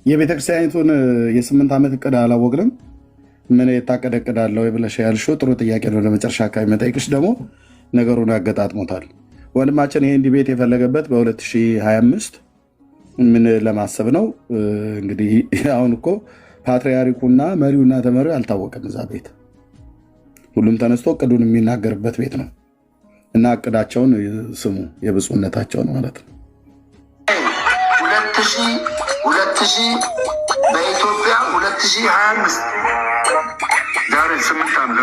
የቤተክርስቲያኒቱን የ8 ዓመት እቅድ አላወቅንም። ምን የታቀደ እቅድ አለው ብለሽ ያልሽው ጥሩ ጥያቄ ነው። ለመጨረሻ አካባቢ መጠይቅሽ ደግሞ ነገሩን ያገጣጥሞታል። ወንድማችን ይሄ ዲቤት የፈለገበት በ2025 ምን ለማሰብ ነው እንግዲህ። አሁን እኮ ፓትርያርኩና መሪውና ተመሪው አልታወቀም እዛ ቤት። ሁሉም ተነስቶ እቅዱን የሚናገርበት ቤት ነው እና እቅዳቸውን ስሙ፣ የብፁዕነታቸውን ማለት ነው። 2000 በኢትዮጵያ 2025 ዛሬ 8 ዓመት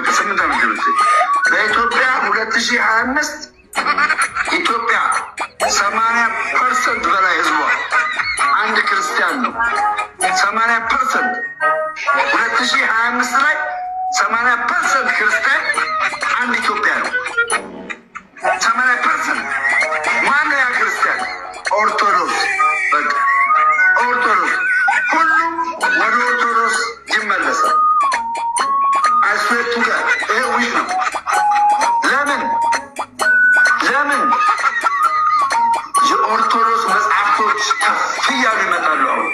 በኢትዮጵያ 2025 ኢትዮጵያ 80% በላይ ህዝቧ አንድ ክርስቲያን ነው። 80% 2025 ላይ 80% ክርስቲያን አንድ ኢትዮጵያ ነው። 80% ማነው ያ ክርስቲያን? ኦርቶዶክስ። በቃ ኦርቶዶክስ፣ ሁሉም ወደ ኦርቶዶክስ ይመለሳል። አስፈቱ ጋር ይሄ ውሽ ነው። ለምን የኦርቶዶክስ መጽሐፍቶች ከፍ እያሉ ይመጣሉ። አሁን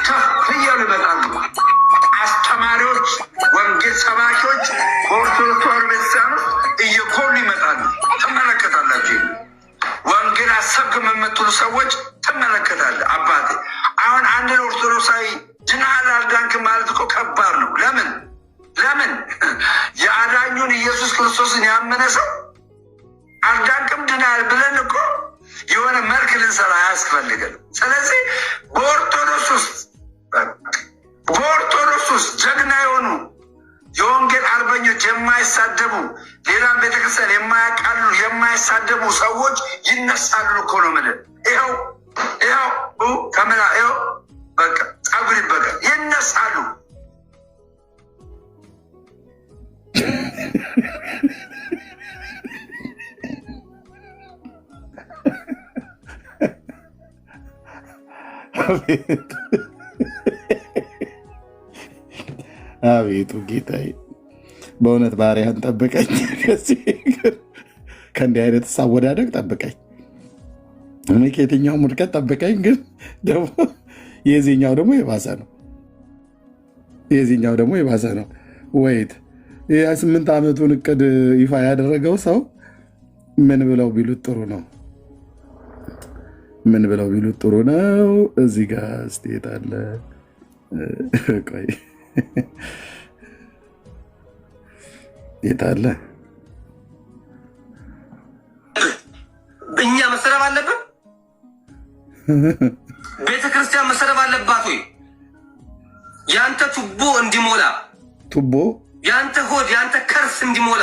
ከፍ እያሉ ይመጣሉ። አስተማሪዎች፣ ወንጌል ሰባኪዎች በኦርቶዶክስ ተዋሕዶ ቤተክርስቲያን ውስጥ እየኮሉ ይመጣሉ። ትመለከታላችሁ። ወንጌል አሰብክ የምትሉ ሰዎች ትመለከታለህ። አባቴ አሁን አንድን ኦርቶዶክሳዊ ድናል አልዳንክ ማለት እኮ ከባድ ነው። ለምን የአዳኙን ኢየሱስ ክርስቶስን ያመነ ሰው አልዳንክም ድናል ብለን እኮ የሆነ መልክ ልንሰራ አያስፈልግም። ስለዚህ በኦርቶዶክስ ውስጥ ጀግና የሆኑ የወንጌል አርበኞች፣ የማይሳደቡ ሌላም ቤተክርስቲያን የማያቃሉ የማይሳደቡ ሰዎች ይነሳሉ እኮ ነው የምልህ። ይኸው ከምና ይኸው በቃ ጸጉር ይበቃል፣ ይነሳሉ። አቤቱ ጌታዬ፣ በእውነት ባሪያህን ጠብቀኝ፣ ከእንዲህ አይነት አወዳደቅ ጠብቀኝ። እኔ ከየትኛውም ውድቀት ጠብቀኝ። ግን ደግሞ የዚህኛው ደግሞ የባሰ ነው። ወይት የ8 ዓመቱን እቅድ ይፋ ያደረገው ሰው ምን ብለው ቢሉት ጥሩ ነው? እዚህ ጋር ስቴት አለ። ቆይ የት አለ? እኛ መሰረብ አለብን። ቤተክርስቲያን መሰረብ አለባት ወይ? ያንተ ቱቦ እንዲሞላ፣ ያንተ ሆድ፣ ያንተ ከርስ እንዲሞላ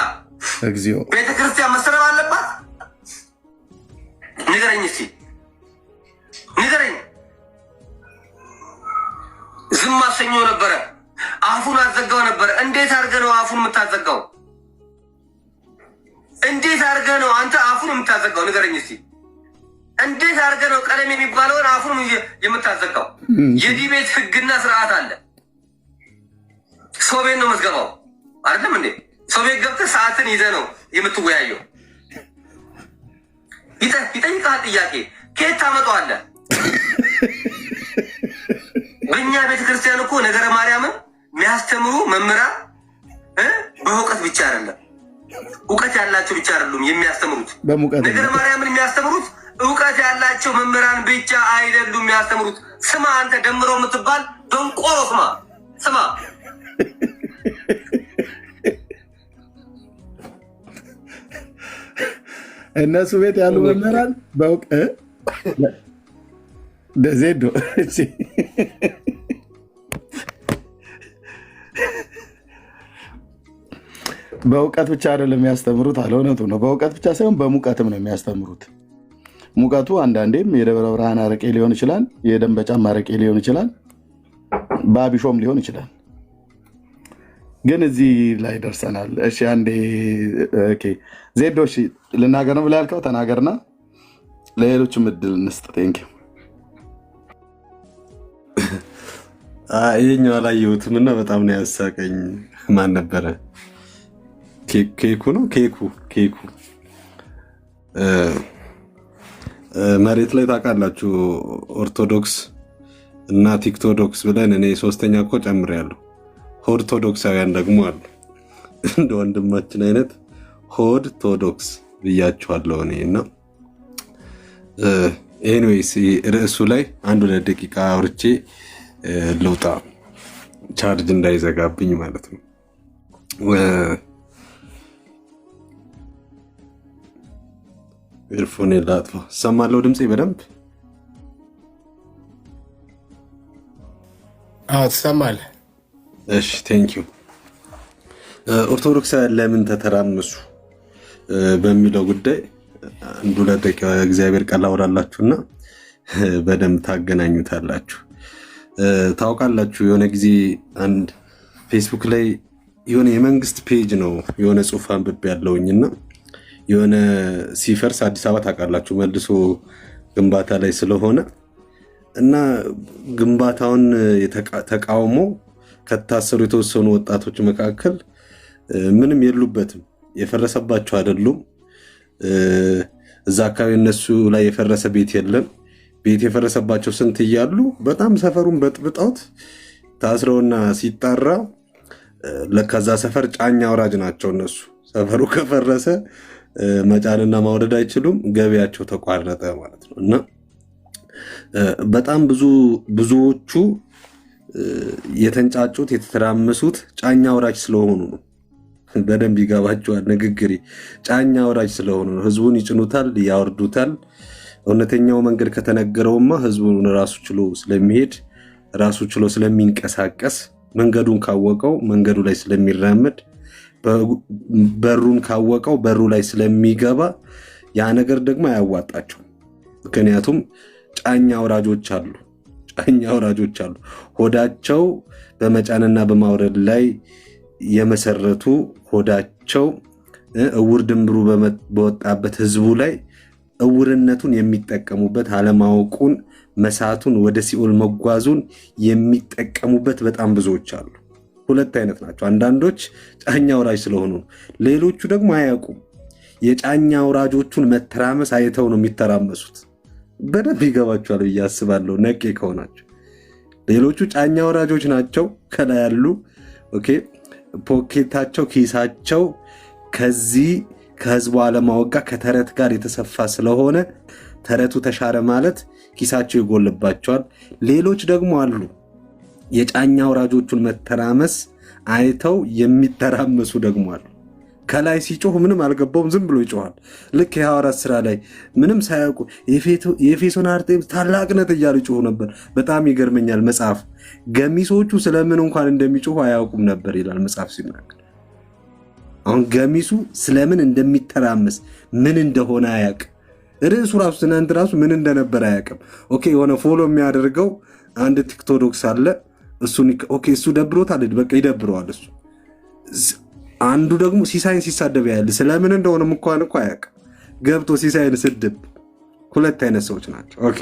እግዚኦ ቤተክርስቲያን መሰረብ አለባት። ንገረኝ እስኪ ንገረኝ። ዝም አሰኘው ነበረ፣ አፉን አዘጋው ነበረ። እንዴት አድርገህ ነው አፉን የምታዘጋው? እንዴት አድርገህ ነው አንተ አፉን የምታዘጋው? ንገረኝ እስኪ። እንዴት አድርገህ ነው ቀለም የሚባለውን አፉን የምታዘጋው? የዲቤት ህግና ስርዓት አለ። ሰው ቤት ነው መዝገባው አይደለም እንዴ? ሰው ቤት ገብተህ ሰዓትን ይዘህ ነው የምትወያየው። ይጠይቃል ጥያቄ፣ ከየት ታመጣዋለህ? በእኛ ቤተክርስቲያን እኮ ነገረ ማርያምን የሚያስተምሩ መምህራን በእውቀት ብቻ አይደለም፣ እውቀት ያላቸው ብቻ አይደሉም የሚያስተምሩት። ነገረ ማርያምን የሚያስተምሩት እውቀት ያላቸው መምህራን ብቻ አይደሉም የሚያስተምሩት። ስማ አንተ ደምሮ የምትባል ደንቆሮ ስማ። እነሱ ቤት ያሉ መምህራን ዜዶ በእውቀት ብቻ አይደለም የሚያስተምሩት አለ። እውነቱ ነው። በእውቀት ብቻ ሳይሆን በሙቀትም ነው የሚያስተምሩት። ሙቀቱ አንዳንዴም የደብረ ብርሃን አረቄ ሊሆን ይችላል፣ የደንበጫም አረቄ ሊሆን ይችላል፣ ባቢሾም ሊሆን ይችላል። ግን እዚህ ላይ ደርሰናል። እሺ አንዴ ዜዶ ልናገር ነው ብላ ያልከው ተናገርና ለሌሎችም እድል እንስጥ። ቴንኪው። ይሄኛው አላየሁትም እና በጣም ነው ያሳቀኝ። ማን ነበረ? ኬኩ ነው ኬኩ መሬት ላይ ታውቃላችሁ፣ ኦርቶዶክስ እና ቲክቶዶክስ ብለን እኔ ሶስተኛ እኮ ጨምሬያለሁ። ኦርቶዶክሳውያን ደግሞ አሉ እንደ ወንድማችን አይነት ኦርቶዶክስ ብያችኋለሁ እኔ እና ኤኒዌይስ ርዕሱ ላይ 1-2 ደቂቃ አውርቼ ልውጣ፣ ቻርጅ እንዳይዘጋብኝ ማለት ነው። ኤርፎን ላጥፋ። ሰማለሁ ድምፄ በደንብ? አዎ ትሰማለህ። እሺ ቴንኪዩ። ኦርቶዶክሳውያን ለምን ተተራመሱ በሚለው ጉዳይ 1-2 ደቂቃ እግዚአብሔር ቃል አወራላችሁና በደንብ ታገናኙታላችሁ። ታውቃላችሁ የሆነ ጊዜ አንድ ፌስቡክ ላይ የሆነ የመንግስት ፔጅ ነው የሆነ ጽሑፍ አንብቤ ያለውኝና የሆነ ሲፈርስ አዲስ አበባ ታውቃላችሁ መልሶ ግንባታ ላይ ስለሆነ እና ግንባታውን ተቃውሞ ከታሰሩ የተወሰኑ ወጣቶች መካከል ምንም የሉበትም፣ የፈረሰባቸው አይደሉም። እዛ አካባቢ እነሱ ላይ የፈረሰ ቤት የለም። ቤት የፈረሰባቸው ስንት እያሉ በጣም ሰፈሩን በጥብጠውት ታስረውና ሲጣራ ለከዛ ሰፈር ጫኝ አውራጅ ናቸው እነሱ። ሰፈሩ ከፈረሰ መጫንና ማውረድ አይችሉም፣ ገቢያቸው ተቋረጠ ማለት ነው። እና በጣም ብዙዎቹ የተንጫጩት የተተራመሱት ጫኝ አውራጅ ስለሆኑ ነው። በደንብ ይገባቸዋል ንግግሬ። ጫኝ አውራጅ ስለሆኑ ነው። ህዝቡን ይጭኑታል፣ ያወርዱታል። እውነተኛው መንገድ ከተነገረውማ ህዝቡን ራሱ ችሎ ስለሚሄድ ራሱ ችሎ ስለሚንቀሳቀስ መንገዱን ካወቀው መንገዱ ላይ ስለሚራመድ በሩን ካወቀው በሩ ላይ ስለሚገባ ያ ነገር ደግሞ አያዋጣቸው። ምክንያቱም ጫኝ አውራጆች አሉ። ሆዳቸው በመጫንና በማውረድ ላይ የመሰረቱ ሆዳቸው እውር ድንብሩ በወጣበት ህዝቡ ላይ እውርነቱን የሚጠቀሙበት አለማወቁን መሳቱን ወደ ሲኦል መጓዙን የሚጠቀሙበት በጣም ብዙዎች አሉ። ሁለት አይነት ናቸው። አንዳንዶች ጫኝ አውራጅ ስለሆኑ ነው። ሌሎቹ ደግሞ አያውቁም። የጫኝ አውራጆቹን መተራመስ አይተው ነው የሚተራመሱት። በደንብ ይገባቸዋል ብዬ አስባለሁ ነቄ ከሆናቸው። ሌሎቹ ጫኝ አውራጆች ናቸው ከላይ ያሉ። ኦኬ ፖኬታቸው ኪሳቸው ከዚህ ከህዝቡ አለማወቅ ጋር ከተረት ጋር የተሰፋ ስለሆነ ተረቱ ተሻረ ማለት ኪሳቸው ይጎልባቸዋል። ሌሎች ደግሞ አሉ የጫኝ አውራጆቹን መተራመስ አይተው የሚተራመሱ ደግሞ አሉ። ከላይ ሲጮህ ምንም አልገባውም፣ ዝም ብሎ ይጮሃል። ልክ የሐዋርያት ሥራ ላይ ምንም ሳያውቁ የኤፌሶን አርጤምስ ታላቅነት እያሉ ይጮሁ ነበር። በጣም ይገርመኛል መጽሐፍ። ገሚሶቹ ስለምን እንኳን እንደሚጮሁ አያውቁም ነበር ይላል መጽሐፍ ሲናገር። አሁን ገሚሱ ስለምን እንደሚተራመስ ምን እንደሆነ አያውቅ። ርዕሱ ራሱ ትናንት ራሱ ምን እንደነበር አያውቅም። ኦኬ የሆነ ፎሎ የሚያደርገው አንድ ቲክቶዶክስ አለ። እሱ ደብሮታል፣ በቃ ይደብረዋል እሱ። አንዱ ደግሞ ሲሳይን ሲሳደብ ያለ ስለምን እንደሆነ እንኳን እኮ አያውቅም። ገብቶ ሲሳይን ስድብ። ሁለት አይነት ሰዎች ናቸው። ኦኬ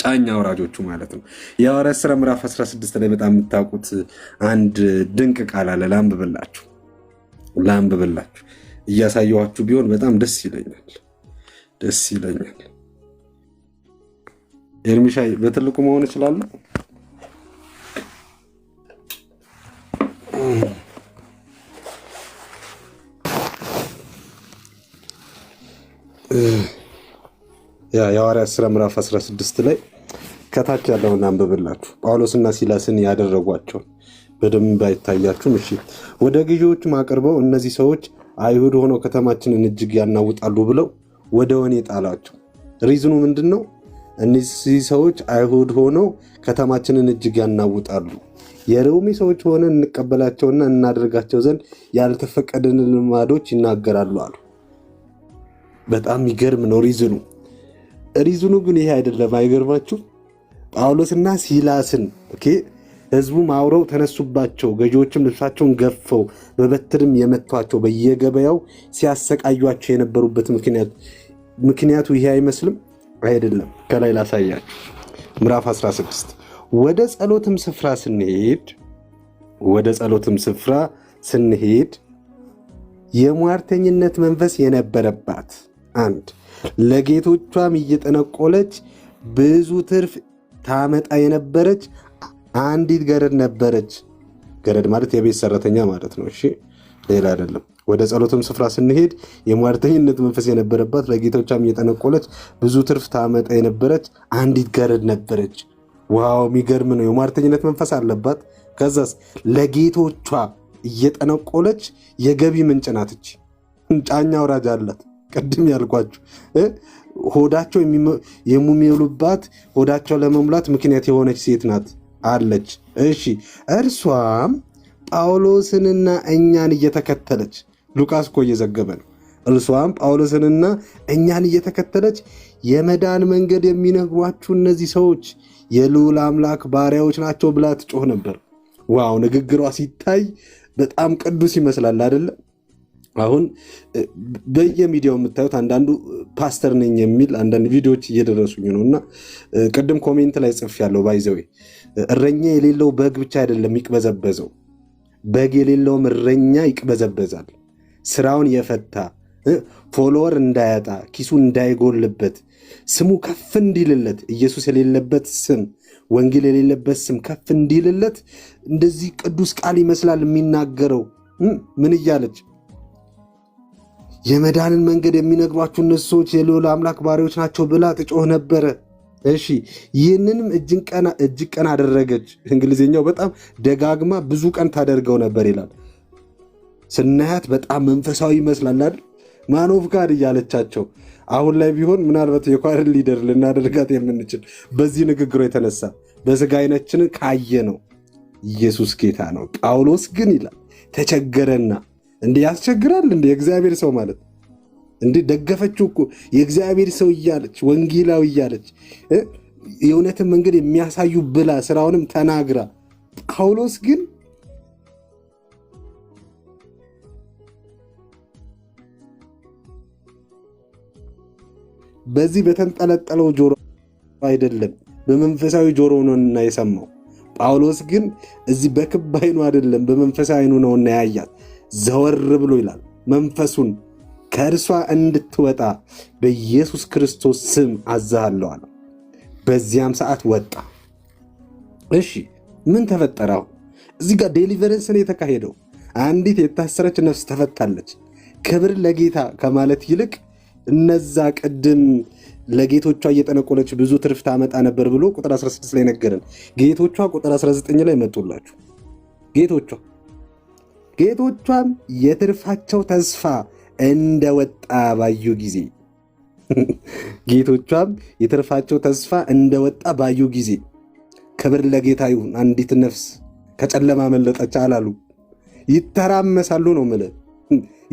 ጫኝ አውራጆቹ ማለት ነው። የሐዋርያት ሥራ ምዕራፍ 16 ላይ በጣም የምታውቁት አንድ ድንቅ ቃል አለ። ላንብብላችሁ እያሳየኋችሁ ቢሆን በጣም ደስ ይለኛል። ኤርሚሻይ በትልቁ መሆን ይችላል። የሐዋርያት ሥራ ምዕራፍ 16 ላይ ከታች ያለውን አንብብላችሁ ጳውሎስና ሲላስን ያደረጓቸውን በደንብ አይታያችሁም? እሺ ወደ ገዢዎችም አቅርበው እነዚህ ሰዎች አይሁድ ሆነው ከተማችንን እጅግ ያናውጣሉ ብለው ወደ ወህኒ ጣሏቸው። ሪዝኑ ምንድን ነው? እነዚህ ሰዎች አይሁድ ሆነው ከተማችንን እጅግ ያናውጣሉ፣ የሮሜ ሰዎች ሆነን እንቀበላቸውና እናደርጋቸው ዘንድ ያልተፈቀደን ልማዶች ይናገራሉ አሉ። በጣም ይገርም ነው ሪዝኑ ግን ይሄ አይደለም። አይገርማችሁ? ጳውሎስና ሲላስን ህዝቡም አውረው ተነሱባቸው። ገዢዎችም ልብሳቸውን ገፈው በበትርም የመቷቸው፣ በየገበያው ሲያሰቃዩቸው የነበሩበት ምክንያቱ ይሄ አይመስልም? አይደለም። ከላይ ላሳያችሁ። ምዕራፍ 16 ወደ ጸሎትም ስፍራ ስንሄድ የሟርተኝነት መንፈስ የነበረባት አንድ ለጌቶቿም እየጠነቆለች ብዙ ትርፍ ታመጣ የነበረች አንዲት ገረድ ነበረች። ገረድ ማለት የቤት ሰራተኛ ማለት ነው። እሺ ሌላ አይደለም። ወደ ጸሎትም ስፍራ ስንሄድ የሟርተኝነት መንፈስ የነበረባት ለጌቶቿም እየጠነቆለች ብዙ ትርፍ ታመጣ የነበረች አንዲት ገረድ ነበረች። ዋው የሚገርም ነው። የሟርተኝነት መንፈስ አለባት። ከዛስ ለጌቶቿ እየጠነቆለች የገቢ ምንጭ ናትች። ጫኛ አውራጅ አላት። ቅድም ያልኳችሁ ሆዳቸው የሚሞሉባት ሆዳቸው ለመሙላት ምክንያት የሆነች ሴት ናት አለች። እሺ እርሷም ጳውሎስንና እኛን እየተከተለች ሉቃስ እኮ እየዘገበ ነው። እርሷም ጳውሎስንና እኛን እየተከተለች የመዳን መንገድ የሚነግሯችሁ እነዚህ ሰዎች የልዑል አምላክ ባሪያዎች ናቸው ብላ ትጮህ ነበር። ዋው ንግግሯ ሲታይ በጣም ቅዱስ ይመስላል አይደለ? አሁን በየሚዲያው የምታዩት አንዳንዱ ፓስተር ነኝ የሚል አንዳንድ ቪዲዮዎች እየደረሱኝ ነው እና ቅድም ኮሜንት ላይ ጽፍ ያለው ባይዘዌ እረኛ የሌለው በግ ብቻ አይደለም ይቅበዘበዘው፣ በግ የሌለውም እረኛ ይቅበዘበዛል። ስራውን የፈታ ፎሎወር እንዳያጣ ኪሱ እንዳይጎልበት ስሙ ከፍ እንዲልለት ኢየሱስ የሌለበት ስም ወንጌል የሌለበት ስም ከፍ እንዲልለት እንደዚህ ቅዱስ ቃል ይመስላል የሚናገረው። ምን እያለች የመዳንን መንገድ የሚነግሯችሁ እነሱ ሰዎች የልዑል አምላክ ባሪያዎች ናቸው ብላ ትጮህ ነበረ። እሺ ይህንንም እጅግ ቀን አደረገች። እንግሊዝኛው በጣም ደጋግማ ብዙ ቀን ታደርገው ነበር ይላል። ስናያት በጣም መንፈሳዊ ይመስላል አይደል? ማን ኦፍ ጋድ እያለቻቸው አሁን ላይ ቢሆን ምናልባት የኳርን ሊደር ልናደርጋት የምንችል በዚህ ንግግሯ የተነሳ በስጋ አይናችንን ካየ ነው። ኢየሱስ ጌታ ነው። ጳውሎስ ግን ይላል ተቸገረና እንዲህ ያስቸግራል እንደ የእግዚአብሔር ሰው ማለት እንዲህ ደገፈችው እኮ የእግዚአብሔር ሰው እያለች ወንጌላዊ እያለች የእውነትን መንገድ የሚያሳዩ ብላ ስራውንም ተናግራ ጳውሎስ ግን በዚህ በተንጠለጠለው ጆሮ አይደለም በመንፈሳዊ ጆሮ ነውና የሰማው። ጳውሎስ ግን እዚህ በክብ አይኑ አይደለም በመንፈሳዊ አይኑ ነውና ያያት። ዘወር ብሎ ይላል መንፈሱን ከእርሷ እንድትወጣ በኢየሱስ ክርስቶስ ስም አዛሃለሁ አለ። በዚያም ሰዓት ወጣ። እሺ ምን ተፈጠረው? እዚህ ጋር ዴሊቨረንስ ነው የተካሄደው። አንዲት የታሰረች ነፍስ ተፈታለች። ክብር ለጌታ ከማለት ይልቅ እነዛ ቅድም ለጌቶቿ እየጠነቆለች ብዙ ትርፍ ታመጣ ነበር ብሎ ቁጥር 16 ላይ ነገረን። ጌቶቿ ቁጥር 19 ላይ መጡላችሁ። ጌቶቿም የትርፋቸው ተስፋ እንደወጣ ባዩ ጊዜ ጌቶቿም የትርፋቸው ተስፋ እንደወጣ ባዩ ጊዜ ክብር ለጌታ ይሁን። አንዲት ነፍስ ከጨለማ መለጠች አላሉ። ይተራመሳሉ ነው ማለት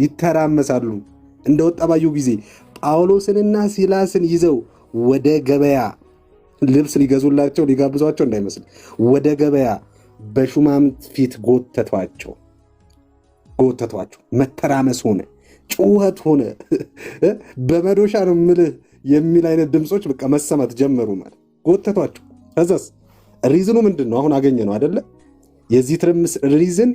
ይተራመሳሉ። እንደወጣ ባዩ ጊዜ ጳውሎስንና ሲላስን ይዘው ወደ ገበያ ልብስ ሊገዙላቸው ሊጋብዟቸው እንዳይመስል ወደ ገበያ በሹማምት ፊት ጎተቷቸው። መተራመስ ሆነ፣ ጩኸት ሆነ። በመዶሻ ነው የምልህ የሚል አይነት ድምፆች በቃ መሰማት ጀመሩ ማለት ጎተቷቸው። ከዛስ ሪዝኑ ምንድን ነው? አሁን አገኘ ነው አይደለ? የዚህ ትርምስ ሪዝን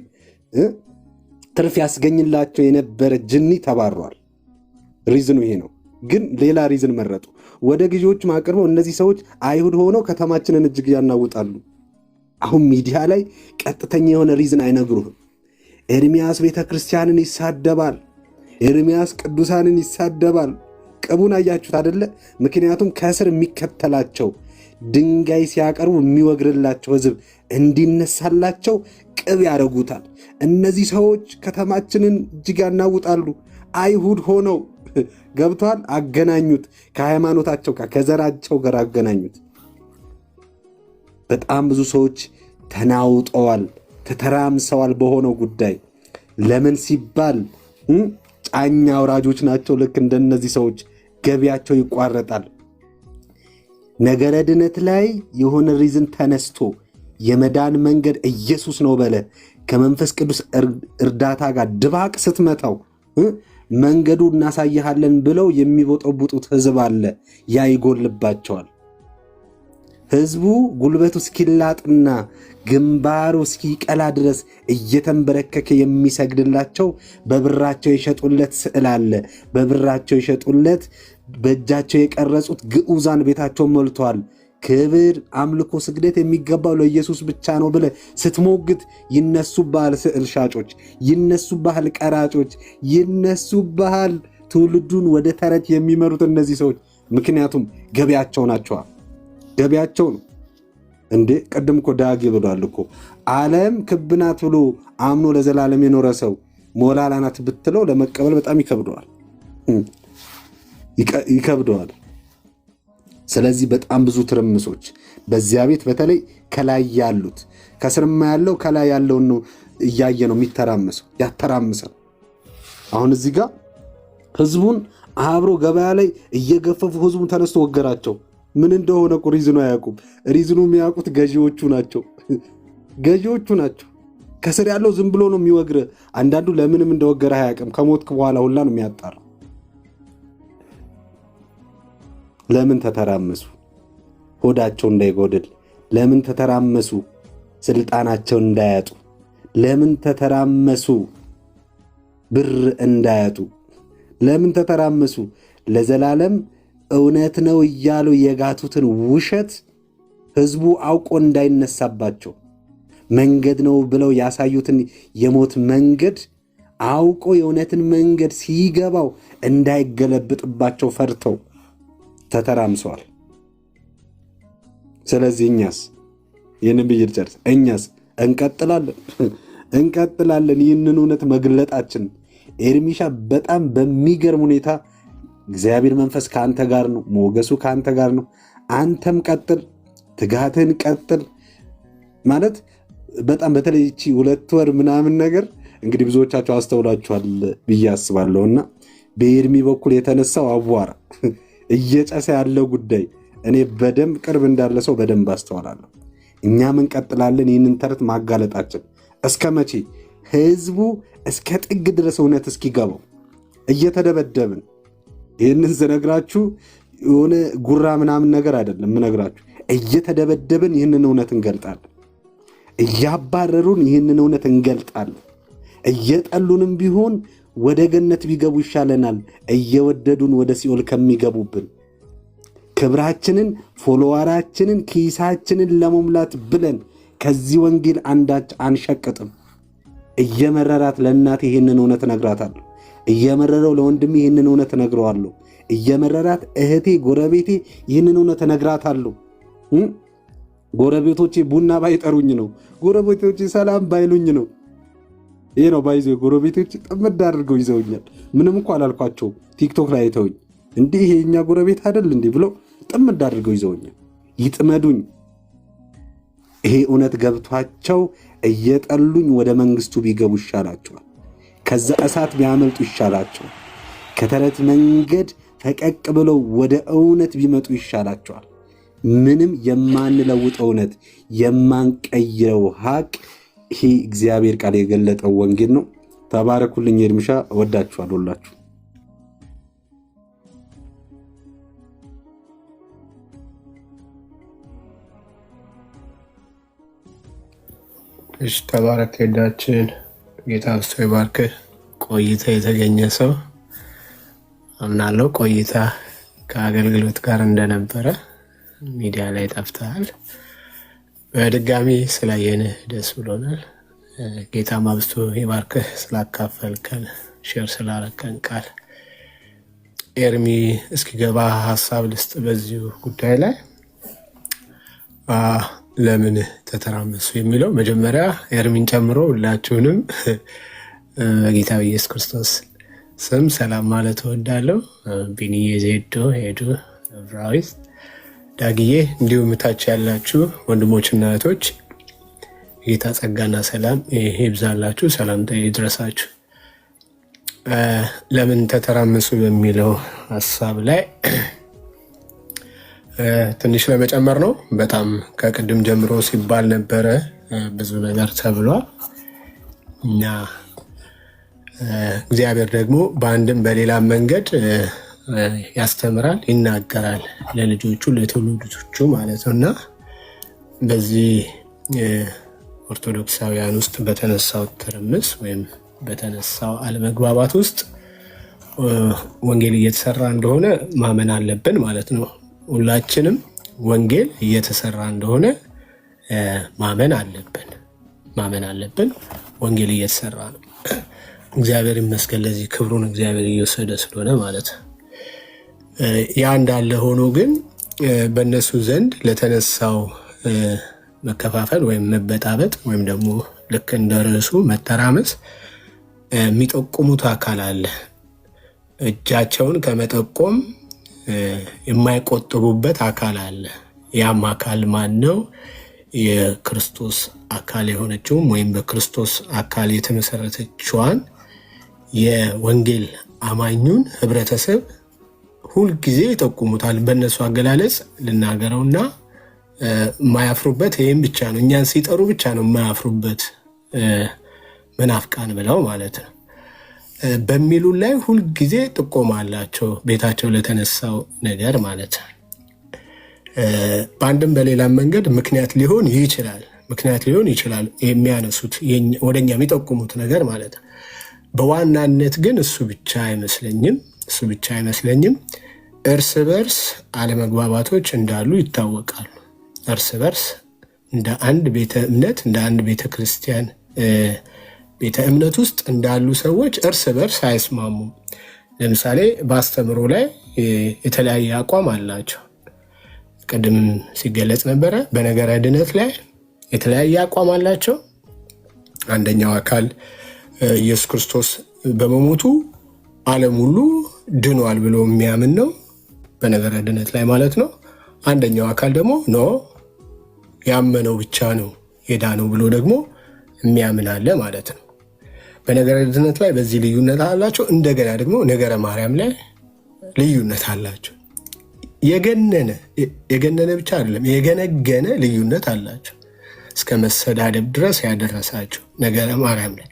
ትርፍ ያስገኝላቸው የነበረ ጅኒ ተባሯል። ሪዝኑ ይሄ ነው። ግን ሌላ ሪዝን መረጡ። ወደ ግዢዎች ማቅርበው እነዚህ ሰዎች አይሁድ ሆነው ከተማችንን እጅግ ያናውጣሉ። አሁን ሚዲያ ላይ ቀጥተኛ የሆነ ሪዝን አይነግሩህም። ኤርሚያስ ቤተ ክርስቲያንን ይሳደባል። ኤርሚያስ ቅዱሳንን ይሳደባል። ቅቡን አያችሁት አደለ? ምክንያቱም ከስር የሚከተላቸው ድንጋይ ሲያቀርቡ የሚወግርላቸው ህዝብ እንዲነሳላቸው ቅብ ያደርጉታል። እነዚህ ሰዎች ከተማችንን እጅግ ያናውጣሉ። አይሁድ ሆነው ገብቷል። አገናኙት፣ ከሃይማኖታቸው ጋር ከዘራቸው ጋር አገናኙት። በጣም ብዙ ሰዎች ተናውጠዋል፣ ተተራምሰዋል በሆነው ጉዳይ። ለምን ሲባል ጫኛ አውራጆች ናቸው። ልክ እንደነዚህ ሰዎች ገቢያቸው ይቋረጣል። ነገረ ድነት ላይ የሆነ ሪዝን ተነስቶ የመዳን መንገድ ኢየሱስ ነው በለ ከመንፈስ ቅዱስ እርዳታ ጋር ድባቅ ስትመታው መንገዱ እናሳይሃለን ብለው የሚቦጠቡጡት ህዝብ አለ። ያ ይጎልባቸዋል። ህዝቡ ጉልበቱ እስኪላጥና ግንባሩ እስኪቀላ ድረስ እየተንበረከከ የሚሰግድላቸው በብራቸው የሸጡለት ስዕል አለ። በብራቸው የሸጡለት በእጃቸው የቀረጹት ግዑዛን ቤታቸውን ሞልተዋል። ክብር፣ አምልኮ፣ ስግደት የሚገባው ለኢየሱስ ብቻ ነው ብለህ ስትሞግት ይነሱብሃል ስዕል ሻጮች፣ ይነሱብሃል ቀራጮች፣ ይነሱብሃል ትውልዱን ወደ ተረት የሚመሩት እነዚህ ሰዎች። ምክንያቱም ገበያቸው ናቸዋ። ገበያቸው ነው እንዴ። ቅድም እኮ ዳጊ ብሏል እኮ ዓለም ክብ ናት ብሎ አምኖ ለዘላለም የኖረ ሰው ሞላላ ናት ብትለው ለመቀበል በጣም ይከብደዋል። ስለዚህ በጣም ብዙ ትርምሶች በዚያ ቤት በተለይ ከላይ ያሉት፣ ከስርማ ያለው ከላይ ያለውን ነው እያየ ነው የሚተራመሰው፣ ያተራምሰው። አሁን እዚህ ጋር ህዝቡን አብሮ ገበያ ላይ እየገፈፉ ህዝቡን ተነስቶ ወገራቸው። ምን እንደሆነ እኮ ሪዝኑ አያውቁም። ሪዝኑ የሚያውቁት ገዢዎቹ ናቸው። ገዢዎቹ ናቸው። ከስር ያለው ዝም ብሎ ነው የሚወግረ። አንዳንዱ ለምንም እንደወገረ አያውቅም። ከሞትክ በኋላ ሁላ ነው የሚያጣራው። ለምን ተተራመሱ? ሆዳቸው እንዳይጎድል። ለምን ተተራመሱ? ስልጣናቸውን እንዳያጡ። ለምን ተተራመሱ? ብር እንዳያጡ። ለምን ተተራመሱ? ለዘላለም እውነት ነው እያሉ የጋቱትን ውሸት ህዝቡ አውቆ እንዳይነሳባቸው፣ መንገድ ነው ብለው ያሳዩትን የሞት መንገድ አውቆ የእውነትን መንገድ ሲገባው እንዳይገለብጥባቸው ፈርተው ተተራምሰዋል። ስለዚህ እኛስ ይህንን ብዬ ልጨርስ። እኛስ እንቀጥላለን ይህንን እውነት መግለጣችን። ኤርሚሻ በጣም በሚገርም ሁኔታ እግዚአብሔር መንፈስ ከአንተ ጋር ነው፣ ሞገሱ ከአንተ ጋር ነው። አንተም ቀጥል፣ ትጋትህን ቀጥል። ማለት በጣም በተለይ እቺ 2 ወር ምናምን ነገር እንግዲህ ብዙዎቻቸው አስተውላችኋል ብዬ አስባለሁና በኤርሚ በኩል የተነሳው አቧራ እየጨሰ ያለው ጉዳይ እኔ በደንብ ቅርብ እንዳለ ሰው በደንብ አስተዋላለሁ። እኛም እንቀጥላለን ይህንን ተረት ማጋለጣችን። እስከ መቼ? ህዝቡ እስከ ጥግ ድረስ እውነት እስኪገባው እየተደበደብን። ይህንን ስነግራችሁ የሆነ ጉራ ምናምን ነገር አይደለም ምነግራችሁ። እየተደበደብን ይህንን እውነት እንገልጣለን። እያባረሩን ይህንን እውነት እንገልጣለን። እየጠሉንም ቢሆን ወደ ገነት ቢገቡ ይሻለናል እየወደዱን ወደ ሲኦል ከሚገቡብን። ክብራችንን፣ ፎሎዋራችንን፣ ኪሳችንን ለመሙላት ብለን ከዚህ ወንጌል አንዳች አንሸቅጥም። እየመረራት ለእናቴ ይህንን እውነት እነግራታለሁ። እየመረረው ለወንድሜ ይህንን እውነት እነግረዋለሁ። እየመረራት እህቴ፣ ጎረቤቴ ይህንን እውነት እነግራታለሁ። ጎረቤቶቼ ቡና ባይጠሩኝ ነው፣ ጎረቤቶቼ ሰላም ባይሉኝ ነው። ይሄ ነው ባይዞ ጎረቤቶቼ ጥምድ አድርገው ይዘውኛል። ምንም እኮ አላልኳቸው። ቲክቶክ ላይ አይተውኝ እንዲህ ይሄ የኛ ጎረቤት አይደል እንዲህ ብለው ጥምድ አድርገው ይዘውኛል። ይጥመዱኝ። ይሄ እውነት ገብቷቸው እየጠሉኝ ወደ መንግስቱ ቢገቡ ይሻላቸዋል። ከዛ እሳት ቢያመልጡ ይሻላቸዋል። ከተረት መንገድ ፈቀቅ ብለው ወደ እውነት ቢመጡ ይሻላቸዋል። ምንም የማንለውጠው እውነት፣ የማንቀይረው ሀቅ ይሄ እግዚአብሔር ቃል የገለጠው ወንጌል ነው። ተባረኩልኝ። ኤርሚሻ እወዳችኋለሁ ሁላችሁ። እሺ ተባረክ። ሄዳችን ጌታ ብስቶ ይባርክ። ቆይታ የተገኘ ሰው አምናለሁ ቆይታ ከአገልግሎት ጋር እንደነበረ ሚዲያ ላይ ጠፍተሃል። በድጋሚ ስላየንህ ደስ ብሎናል። ጌታ ማብስቶ ይባርክህ። ስላካፈልከን፣ ሼር ስላረከን ቃል ኤርሚ እስኪገባ ሀሳብ ልስጥ በዚሁ ጉዳይ ላይ ለምን ተተራመሱ የሚለው መጀመሪያ ኤርሚን ጨምሮ ሁላችሁንም በጌታ በኢየሱስ ክርስቶስ ስም ሰላም ማለት እወዳለሁ። ቢኒዬ፣ ዜዶ፣ ሄዱ፣ ብራዊት፣ ዳግዬ እንዲሁም ታች ያላችሁ ወንድሞችና እህቶች ጌታ ጸጋና ሰላም ይብዛላችሁ። ሰላምታ ይድረሳችሁ። ለምን ተተራመሱ በሚለው ሀሳብ ላይ ትንሽ ለመጨመር ነው። በጣም ከቅድም ጀምሮ ሲባል ነበረ፣ ብዙ ነገር ተብሏል እና እግዚአብሔር ደግሞ በአንድም በሌላ መንገድ ያስተምራል፣ ይናገራል ለልጆቹ ለትውልዶቹ ማለት ነው። እና በዚህ ኦርቶዶክሳውያን ውስጥ በተነሳው ትርምስ ወይም በተነሳው አለመግባባት ውስጥ ወንጌል እየተሰራ እንደሆነ ማመን አለብን ማለት ነው። ሁላችንም ወንጌል እየተሰራ እንደሆነ ማመን አለብን። ወንጌል እየተሰራ ነው። እግዚአብሔር ይመስገን ለዚህ ክብሩን እግዚአብሔር እየወሰደ ስለሆነ ማለት ነው። ያ እንዳለ ሆኖ ግን በእነሱ ዘንድ ለተነሳው መከፋፈል ወይም መበጣበጥ ወይም ደግሞ ልክ እንደ ርዕሱ መተራመስ የሚጠቁሙት አካል አለ። እጃቸውን ከመጠቆም የማይቆጥቡበት አካል አለ። ያም አካል ማን ነው? የክርስቶስ አካል የሆነችውም ወይም በክርስቶስ አካል የተመሰረተችዋን የወንጌል አማኙን ህብረተሰብ ሁልጊዜ ይጠቁሙታል። በእነሱ አገላለጽ ልናገረውና የማያፍሩበት ይህም ብቻ ነው። እኛን ሲጠሩ ብቻ ነው የማያፍሩበት፣ መናፍቃን ብለው ማለት ነው። በሚሉ ላይ ሁልጊዜ ጥቆማ አላቸው፣ ቤታቸው ለተነሳው ነገር ማለት ነው። በአንድም በሌላም መንገድ ምክንያት ሊሆን ይችላል የሚያነሱት ወደኛ የሚጠቁሙት ነገር ማለት ነው። በዋናነት ግን እሱ ብቻ አይመስለኝም። እርስ በርስ አለመግባባቶች እንዳሉ ይታወቃሉ። እርስ በርስ እንደ አንድ ቤተ እምነት እንደ አንድ ቤተ ክርስቲያን ቤተ እምነት ውስጥ እንዳሉ ሰዎች እርስ በርስ አይስማሙም። ለምሳሌ በአስተምሮ ላይ የተለያየ አቋም አላቸው። ቅድም ሲገለጽ ነበረ። በነገረ ድነት ላይ የተለያየ አቋም አላቸው። አንደኛው አካል ኢየሱስ ክርስቶስ በመሞቱ ዓለም ሁሉ ድኗል ብሎ የሚያምን ነው፣ በነገረ ድነት ላይ ማለት ነው። አንደኛው አካል ደግሞ ኖ ያመነው ብቻ ነው የዳነው ብሎ ደግሞ የሚያምን አለ ማለት ነው። በነገረ ድነት ላይ በዚህ ልዩነት አላቸው። እንደገና ደግሞ ነገረ ማርያም ላይ ልዩነት አላቸው። የገነነ ብቻ አይደለም የገነገነ ልዩነት አላቸው። እስከ መሰዳደብ ድረስ ያደረሳቸው ነገረ ማርያም ላይ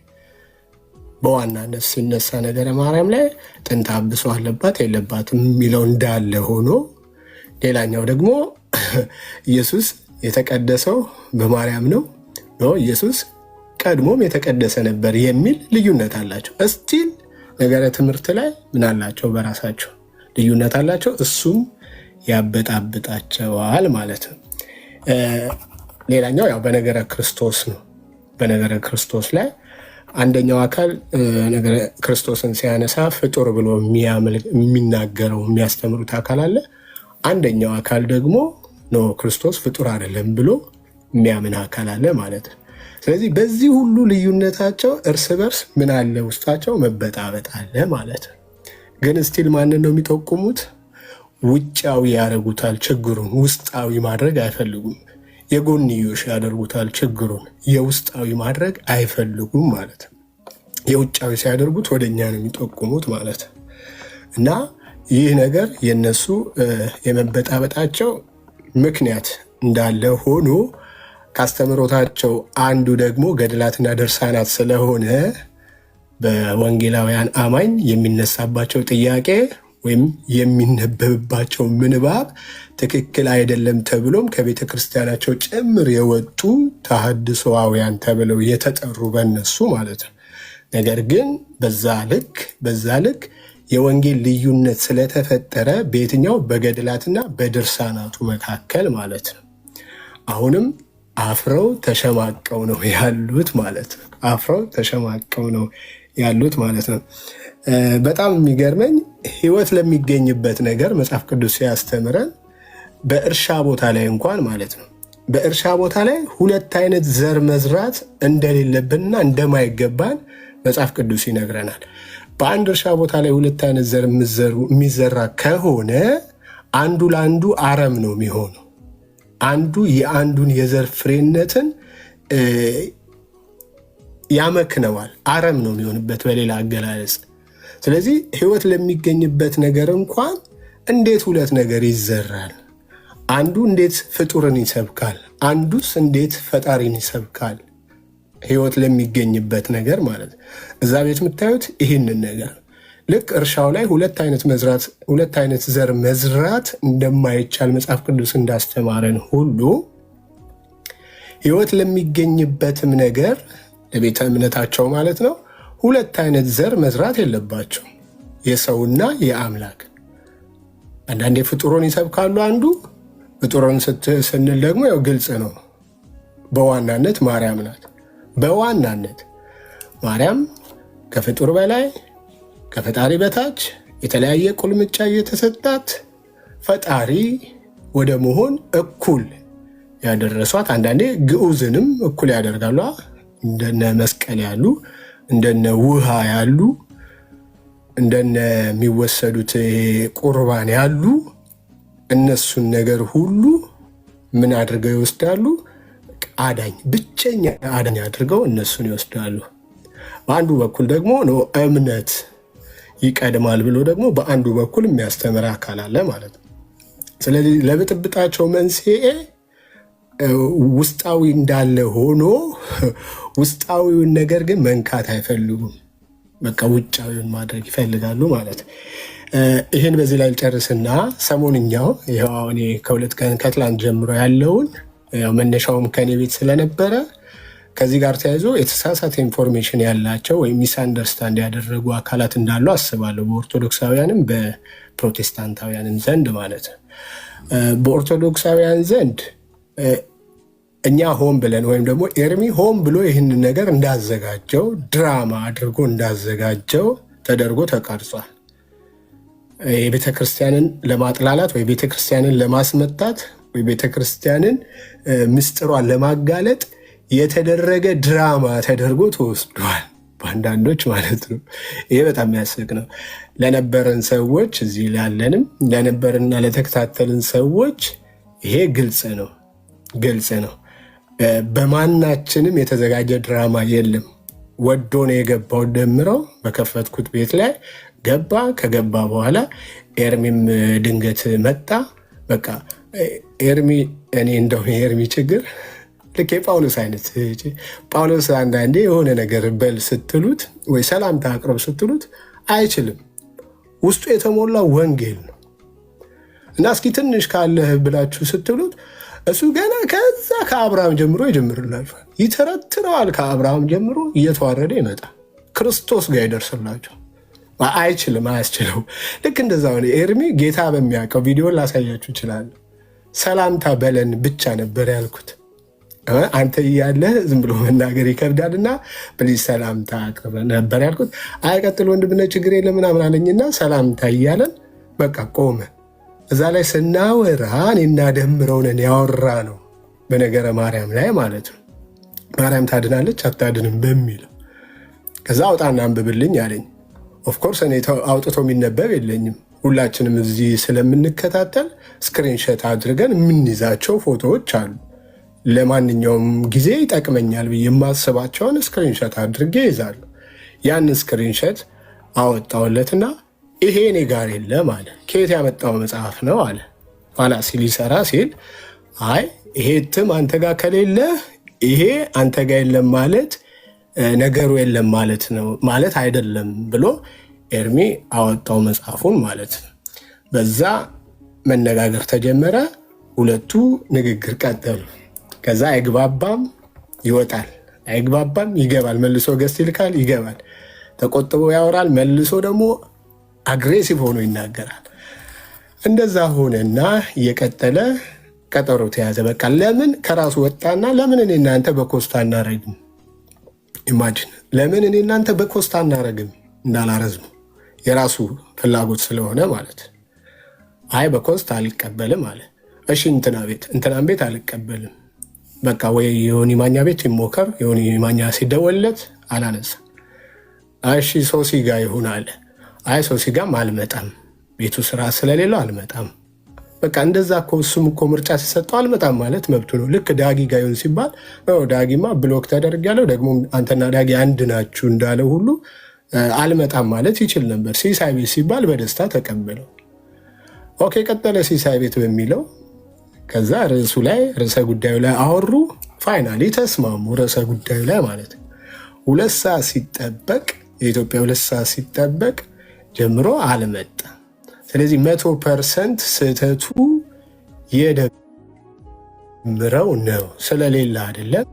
በዋናነት ሲነሳ ነገረ ማርያም ላይ ጥንተ አብሶ አለባት የለባትም የሚለው እንዳለ ሆኖ፣ ሌላኛው ደግሞ ኢየሱስ የተቀደሰው በማርያም ነው፣ ኢየሱስ ቀድሞም የተቀደሰ ነበር የሚል ልዩነት አላቸው። እስቲል ነገረ ትምህርት ላይ ምን አላቸው? በራሳቸው ልዩነት አላቸው። እሱም ያበጣብጣቸዋል ማለት ነው። ሌላኛው ያው በነገረ ክርስቶስ ነው። በነገረ ክርስቶስ ላይ አንደኛው አካል ነገረ ክርስቶስን ሲያነሳ ፍጡር ብሎ የሚናገረው የሚያስተምሩት አካል አለ። አንደኛው አካል ደግሞ ኖ ክርስቶስ ፍጡር አይደለም ብሎ የሚያምን አካል አለ ማለት ነው። ስለዚህ በዚህ ሁሉ ልዩነታቸው እርስ በርስ ምን አለ? ውስጣቸው መበጣበጥ አለ ማለት ነው። ግን ስቲል ማንን ነው የሚጠቁሙት? ውጫዊ ያደርጉታል ችግሩን፣ ውስጣዊ ማድረግ አይፈልጉም። የጎንዮሽ ያደርጉታል ችግሩን፣ የውስጣዊ ማድረግ አይፈልጉም ማለት ነው። የውጫዊ ሲያደርጉት ወደኛ ነው የሚጠቁሙት ማለት ነው። እና ይህ ነገር የነሱ የመበጣበጣቸው ምክንያት እንዳለ ሆኖ ካስተምሮታቸው አንዱ ደግሞ ገድላትና ድርሳናት ስለሆነ በወንጌላውያን አማኝ የሚነሳባቸው ጥያቄ ወይም የሚነበብባቸው ምንባብ ትክክል አይደለም ተብሎም ከቤተ ክርስቲያናቸው ጭምር የወጡ ተሐድሶአውያን ተብለው የተጠሩ በነሱ ማለት ነው። ነገር ግን በዛ ልክ የወንጌል ልዩነት ስለተፈጠረ በየትኛው በገድላትና በድርሳናቱ መካከል ማለት ነው አሁንም አፍረው ተሸማቀው ነው ያሉት ማለት ነው። በጣም የሚገርመኝ ሕይወት ለሚገኝበት ነገር መጽሐፍ ቅዱስ ሲያስተምረን በእርሻ ቦታ ላይ እንኳን ማለት ነው በእርሻ ቦታ ላይ ሁለት አይነት ዘር መዝራት እንደሌለብንና እንደማይገባን መጽሐፍ ቅዱስ ይነግረናል። በአንድ እርሻ ቦታ ላይ ሁለት አይነት ዘር የሚዘራ ከሆነ አንዱ ለአንዱ አረም ነው የሚሆነው። አንዱ የአንዱን የዘር ፍሬነትን ያመክነዋል፣ አረም ነው የሚሆንበት በሌላ አገላለጽ። ስለዚህ ሕይወት ለሚገኝበት ነገር እንኳን እንዴት ሁለት ነገር ይዘራል? አንዱ እንዴት ፍጡርን ይሰብካል? አንዱስ እንዴት ፈጣሪን ይሰብካል? ሕይወት ለሚገኝበት ነገር ማለት እዛ ቤት የምታዩት ይህንን ነገር ልክ እርሻው ላይ ሁለት አይነት ዘር መዝራት እንደማይቻል መጽሐፍ ቅዱስ እንዳስተማረን ሁሉ ሕይወት ለሚገኝበትም ነገር ለቤተ እምነታቸው ማለት ነው ሁለት አይነት ዘር መዝራት የለባቸው፣ የሰውና የአምላክ። አንዳንዴ ፍጡሩን ይሰብካሉ አንዱ፣ ፍጡርን ስንል ደግሞ ያው ግልጽ ነው። በዋናነት ማርያም ናት። በዋናነት ማርያም ከፍጡር በላይ ከፈጣሪ በታች የተለያየ ቁልምጫ እየተሰጣት ፈጣሪ ወደ መሆን እኩል ያደረሷት። አንዳንዴ ግዑዝንም እኩል ያደርጋሉ። እንደነ መስቀል ያሉ እንደነ ውሃ ያሉ እንደነ የሚወሰዱት ቁርባን ያሉ እነሱን ነገር ሁሉ ምን አድርገው ይወስዳሉ? አዳኝ፣ ብቸኛ አዳኝ አድርገው እነሱን ይወስዳሉ። በአንዱ በኩል ደግሞ ነው እምነት ይቀድማል ብሎ ደግሞ በአንዱ በኩል የሚያስተምር አካል አለ ማለት ነው። ስለዚህ ለብጥብጣቸው መንስኤ ውስጣዊ እንዳለ ሆኖ ውስጣዊውን ነገር ግን መንካት አይፈልጉም። በቃ ውጫዊውን ማድረግ ይፈልጋሉ ማለት። ይህን በዚህ ላይ ልጨርስና ሰሞንኛው ይኸው እኔ ከትላንት ጀምሮ ያለውን መነሻውም ከኔ ቤት ስለነበረ ከዚህ ጋር ተያይዞ የተሳሳተ ኢንፎርሜሽን ያላቸው ወይም ሚስ አንደርስታንድ ያደረጉ አካላት እንዳሉ አስባለሁ። በኦርቶዶክሳውያንም በፕሮቴስታንታውያንም ዘንድ ማለት ነው። በኦርቶዶክሳውያን ዘንድ እኛ ሆን ብለን ወይም ደግሞ ኤርሚ ሆን ብሎ ይህንን ነገር እንዳዘጋጀው ድራማ አድርጎ እንዳዘጋጀው ተደርጎ ተቀርጿል። የቤተክርስቲያንን ለማጥላላት ወይ ቤተክርስቲያንን ለማስመታት ወይ ቤተክርስቲያንን ምስጢሯን ለማጋለጥ የተደረገ ድራማ ተደርጎ ተወስዷል፣ በአንዳንዶች ማለት ነው። ይሄ በጣም የሚያስቅ ነው። ለነበረን ሰዎች እዚህ ላለንም ለነበርንና ለተከታተልን ሰዎች ይሄ ግልጽ ነው፣ ግልጽ ነው። በማናችንም የተዘጋጀ ድራማ የለም። ወዶ ነው የገባው። ደምረው በከፈትኩት ቤት ላይ ገባ። ከገባ በኋላ ኤርሚም ድንገት መጣ። በቃ ኤርሚ እኔ እንደው የኤርሚ ችግር ልክ የጳውሎስ አይነት ጳውሎስ አንዳንዴ የሆነ ነገር በል ስትሉት ወይ ሰላምታ አቅርብ ስትሉት አይችልም። ውስጡ የተሞላ ወንጌል ነው እና እስኪ ትንሽ ካለህ ብላችሁ ስትሉት እሱ ገና ከዛ ከአብርሃም ጀምሮ ይጀምርላችኋል፣ ይተረትረዋል። ከአብርሃም ጀምሮ እየተዋረደ ይመጣል፣ ክርስቶስ ጋር ይደርስላችኋል። አይችልም፣ አያስችለው። ልክ እንደዛ ሆነ ኤርሚ። ጌታ በሚያውቀው ቪዲዮ ላሳያችሁ ይችላል። ሰላምታ በለን ብቻ ነበር ያልኩት። አንተ እያለህ ዝም ብሎ መናገር ይከብዳልና ፕሊዝ ሰላምታ አቅርብ ነበር ያልኩት። አይቀጥል ወንድምነት ችግር የለም ምናምን አለኝና ሰላምታ እያለን በቃ ቆመ። እዛ ላይ ስናወራ እኔና ደምረው ነን ያወራ ነው በነገረ ማርያም ላይ ማለት ነው። ማርያም ታድናለች አታድንም በሚለው ከዛ አውጣና አንብብልኝ አለኝ። ኦፍኮርስ እኔ አውጥቶ የሚነበብ የለኝም። ሁላችንም እዚህ ስለምንከታተል ስክሪንሸት አድርገን የምንይዛቸው ፎቶዎች አሉ። ለማንኛውም ጊዜ ይጠቅመኛል ብዬ የማስባቸውን ስክሪንሸት አድርጌ ይዛሉ። ያን ስክሪንሸት አወጣውለትና ይሄ እኔ ጋር የለም አለ። ከየት ያመጣው መጽሐፍ ነው አለ። ኋላ ሲል ይሰራ ሲል አይ ይሄ እትም አንተ ጋር ከሌለ ይሄ አንተ ጋር የለም ማለት ነገሩ የለም ማለት ነው ማለት አይደለም ብሎ ኤርሚ አወጣው መጽሐፉን ማለት ነው። በዛ መነጋገር ተጀመረ። ሁለቱ ንግግር ቀጠሉ። ከዛ አይግባባም ይወጣል፣ አይግባባም ይገባል፣ መልሶ ገስት ይልካል ይገባል፣ ተቆጥቦ ያወራል፣ መልሶ ደግሞ አግሬሲቭ ሆኖ ይናገራል። እንደዛ ሆነና እየቀጠለ ቀጠሮ ተያዘ። በቃ ለምን ከራሱ ወጣና ለምን እኔ እናንተ በኮስታ እናረግም? ኢማጂን ለምን እኔ እናንተ በኮስታ እናረግም? እንዳላረዝሙ የራሱ ፍላጎት ስለሆነ ማለት አይ በኮስታ አልቀበልም አለ። እሺ እንትናን ቤት አልቀበልም በቃ ወይ የሆኒ ማኛ ቤት ይሞከር። የሆኒ ማኛ ሲደወለት አላነሳ። እሺ ሶሲ ጋ ይሁን አለ። አይ ሶሲ ጋም አልመጣም ቤቱ ስራ ስለሌለው አልመጣም። በቃ እንደዛ እኮ እሱም እኮ ምርጫ ሲሰጠው አልመጣም ማለት መብቱ ነው። ልክ ዳጊ ጋ ይሁን ሲባል ዳጊማ ብሎክ ተደርጊያለሁ ደግሞ አንተና ዳጊ አንድ ናችሁ እንዳለ ሁሉ አልመጣም ማለት ይችል ነበር። ሲሳይ ቤት ሲባል በደስታ ተቀበለው። ኦኬ ቀጠለ ሲሳይ ቤት በሚለው ከዛ ርዕሰ ጉዳዩ ላይ አወሩ። ፋይናሊ ተስማሙ ርዕሰ ጉዳዩ ላይ ማለት 2 ሰዓት ሲጠበቅ የኢትዮጵያ 2 ሰዓት ሲጠበቅ ጀምሮ አልመጣም። ስለዚህ 100% ስህተቱ የደምረው ነው ስለሌለ አይደለም፣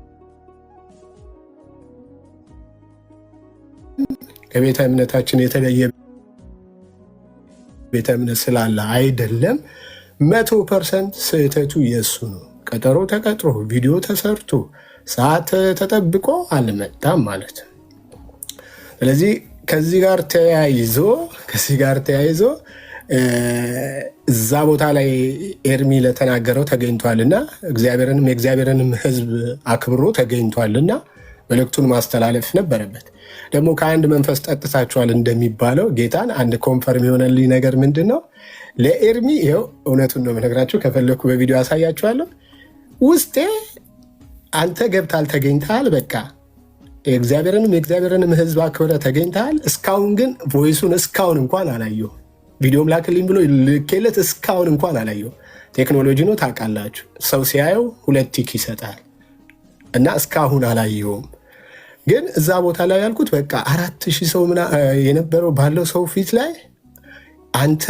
ከቤተ እምነታችን የተለየ ቤተ እምነት ስላለ አይደለም። 100% ስህተቱ የእሱ ነው። ቀጠሮ ተቀጥሮ ቪዲዮ ተሰርቶ ሰዓት ተጠብቆ አልመጣም ማለት ነው። ስለዚህ ከዚህ ጋር ተያይዞ እዛ ቦታ ላይ ኤርሚ ለተናገረው ተገኝቷልና የእግዚአብሔርንም ሕዝብ አክብሮ ተገኝቷልና መልእክቱን ማስተላለፍ ነበረበት። ደግሞ ከአንድ መንፈስ ጠጥታችኋል እንደሚባለው ጌታን አንድ ኮንፈርም የሆነልኝ ነገር ምንድን ነው? ለኤርሚ ይኸው እውነቱን ነው የምነግራችሁ። ከፈለኩ በቪዲዮ ያሳያችኋለሁ። ውስጤ አንተ ገብታል፣ ተገኝተሃል፣ በቃ የእግዚአብሔርንም ሕዝብ አክብረ ተገኝተሃል። እስካሁን ግን ቮይሱን እስካሁን እንኳን አላየሁም። ቪዲዮም ላክልኝ ብሎ ልኬለት እስካሁን እንኳን አላየሁም። ቴክኖሎጂ ነው ታውቃላችሁ፣ ሰው ሲያየው 2 ቲክ ይሰጣል እና እስካሁን አላየሁም። ግን እዛ ቦታ ላይ ያልኩት በቃ 4000 ሰው የነበረው ባለው ሰው ፊት ላይ አንተ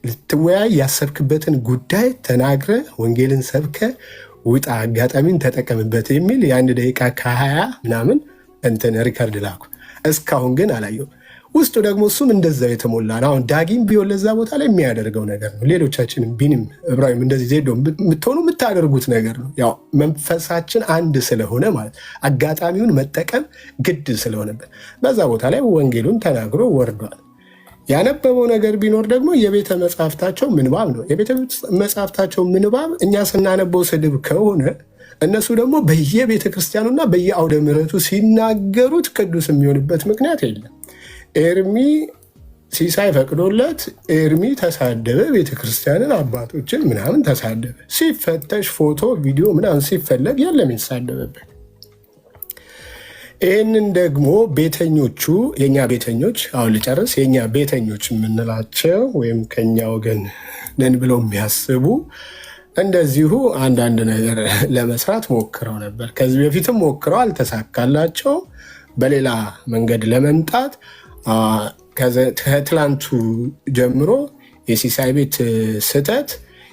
ልትወያይ ያሰብክበትን ጉዳይ ተናግረ ወንጌልን ሰብከ ውጣ፣ አጋጣሚን ተጠቀምበት የሚል የ1 ደቂቃ ከ20 ምናምን እንትን ሪከርድ ላኩ። እስካሁን ግን አላየሁም። ውስጡ ደግሞ እሱም እንደዛው የተሞላ ነው። አሁን ዳጊም ቢሆን ለዛ ቦታ ላይ የሚያደርገው ነገር ነው። ሌሎቻችንም ቢንም እብራሂም እንደዚህ ዜዶ የምትሆኑ የምታደርጉት ነገር ነው። ያው መንፈሳችን አንድ ስለሆነ ማለት አጋጣሚውን መጠቀም ግድ ስለሆነበት በዛ ቦታ ላይ ወንጌሉን ተናግሮ ወርዷል። ያነበበው ነገር ቢኖር ደግሞ የቤተ መጽሐፍታቸው ምንባብ ነው። የቤተ መጽሐፍታቸው ምንባብ እኛ ስናነበው ስድብ ከሆነ እነሱ ደግሞ በየቤተ ክርስቲያኑና በየአውደ ምሕረቱ ሲናገሩት ቅዱስ የሚሆንበት ምክንያት የለም። ኤርሚ ሲሳይ ፈቅዶለት ኤርሚ ተሳደበ፣ ቤተክርስቲያንን አባቶችን ምናምን ተሳደበ። ሲፈተሽ ፎቶ ቪዲዮ ምናምን ሲፈለግ የለም የተሳደበበት። ይህንን ደግሞ ቤተኞቹ የእኛ ቤተኞች አሁን ልጨርስ፣ የእኛ ቤተኞች የምንላቸው ወይም ከኛ ወገን ነን ብለው የሚያስቡ እንደዚሁ አንዳንድ ነገር ለመስራት ሞክረው ነበር። ከዚህ በፊትም ሞክረው አልተሳካላቸው። በሌላ መንገድ ለመምጣት ከትላንቱ ጀምሮ የሲሳይ ቤት ስህተት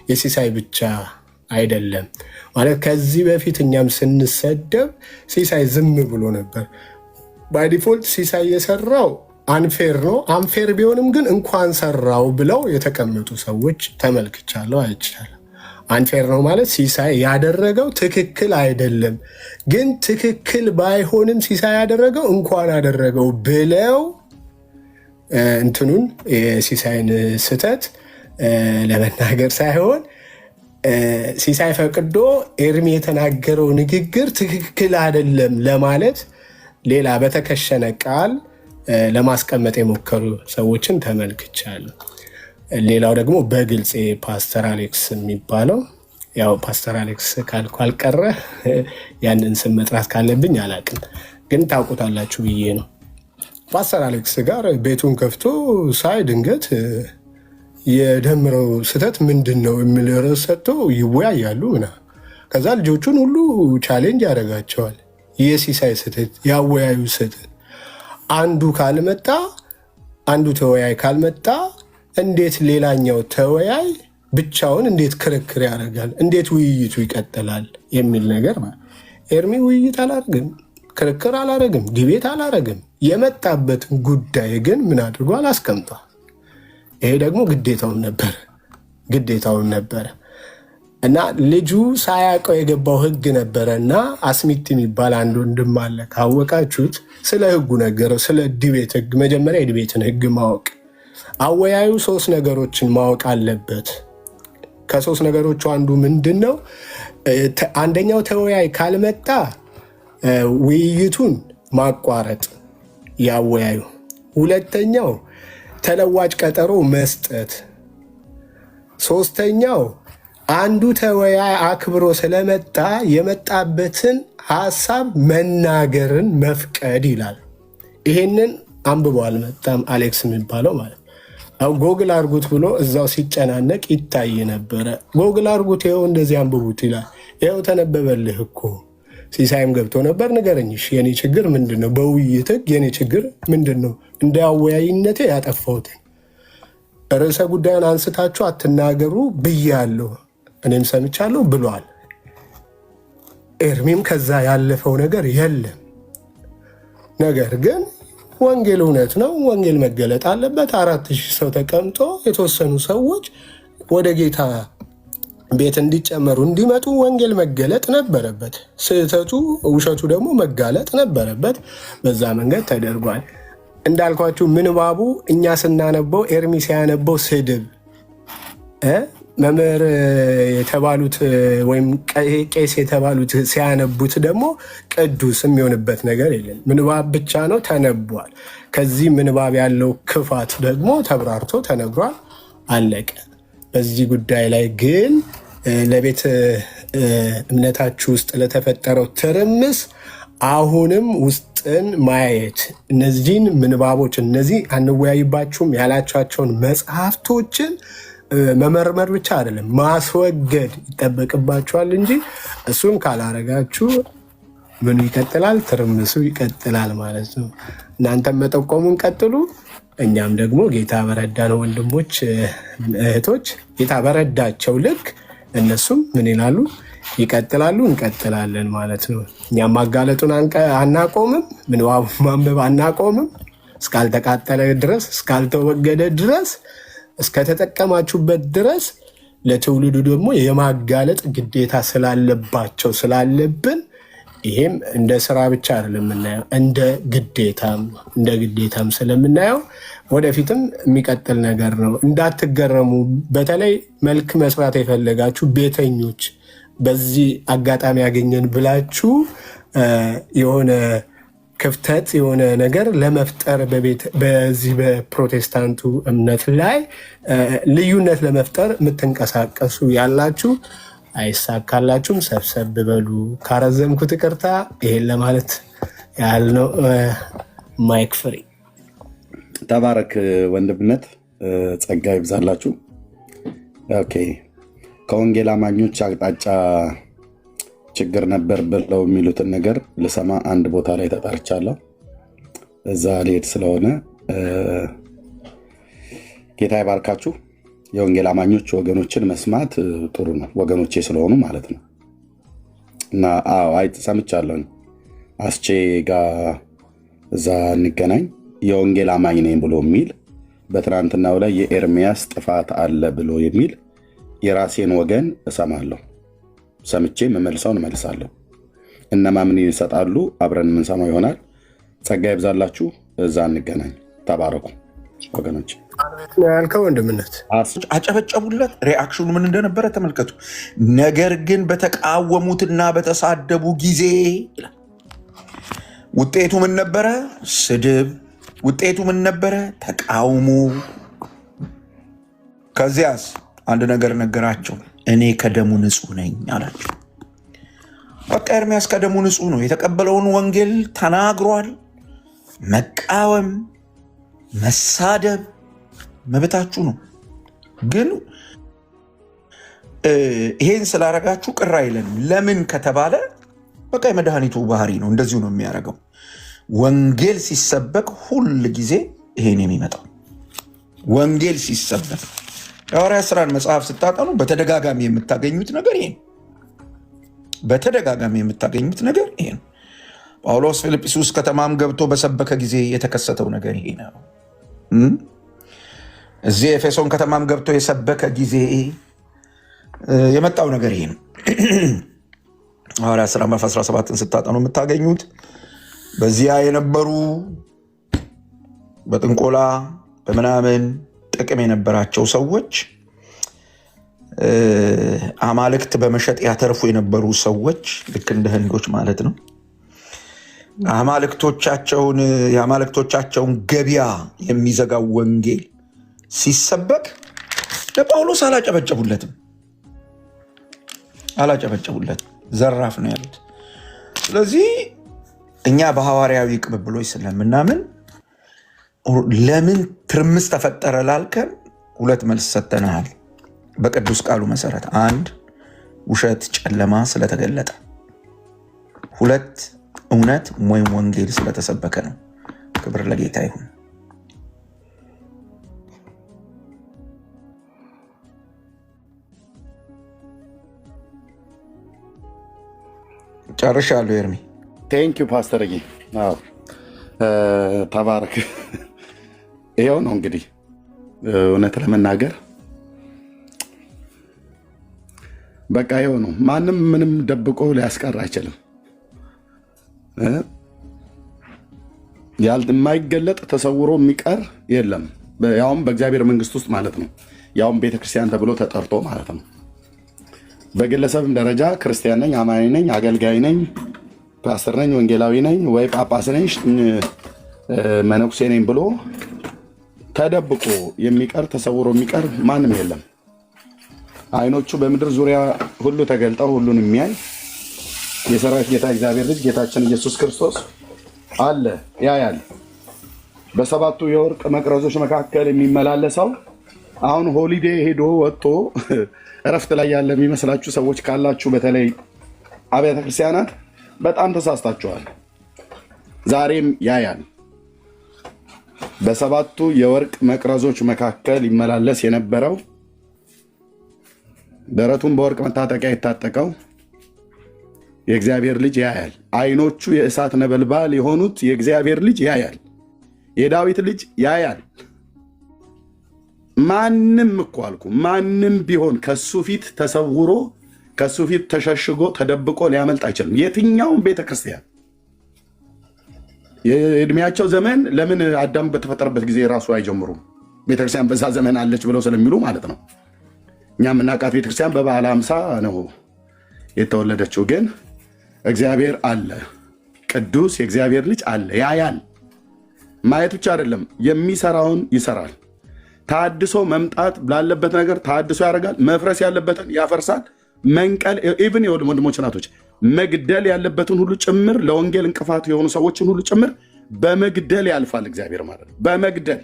የሲሳይ ብቻ አይደለም ማለት ከዚህ በፊት እኛም ስንሰደብ ሲሳይ ዝም ብሎ ነበር። ባይዲፎልት ሲሳይ የሰራው አንፌር ነው። አንፌር ቢሆንም ግን እንኳን ሰራው ብለው የተቀመጡ ሰዎች ተመልክቻለሁ፣ አይቻለሁ። አንፌር ነው ማለት ሲሳይ ያደረገው ትክክል አይደለም፣ ግን ትክክል ባይሆንም ሲሳይ ያደረገው እንኳን አደረገው ብለው እንትኑን የሲሳይን ስህተት ለመናገር ሳይሆን ሲሳይ ፈቅዶ ኤርሚ የተናገረው ንግግር ትክክል አይደለም ለማለት ሌላ በተከሸነ ቃል ለማስቀመጥ የሞከሩ ሰዎችን ተመልክቻለሁ። ሌላው ደግሞ በግልጽ ፓስተር አሌክስ የሚባለው ያው ፓስተር አሌክስ ካልኩ አልቀረ ያንን ስም መጥራት ካለብኝ አላቅም፣ ግን ታውቁታላችሁ ብዬ ነው። ፓስተር አሌክስ ጋር ቤቱን ከፍቶ ሳይ ድንገት የደምረው ስህተት ምንድን ነው የሚል ርዕስ ሰጥቶ ይወያያሉ ምናምን። ከዛ ልጆቹን ሁሉ ቻሌንጅ ያደርጋቸዋል። የሲሳይ ስህተት ያወያዩ ስህተት አንዱ ካልመጣ አንዱ ተወያይ ካልመጣ እንዴት ሌላኛው ተወያይ ብቻውን እንዴት ክርክር ያደርጋል? እንዴት ውይይቱ ይቀጥላል? የሚል ነገር ማለት ኤርሚ ውይይት አላደርግም፣ ክርክር አላደርግም፣ ዲቤት አላደርግም። የመጣበትን ጉዳይ ግን ምን አድርጓል? አስቀምጧል። ይሄ ደግሞ ግዴታውን ነበረ እና ልጁ ሳያውቀው የገባው ህግ ነበረ እና አስሚት የሚባል አንድ ወንድም አለ፣ ካወቃችሁት ስለ ህጉ ነገረው። ስለ ዲቤት ህግ መጀመሪያ የዲቤትን ህግ ማወቅ አወያዩ 3 ነገሮችን ማወቅ አለበት። ከ3 ነገሮቹ አንዱ ምንድን ነው? አንደኛው ተወያይ ካልመጣ ውይይቱን ማቋረጥ ያወያዩ። ሁለተኛው ተለዋጭ ቀጠሮ መስጠት። ሶስተኛው አንዱ ተወያይ አክብሮ ስለመጣ የመጣበትን ሀሳብ መናገርን መፍቀድ ይላል። ይሄንን አንብቦ አልመጣም አሌክስ የሚባለው ማለት ጎግል አርጉት ብሎ እዛው ሲጨናነቅ ይታይ ነበረ። ጎግል አርጉት፣ ይኸው እንደዚህ አንብቡት ይላል። ይኸው ተነበበልህ እኮ። ሲሳይም ገብቶ ነበር። ንገረኝሽ የኔ ችግር ምንድን ነው? በውይይት ህግ የኔ ችግር ምንድን ነው? እንደ አወያይነቴ ያጠፋሁትን ርዕሰ ጉዳዩን አንስታችሁ አትናገሩ ብያለሁ፣ እኔም ሰምቻለሁ ብሏል። ኤርሚም ከዛ ያለፈው ነገር የለም። ነገር ግን ወንጌል እውነት ነው። ወንጌል መገለጥ አለበት። 4000 ሰው ተቀምጦ የተወሰኑ ሰዎች ወደ ጌታ ቤት እንዲጨመሩ እንዲመጡ ወንጌል መገለጥ ነበረበት። ስህተቱ ውሸቱ ደግሞ መጋለጥ ነበረበት። በዛ መንገድ ተደርጓል። እንዳልኳችሁ ምንባቡ እኛ ስናነበው ኤርሚ ሲያነበው ስድብ መምህር የተባሉት ወይም ቄስ የተባሉት ሲያነቡት ደግሞ ቅዱስ የሚሆንበት ነገር የለም። ምንባብ ብቻ ነው ተነቧል። ከዚህ ምንባብ ያለው ክፋት ደግሞ ተብራርቶ ተነግሯል። አለቀ። በዚህ ጉዳይ ላይ ግን ለቤተ እምነታችሁ ውስጥ ለተፈጠረው ትርምስ አሁንም ውስጥን ማየት እነዚህን ምንባቦች እነዚህ አንወያይባችሁም ያላቸውን መጽሐፍቶችን መመርመር ብቻ አይደለም ማስወገድ ይጠበቅባችኋል እንጂ እሱን ካላረጋችሁ ምኑ ይቀጥላል? ትርምሱ ይቀጥላል ማለት ነው። እናንተም መጠቆሙን ቀጥሉ። እኛም ደግሞ ጌታ በረዳን ወንድሞች እህቶች፣ ጌታ በረዳቸው ልክ እነሱም ምን ይላሉ? ይቀጥላሉ። እንቀጥላለን ማለት ነው። እኛም ማጋለጡን አናቆምም፣ ምንባቡ ማንበብ አናቆምም። እስካልተቃጠለ ድረስ እስካልተወገደ ድረስ እስከተጠቀማችሁበት ድረስ ለትውልዱ ደግሞ የማጋለጥ ግዴታ ስላለብን ይሄም እንደ ስራ ብቻ አይደለም የምናየው እንደ ግዴታም ስለምናየው ወደፊትም የሚቀጥል ነገር ነው። እንዳትገረሙ። በተለይ መልክ መስራት የፈለጋችሁ ቤተኞች በዚህ አጋጣሚ ያገኘን ብላችሁ የሆነ ክፍተት የሆነ ነገር ለመፍጠር በዚህ በፕሮቴስታንቱ እምነት ላይ ልዩነት ለመፍጠር የምትንቀሳቀሱ ያላችሁ አይሳካላችሁም። ሰብሰብ በሉ። ካረዘምኩት ይቅርታ። ይሄን ለማለት ያህል ነው። ማይክ ፍሪ። ተባረክ ወንድምነት፣ ጸጋ ይብዛላችሁ። ኦኬ። ከወንጌል አማኞች አቅጣጫ ችግር ነበር ብለው የሚሉትን ነገር ልሰማ አንድ ቦታ ላይ ተጠርቻለሁ። እዛ ልሄድ ስለሆነ ጌታ ይባርካችሁ። የወንጌል አማኞች ወገኖችን መስማት ጥሩ ነው፣ ወገኖቼ ስለሆኑ ማለት ነው። እና ሰምቻለሁ። አስቼ ጋር እዛ እንገናኝ የወንጌል አማኝ ነኝ ብሎ የሚል በትናንትናው ላይ የኤርሚያስ ጥፋት አለ ብሎ የሚል የራሴን ወገን እሰማለሁ። ሰምቼ መመልሰውን እመልሳለሁ። እነማ ምን ይሰጣሉ አብረን የምንሰማው ይሆናል። ጸጋ ይብዛላችሁ። እዛ እንገናኝ። ተባረኩ ወገኖች። ያልከው ወንድምነት አጨበጨቡለት። ሪአክሽኑ ምን እንደነበረ ተመልከቱ። ነገር ግን በተቃወሙትና በተሳደቡ ጊዜ ውጤቱ ምን ነበረ? ስድብ። ውጤቱ ምን ነበረ? ተቃውሞ። ከዚያስ አንድ ነገር ነገራቸው። እኔ ከደሙ ንጹህ ነኝ አላቸው። በቃ ኤርሚያስ ከደሙ ንጹህ ነው። የተቀበለውን ወንጌል ተናግሯል። መቃወም፣ መሳደብ መብታችሁ ነው። ግን ይሄን ስላረጋችሁ ቅር አይለንም። ለምን ከተባለ በቃ የመድኃኒቱ ባህሪ ነው። እንደዚሁ ነው የሚያደርገው። ወንጌል ሲሰበክ ሁል ጊዜ ይሄን የሚመጣው ወንጌል ሲሰበክ የሐዋርያት ሥራን መጽሐፍ ስታጠኑ በተደጋጋሚ የምታገኙት ነገር ይሄ ነው። በተደጋጋሚ የምታገኙት ነገር ይሄ ነው። ጳውሎስ ፊልጵስዩስ ከተማም ገብቶ በሰበከ ጊዜ የተከሰተው ነገር ይሄ ነው። እዚህ ኤፌሶን ከተማም ገብቶ የሰበከ ጊዜ የመጣው ነገር ይሄ ነው። ሐዋርያት ሥራ ምዕራፍ 17ን ስታጠኑ የምታገኙት በዚያ የነበሩ በጥንቆላ በምናምን ጥቅም የነበራቸው ሰዎች፣ አማልክት በመሸጥ ያተርፉ የነበሩ ሰዎች፣ ልክ እንደ ህንዶች ማለት ነው። የአማልክቶቻቸውን ገበያ የሚዘጋው ወንጌል ሲሰበክ ለጳውሎስ አላጨበጨቡለትም። ዘራፍ ነው ያሉት። ስለዚህ እኛ በሐዋርያዊ ቅብብሎች ስለምናምን ለምን ትርምስ ተፈጠረ ላልከን ሁለት መልስ ሰጥተናል። በቅዱስ ቃሉ መሰረት፣ አንድ ውሸት ጨለማ ስለተገለጠ፣ ሁለት እውነት ወይም ወንጌል ስለተሰበከ ነው። ክብር ለጌታ ይሁን። ጨርሻለሁ። ኤርሚ ቴንኪው ፓስተር ጌ ተባረክ። ይኸው ነው እንግዲህ እውነት ለመናገር በቃ ይኸው ነው። ማንም ምንም ደብቆ ሊያስቀር አይችልም። የማይገለጥ ተሰውሮ የሚቀር የለም። ያውም በእግዚአብሔር መንግስት ውስጥ ማለት ነው። ያውም ቤተክርስቲያን ተብሎ ተጠርቶ ማለት ነው። በግለሰብም ደረጃ ክርስቲያን ነኝ፣ አማኒ ነኝ፣ አገልጋይ ነኝ፣ ፓስተር ነኝ፣ ወንጌላዊ ነኝ ወይ ጳጳስ ነኝ፣ መነኩሴ ነኝ ብሎ ተደብቆ የሚቀር ተሰውሮ የሚቀር ማንም የለም። አይኖቹ በምድር ዙሪያ ሁሉ ተገልጠው ሁሉን የሚያይ የሰራዊት ጌታ እግዚአብሔር ልጅ ጌታችን ኢየሱስ ክርስቶስ አለ፣ ያያል። በሰባቱ የወርቅ መቅረዞች መካከል የሚመላለሰው አሁን ሆሊዴ ሄዶ ወጥቶ እረፍት ላይ ያለ የሚመስላችሁ ሰዎች ካላችሁ በተለይ አብያተ ክርስቲያናት በጣም ተሳስታችኋል። ዛሬም ያያል። በሰባቱ የወርቅ መቅረዞች መካከል ይመላለስ የነበረው ደረቱን በወርቅ መታጠቂያ የታጠቀው የእግዚአብሔር ልጅ ያያል። አይኖቹ የእሳት ነበልባል የሆኑት የእግዚአብሔር ልጅ ያያል። የዳዊት ልጅ ያያል። ማንም እኮ አልኩ ማንም ቢሆን ከሱ ፊት ተሰውሮ ከሱ ፊት ተሸሽጎ ተደብቆ ሊያመልጥ አይችልም። የትኛውም ቤተክርስቲያን የእድሜያቸው ዘመን ለምን አዳም በተፈጠረበት ጊዜ ራሱ አይጀምሩም? ቤተክርስቲያን በዛ ዘመን አለች ብለው ስለሚሉ ማለት ነው። እኛ የምናውቃት ቤተክርስቲያን በበዓለ ሃምሳ ነው የተወለደችው። ግን እግዚአብሔር አለ፣ ቅዱስ የእግዚአብሔር ልጅ አለ፣ ያያል። ማየት ብቻ አይደለም የሚሰራውን ይሰራል። ታድሶ መምጣት ላለበት ነገር ታድሶ ያደርጋል። መፍረስ ያለበትን ያፈርሳል። መንቀል ኢቭን ወንድሞች ናቶች መግደል ያለበትን ሁሉ ጭምር ለወንጌል እንቅፋት የሆኑ ሰዎችን ሁሉ ጭምር በመግደል ያልፋል እግዚአብሔር ማለት ነው። በመግደል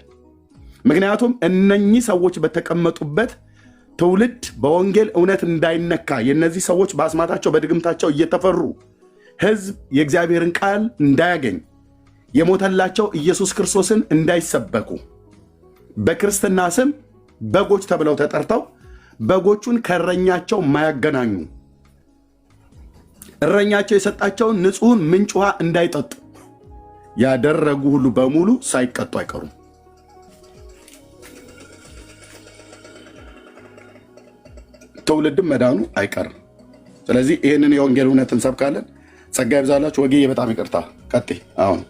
ምክንያቱም እነኚህ ሰዎች በተቀመጡበት ትውልድ በወንጌል እውነት እንዳይነካ የነዚህ ሰዎች በአስማታቸው በድግምታቸው እየተፈሩ ህዝብ የእግዚአብሔርን ቃል እንዳያገኝ የሞተላቸው ኢየሱስ ክርስቶስን እንዳይሰበኩ በክርስትና ስም በጎች ተብለው ተጠርተው በጎቹን ከእረኛቸው የማያገናኙ እረኛቸው የሰጣቸውን ንጹሕን ምንጭ ውሃ እንዳይጠጡ ያደረጉ ሁሉ በሙሉ ሳይቀጡ አይቀሩም። ትውልድም መዳኑ አይቀርም። ስለዚህ ይህንን የወንጌል እውነት እንሰብካለን። ጸጋ ይብዛላችሁ። ወጌ በጣም ይቅርታ ቀጥይ። አሁን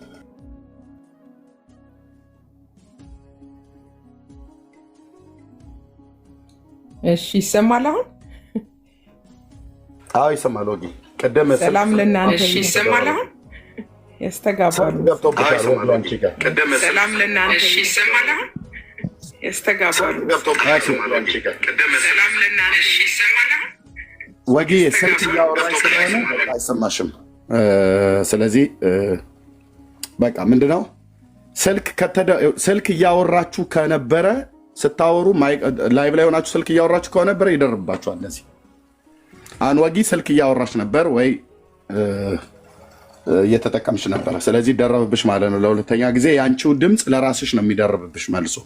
እሺ ይሰማል። አሁን አዎ ይሰማል። ወጌ ቀደም ሰላም ለእናንተ። እሺ ይሰማል። አሁን ያስተጋባሉ። ሰላም ለእናንተ። እሺ ይሰማል። አሁን ያስተጋባሉ። ሰላም ለእናንተ። እሺ ይሰማል። አሁን ወጌ ስልክ እያወራች ስለሆነ አይሰማሽም። ስለዚህ በቃ ምንድነው ስልክ እያወራችሁ ከነበረ ስታወሩ ላይቭ ላይ ሆናችሁ ስልክ እያወራችሁ ከነበረ ይደርባችኋል። ለዚህ አሁን ወጊ ስልክ እያወራች ነበር ወይ እየተጠቀምሽ ነበረ። ስለዚህ ይደረብብሽ ማለት ነው። ለሁለተኛ ጊዜ የአንቺው ድምፅ ለራስሽ ነው የሚደርብብሽ መልሶ።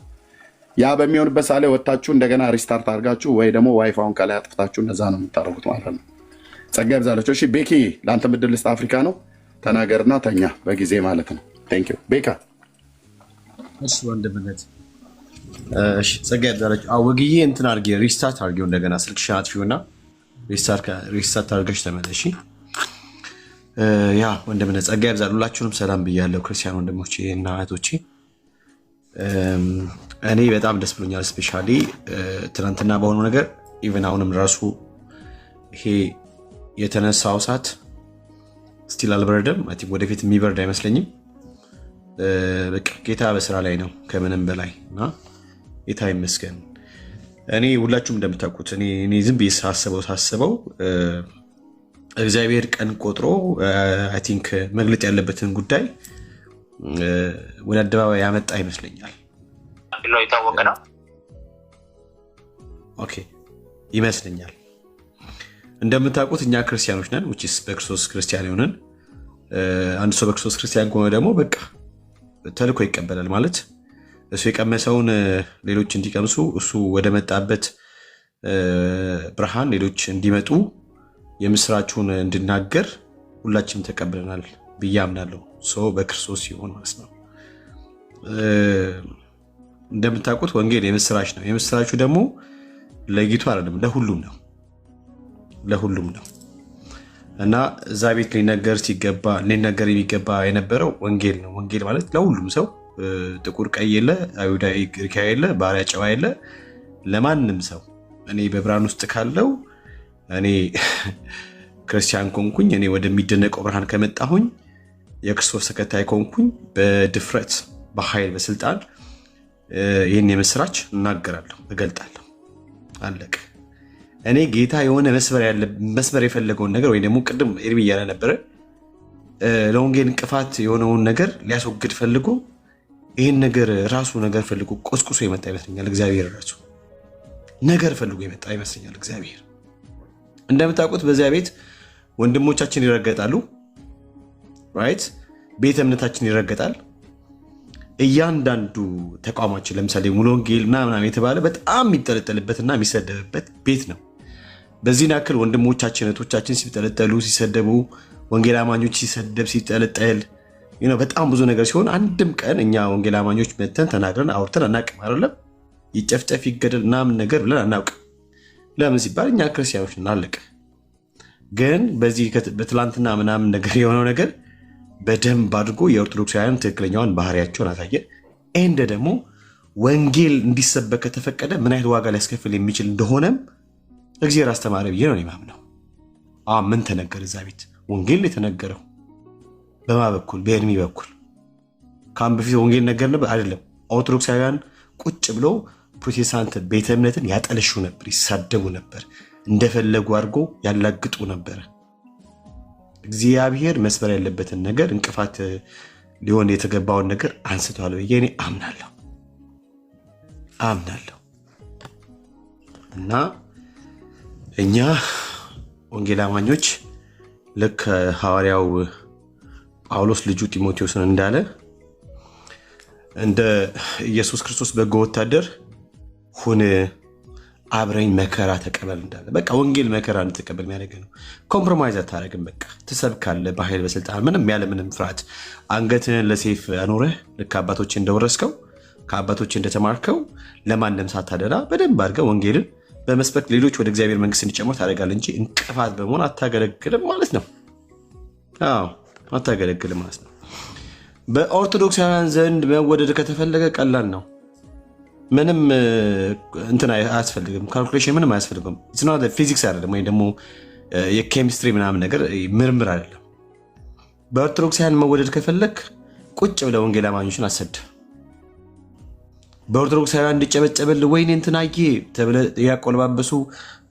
ያ በሚሆንበት ሳለ ወታችሁ እንደገና ሪስታርት አድርጋችሁ ወይ ደግሞ ዋይፋውን ከላይ አጥፍታችሁ እነዛ ነው የምታደርጉት ማለት ነው። ጸጋ ይብዛላችሁ። እሺ ቤኪ ለአንተ ምድል ልስጥ። አፍሪካ ነው ተናገርና ተኛ በጊዜ ማለት ነው። ቴንክ ዩ ቤካ። እሺ ወንድምነት ጸጋ ይብዛላችሁ። አወግዬ እንትን አድርጌ ሪስታርት አድርጌው እንደገና ስልክሽን አጥፊውና ሪስታርት አድርገሽ ተመለሺ። ያ ወንድምነት ጸጋ ይብዛል። ሁላችሁንም ሰላም ብያለሁ ክርስቲያን ወንድሞቼ እና እህቶቼ። እኔ በጣም ደስ ብሎኛል። ስፔሻሊ ትናንትና በሆነው ነገር ኢቨን አሁንም ራሱ ይሄ የተነሳው እሳት ስቲል አልበረደም። አይ ቲንክ ወደፊት የሚበርድ አይመስለኝም። በቃ ጌታ በስራ ላይ ነው ከምንም በላይ እና ጌታ ይመስገን። እኔ ሁላችሁም እንደምታውቁት እኔ ዝም ብዬ ሳስበው እግዚአብሔር ቀን ቆጥሮ አይ ቲንክ መግለጥ ያለበትን ጉዳይ ወደ አደባባይ ያመጣ ይመስለኛል። የታወቀ ነው። ኦኬ ይመስለኛል። እንደምታውቁት እኛ ክርስቲያኖች ነን፣ which በክርስቶስ ክርስቲያን ሆነን አንድ ሰው በክርስቶስ ክርስቲያን ከሆነ ደግሞ በቃ ተልኮ ይቀበላል ማለት እሱ የቀመሰውን ሌሎች እንዲቀምሱ እሱ ወደ መጣበት ብርሃን ሌሎች እንዲመጡ የምስራቹን እንድናገር ሁላችንም ተቀብለናል ብዬ አምናለሁ። ሰው በክርስቶስ ሲሆን ማለት ነው። እንደምታውቁት ወንጌል የምስራች ነው። የምስራቹ ደግሞ ለይቶ አይደለም ለሁሉም ነው። ለሁሉም ነው እና እዛ ቤት ሊነገር የሚገባ የነበረው ወንጌል ነው። ወንጌል ማለት ለሁሉም ሰው ጥቁር ቀይ የለ፣ አይሁዳዊ ግሪካዊ የለ፣ ባሪያ ጨዋ የለ፣ ለማንም ሰው እኔ በብርሃን ውስጥ ካለው እኔ ክርስቲያን ኮንኩኝ፣ እኔ ወደሚደነቀው ብርሃን ከመጣሁኝ የክርስቶስ ተከታይ ኮንኩኝ፣ በድፍረት በኃይል በስልጣን ይህን የምስራች እናገራለሁ፣ እገልጣለሁ። አለቀ። እኔ ጌታ የሆነ መስበር የፈለገውን ነገር ወይ ደግሞ ቅድም ኤርሚ እያለ ነበረ ለወንጌል እንቅፋት የሆነውን ነገር ሊያስወግድ ፈልጎ ይህን ነገር ራሱ ነገር ፈልጎ ቆስቁሶ የመጣ ይመስለኛል። እግዚአብሔር ራሱ ነገር ፈልጎ የመጣ ይመስለኛል። እግዚአብሔር እንደምታውቁት በዚያ ቤት ወንድሞቻችን ይረገጣሉ፣ ራይት? ቤተ እምነታችን ይረገጣል። እያንዳንዱ ተቋማችን ለምሳሌ ሙሉ ወንጌል ምናምን የተባለ በጣም የሚጠለጠልበትና የሚሰደብበት ቤት ነው። በዚህን ያክል ወንድሞቻችን እህቶቻችን ሲጠለጠሉ ሲሰደቡ፣ ወንጌል አማኞች ሲሰደብ ሲጠለጠል በጣም ብዙ ነገር ሲሆን አንድም ቀን እኛ ወንጌል አማኞች መተን ተናግረን አውርተን አናውቅም። አይደለም ይጨፍጨፍ ይገደል ምናምን ነገር ብለን አናውቅም። ለምን ሲባል እኛ ክርስቲያኖች እናለቅ። ግን በዚህ በትላንትና ምናምን ነገር የሆነው ነገር በደንብ አድርጎ የኦርቶዶክሳውያን ትክክለኛውን ባህሪያቸውን አሳየ። እንደ ደግሞ ወንጌል እንዲሰበክ ከተፈቀደ ምን አይነት ዋጋ ሊያስከፍል የሚችል እንደሆነም እግዚአብሔር አስተማረ ብዬ ነው የማምነው። ምን ተነገረ እዛ ቤት? ወንጌል የተነገረው በማ በኩል? በኤርሚ በኩል። ከአሁን በፊት ወንጌል ነገር ነበር አይደለም። ኦርቶዶክሳውያን ቁጭ ብሎ ፕሮቴስታንት ቤተ እምነትን ያጠለሹ ነበር፣ ይሳደቡ ነበር፣ እንደፈለጉ አድርጎ ያላግጡ ነበር። እግዚአብሔር መስበር ያለበትን ነገር እንቅፋት ሊሆን የተገባውን ነገር አንስተዋል ብዬ እኔ አምናለሁ። እና እኛ ወንጌል አማኞች ልክ ሐዋርያው ጳውሎስ ልጁ ጢሞቴዎስን እንዳለ እንደ ኢየሱስ ክርስቶስ በጎ ወታደር ሁን፣ አብረኝ መከራ ተቀበል እንዳለ። በቃ ወንጌል መከራ እንድትቀበል የሚያደርግ ነው። ኮምፕሮማይዝ አታደርግም። በቃ ትሰብካለህ በኃይል በስልጣን ምንም ያለ ምንም ፍርሃት። አንገትህን ለሰይፍ አኖረህ ልክ አባቶች እንደወረስከው ከአባቶች እንደተማርከው ለማንም ሳታደራ በደንብ አድርገህ ወንጌልን በመስበክ ሌሎች ወደ እግዚአብሔር መንግስት እንዲጨምሩ ታደርጋለህ እንጂ እንቅፋት በመሆን አታገለግልም ማለት ነው። አታገለግልም ማለት ነው። በኦርቶዶክሳውያን ዘንድ መወደድ ከተፈለገ ቀላል ነው። ምንም እንትን አያስፈልግም፣ ካልኩሌሽን ምንም አያስፈልግም። ፊዚክስ አይደለም ወይም ደግሞ የኬሚስትሪ ምናምን ነገር ምርምር አይደለም። በኦርቶዶክሳውያን መወደድ ከፈለግ ቁጭ ብለህ ወንጌል አማኞችን አሰድ። በኦርቶዶክሳውያን እንዲጨበጨበል ወይኔ እንትናዬ ተብለህ ያቆለባበሱ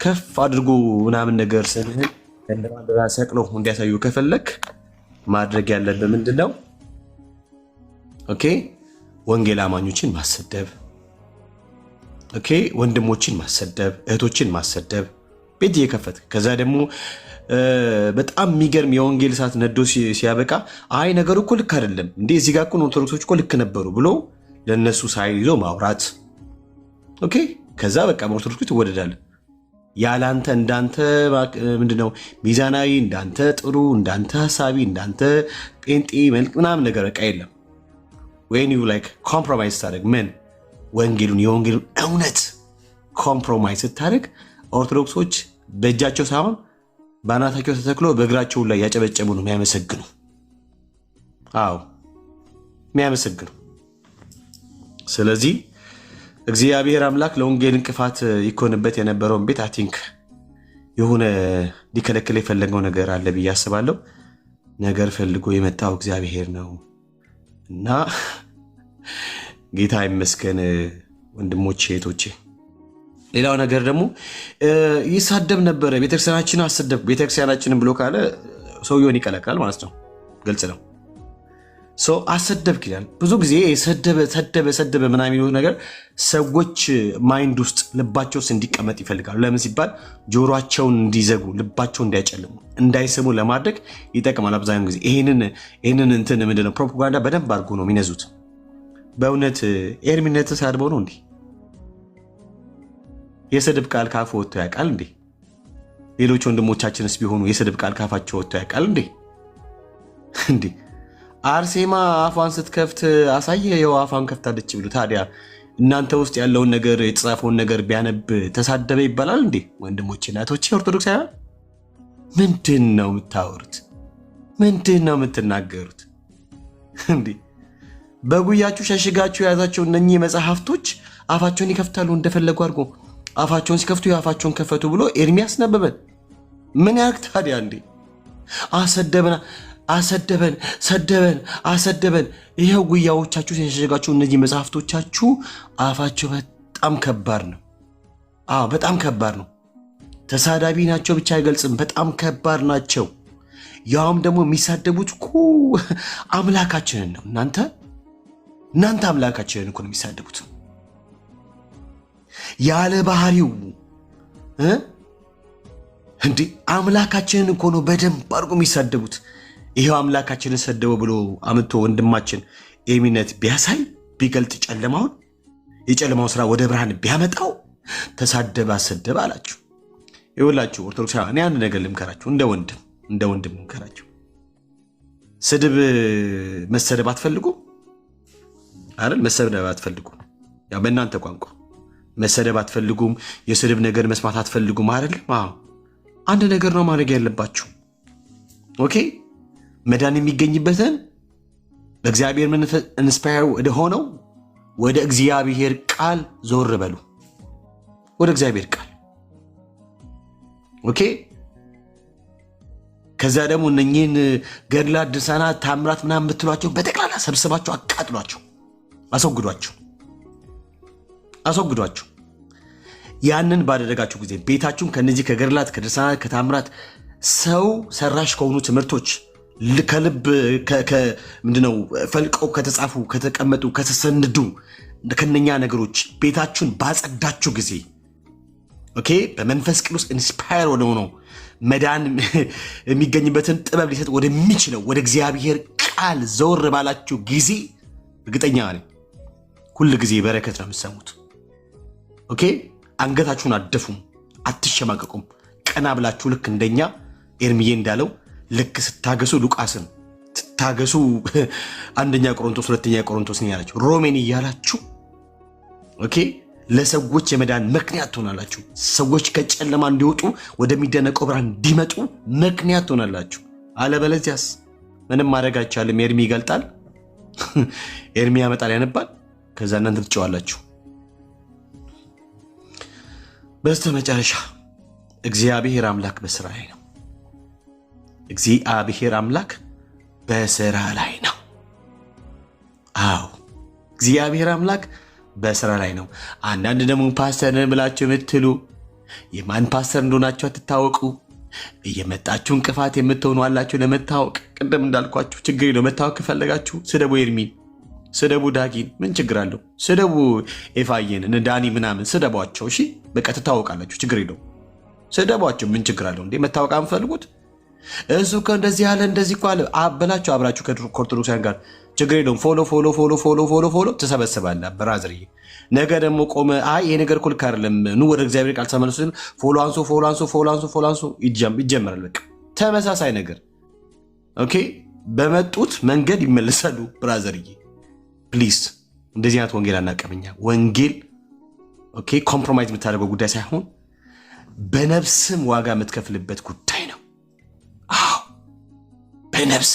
ከፍ አድርጎ ምናምን ነገር ስልህን እንደማንደራ ሰቅሎ እንዲያሳዩ ከፈለግ ማድረግ ያለብህ ምንድን ነው? ኦኬ ወንጌል አማኞችን ማሰደብ፣ ኦኬ ወንድሞችን ማሰደብ፣ እህቶችን ማሰደብ ቤት እየከፈት ከዛ ደግሞ በጣም የሚገርም የወንጌል እሳት ነዶ ሲያበቃ አይ ነገሩ እኮ ልክ አይደለም እንዴ እዚህ ጋር እኮ ኦርቶዶክሶች እኮ ልክ ነበሩ ብሎ ለነሱ ሳይል ይዞ ማውራት። ኦኬ ከዛ በቃ በኦርቶዶክስ ትወደዳለህ። ያላንተ እንዳንተ ምንድነው ሚዛናዊ፣ እንዳንተ ጥሩ፣ እንዳንተ ሀሳቢ፣ እንዳንተ ጴንጤ መልክ ምናምን ነገር በቃ የለም። ወይን ዩ ላይክ ኮምፕሮማይዝ ስታደርግ ምን የወንጌሉን እውነት ኮምፕሮማይዝ ስታደርግ ኦርቶዶክሶች በእጃቸው ሳይሆን በአናታቸው ተተክሎ በእግራቸው ላይ ያጨበጨቡ ነው የሚያመሰግኑ። የሚያመሰግኑ። ስለዚህ እግዚአብሔር አምላክ ለወንጌል እንቅፋት ይኮንበት የነበረውን ቤት አይ ቲንክ የሆነ ሊከለክል የፈለገው ነገር አለ ብዬ አስባለሁ። ነገር ፈልጎ የመጣው እግዚአብሔር ነው እና ጌታ ይመስገን ወንድሞቼ እህቶቼ። ሌላው ነገር ደግሞ ይሳደብ ነበረ። ቤተክርስቲያናችንን አሰደብ። ቤተክርስቲያናችንን ብሎ ካለ ሰውየውን ይቀላቅላል ማለት ነው። ግልጽ ነው። ሰው አሰደብክ ይላል። ብዙ ጊዜ ሰደበ ምናምን የሚሉት ነገር ሰዎች ማይንድ ውስጥ ልባቸው ውስጥ እንዲቀመጥ ይፈልጋሉ። ለምን ሲባል ጆሮቸውን እንዲዘጉ፣ ልባቸው እንዲያጨልሙ፣ እንዳይሰሙ ለማድረግ ይጠቅማል። አብዛኛውን ጊዜ ይህንን እንትን ምንድነው ፕሮፓጋንዳ በደንብ አድርጎ ነው የሚነዙት። በእውነት ኤርሚነት ተሳድበው ነው እንዲህ የስድብ ቃል ካፉ ወጥቶ ያውቃል እንዴ? ሌሎች ወንድሞቻችንስ ቢሆኑ የስድብ ቃል ካፋቸው ወጥቶ ያውቃል እንዴ? አርሴማ አፏን ስትከፍት አሳየ፣ ይኸው አፏን ከፍታለች ብሎ። ታዲያ እናንተ ውስጥ ያለውን ነገር የተጻፈውን ነገር ቢያነብ ተሳደበ ይባላል እንዴ? ወንድሞቼ እናቶቼ ኦርቶዶክሳውያን ምንድን ነው የምታወሩት? ምንድን ነው የምትናገሩት? እንዴ በጉያችሁ ሸሽጋችሁ የያዛቸው እነኚህ መጽሐፍቶች አፋቸውን ይከፍታሉ እንደፈለጉ አድርጎ። አፋቸውን ሲከፍቱ የአፋቸውን ከፈቱ ብሎ ኤርሚያስ ነበበን። ምን ያርግ ታዲያ? እንዴ አሰደበን። ይኸው ጉያዎቻችሁ የሸሸጋችሁ እነዚህ መጽሐፍቶቻችሁ አፋቸው በጣም ከባድ ነው። በጣም ከባድ ነው። ተሳዳቢ ናቸው ብቻ አይገልጽም፣ በጣም ከባድ ናቸው። ያውም ደግሞ የሚሳደቡት እኮ አምላካችንን ነው። እናንተ አምላካችንን እኮ ነው የሚሳደቡት ያለ ባህሪው። እንዲህ አምላካችንን እኮ ነው በደንብ አድርጎ የሚሳደቡት። ይሄው አምላካችንን ሰደበው ብሎ አምጥቶ ወንድማችን ኤርሚነት ቢያሳይ ቢገልጥ የጨለማውን ስራ ወደ ብርሃን ቢያመጣው ተሳደበ አሰደበ አላችሁ። ይኸውላችሁ ኦርቶዶክሳውያን፣ እኔ አንድ ነገር ልምከራችሁ፣ እንደ ወንድም ልምከራችሁ። ስድብ መሰደብ አትፈልጉም አይደል? መሰደብ አትፈልጉም። ያው በእናንተ ቋንቋ መሰደብ አትፈልጉም። የስድብ ነገር መስማት አትፈልጉም አይደል? አንድ ነገር ነው ማድረግ ያለባችሁ። ኦኬ፣ መዳን የሚገኝበትን በእግዚአብሔር መንፈስ ኢንስፓየር ወደ ሆነው ወደ እግዚአብሔር ቃል ዞር በሉ። ወደ እግዚአብሔር ቃል ኦኬ። ከዛ ደግሞ እነኚህን ገድላት፣ ድርሳናት፣ ታምራት ምናምን የምትሏቸው በጠቅላላ ሰብስባቸው አቃጥሏቸው፣ አስወግዷቸው። ያንን ባደረጋችሁ ጊዜ ቤታችሁን ከነዚህ ከገድላት፣ ከድርሳናት፣ ከታምራት ሰው ሰራሽ ከሆኑ ትምህርቶች ከልብ ምንድነው ፈልቀው ከተጻፉ ከተቀመጡ ከተሰንዱ ከነኛ ነገሮች ቤታችሁን ባጸዳችሁ ጊዜ ኦኬ፣ በመንፈስ ቅዱስ ኢንስፓየር ወደ ሆነው መዳን የሚገኝበትን ጥበብ ሊሰጥ ወደሚችለው ወደ እግዚአብሔር ቃል ዘወር ባላችሁ ጊዜ እርግጠኛ ነኝ ሁል ጊዜ በረከት ነው የምትሰሙት። ኦኬ፣ አንገታችሁን አትደፉም፣ አትሸማቀቁም። ቀና ብላችሁ ልክ እንደኛ ኤርሚዬ እንዳለው ልክ ስታገሱ ሉቃስን ስታገሱ አንደኛ ቆሮንቶስ፣ ሁለተኛ ቆሮንቶስ ነው ያላችሁ፣ ሮሜን እያላችሁ ኦኬ፣ ለሰዎች የመዳን ምክንያት ትሆናላችሁ። ሰዎች ከጨለማ እንዲወጡ ወደሚደነቀው ብርሃን እንዲመጡ ምክንያት ትሆናላችሁ። አለበለዚያስ ምንም ማድረግ አይቻልም። ኤርሚ ይገልጣል፣ ኤርሚ ያመጣል፣ ያነባል፣ ከዛ እናንተ ትጨዋላችሁ። በስተመጨረሻ እግዚአብሔር አምላክ በስራ ላይ ነው። እግዚአብሔር አምላክ በስራ ላይ ነው። አዎ እግዚአብሔር አምላክ በስራ ላይ ነው። አንዳንድ ደግሞ ፓስተር ብላችሁ የምትሉ የማን ፓስተር እንደሆናችሁ አትታወቁ። እየመጣችሁ እንቅፋት የምትሆኑ አላችሁ ለመታወቅ። ቅድም እንዳልኳችሁ ችግር የለው። መታወቅ ከፈለጋችሁ ስደቡ ኤርሚን፣ ስደቡ ዳጊን፣ ምን ችግር አለው? ስደቡ ኤፋዬን፣ እነ ዳኒ ምናምን ስደቧቸው። እሺ በቃ ትታወቃላችሁ፣ ችግር የለው። ስደቧቸው፣ ምን ችግር አለው እንዴ? መታወቅ አንፈልጉት እሱ እንደዚህ ያለ እንደዚህ እኮ አለ አበላችሁ። አብራችሁ ከኦርቶዶክሳውያን ጋር ችግር የለውም። ፎሎ ትሰበስባለህ ብራዘርዬ። ነገ ደግሞ ቆመ አይ ይሄ ነገር እኮ ልክ አይደለም ኑ ወደ እግዚአብሔር ቃል ተመለሱ ሲል ፎሎ አንሶ ይጀምራል። በቃ ተመሳሳይ ነገር ኦኬ። በመጡት መንገድ ይመለሳሉ ብራዘርዬ። ፕሊዝ እንደዚህ አይነት ወንጌል አናቀምኛ። ወንጌል ኦኬ ኮምፕሮማይዝ የምታደርገው ጉዳይ ሳይሆን በነፍስም ዋጋ የምትከፍልበት ጉዳይ ነው። በነፍስ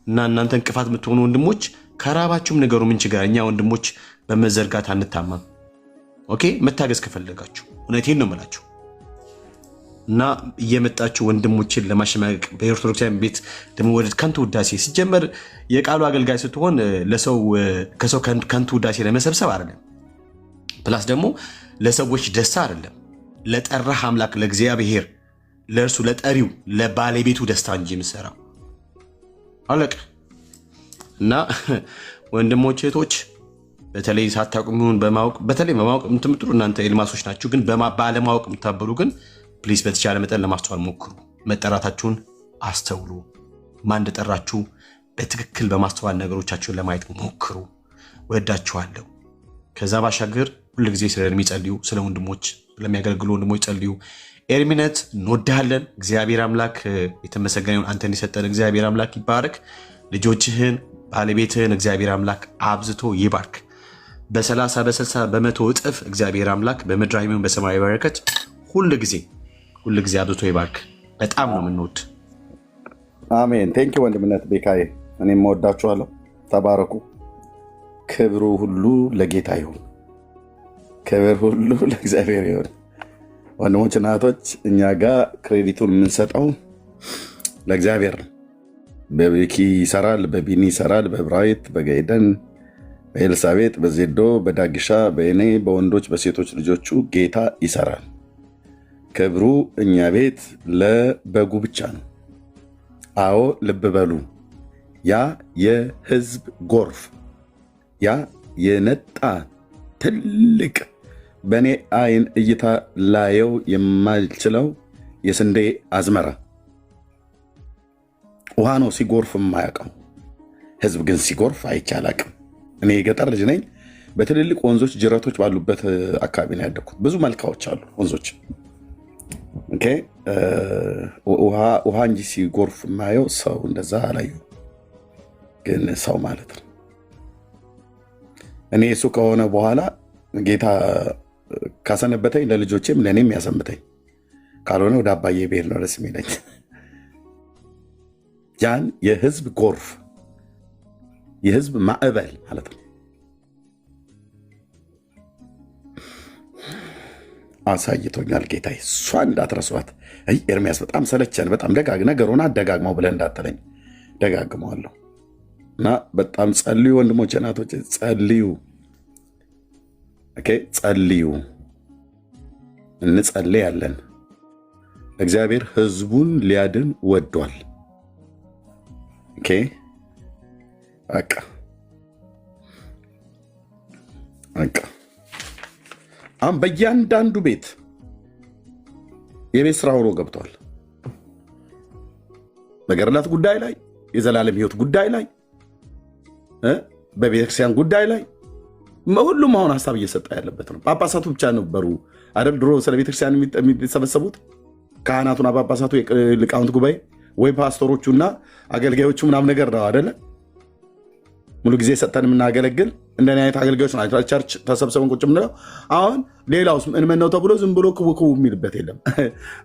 እና እናንተ እንቅፋት የምትሆኑ ወንድሞች ከራባችሁም ነገሩ ምን ችግር? እኛ ወንድሞች በመዘርጋት አንታማም። ኦኬ መታገዝ ከፈለጋችሁ እውነቴን ነው የምላችሁ። እና እየመጣችሁ ወንድሞችን ለማሸማቀቅ በኦርቶዶክሳውያን ቤት ደግሞ ወደ ከንቱ ውዳሴ ሲጀመር የቃሉ አገልጋይ ስትሆን ከሰው ከንቱ ውዳሴ ለመሰብሰብ አይደለም። ፕላስ ደግሞ ለሰዎች ደስታ አይደለም። ለጠራህ አምላክ ለእግዚአብሔር ለእርሱ ለጠሪው ለባለቤቱ ደስታ እንጂ የምሰራው አለቅ። እና ወንድሞች እህቶች፣ በተለይ ሳታውቁ የሚሆን በማወቅ በተለይ በማወቅ የምትምጥሩ እናንተ ኤልማሶች ናችሁ። ግን ባለማወቅ የምታበሉ ግን ፕሊዝ በተቻለ መጠን ለማስተዋል ሞክሩ። መጠራታችሁን አስተውሉ። ማን እንደጠራችሁ በትክክል በማስተዋል ነገሮቻችሁን ለማየት ሞክሩ። ወዳችኋለሁ። ከዛ ባሻገር ሁልጊዜ ስለ ኤርሚ ጸልዩ። ስለ ወንድሞች ስለሚያገለግሉ ወንድሞች ጸልዩ። ኤርሚነት እንወድሃለን። እግዚአብሔር አምላክ የተመሰገነውን አንተን የሰጠን እግዚአብሔር አምላክ ይባረክ። ልጆችህን ባለቤትህን እግዚአብሔር አምላክ አብዝቶ ይባርክ። በ30 በ60 በ100 እጥፍ እግዚአብሔር አምላክ በምድራዊም በሰማያዊ በረከት ሁል ጊዜ አብዝቶ ይባርክ። በጣም ነው የምንወድ። አሜን። ቴንኪ ወንድምነት ቤካዬ፣ እኔም እወዳችኋለሁ። ተባረኩ። ክብሩ ሁሉ ለጌታ ይሁን። ክብር ሁሉ ለእግዚአብሔር ይሁን። ወንድሞች እና እህቶች፣ እኛ ጋር ክሬዲቱን የምንሰጠው ለእግዚአብሔር ነው። በቤኪ ይሰራል፣ በቢኒ ይሰራል፣ በብራይት፣ በገይደን፣ በኤልሳቤጥ፣ በዜዶ፣ በዳግሻ፣ በእኔ፣ በወንዶች በሴቶች ልጆቹ ጌታ ይሰራል። ክብሩ እኛ ቤት ለበጉ ብቻ ነው። አዎ ልብ በሉ። ያ የህዝብ ጎርፍ፣ ያ የነጣ ትልቅ በእኔ አይን እይታ ላየው የማልችለው የስንዴ አዝመራ ውሃ ነው ሲጎርፍ የማያውቀው። ህዝብ ግን ሲጎርፍ አይቻላቅም። እኔ የገጠር ልጅ ነኝ። በትልልቅ ወንዞች፣ ጅረቶች ባሉበት አካባቢ ነው ያደግኩት። ብዙ መልካዎች አሉ ወንዞች። ውሃ እንጂ ሲጎርፍ የማየው ሰው እንደዛ አላዩ። ግን ሰው ማለት ነው። እኔ እሱ ከሆነ በኋላ ጌታ ካሰነበተኝ ለልጆቼም ለእኔም ያሰንብተኝ፣ ካልሆነ ወደ አባዬ ብሄር ነው ደስ የሚለኝ። ያን የህዝብ ጎርፍ፣ የህዝብ ማዕበል ማለት ነው አሳይቶኛል ጌታ። እሷ እንዳትረሷት። ኤርሚያስ በጣም ሰለቸን፣ በጣም ነገሩን አደጋግመው ብለን እንዳትለኝ፣ ደጋግመዋለሁ። እና በጣም ጸልዩ ወንድሞች፣ እናቶች ጸልዩ። ጸልዩ፣ እንጸልያለን። እግዚአብሔር ህዝቡን ሊያድን ወዷል። በቃ አሁን በእያንዳንዱ ቤት የቤት ስራ ሆኖ ገብቷል። በገርላት ጉዳይ ላይ፣ የዘላለም ህይወት ጉዳይ ላይ፣ በቤተክርስቲያን ጉዳይ ላይ ሁሉም አሁን ሀሳብ እየሰጠ ያለበት ነው። ጳጳሳቱ ብቻ ነበሩ አይደል ድሮ ስለ ቤተክርስቲያን የሚሰበሰቡት? ካህናቱና ጳጳሳቱ የሊቃውንት ጉባኤ ወይ ፓስቶሮቹና አገልጋዮቹ ምናምን ነገር ነው አይደለ? ሙሉ ጊዜ ሰጠን የምናገለግል እንደኔ አይነት አገልጋዮች ናቸው። ቸርች ተሰብሰበን ቁጭ ምንለው። አሁን ሌላውስ ምን ነው ተብሎ ዝም ብሎ ክውክው የሚልበት የለም።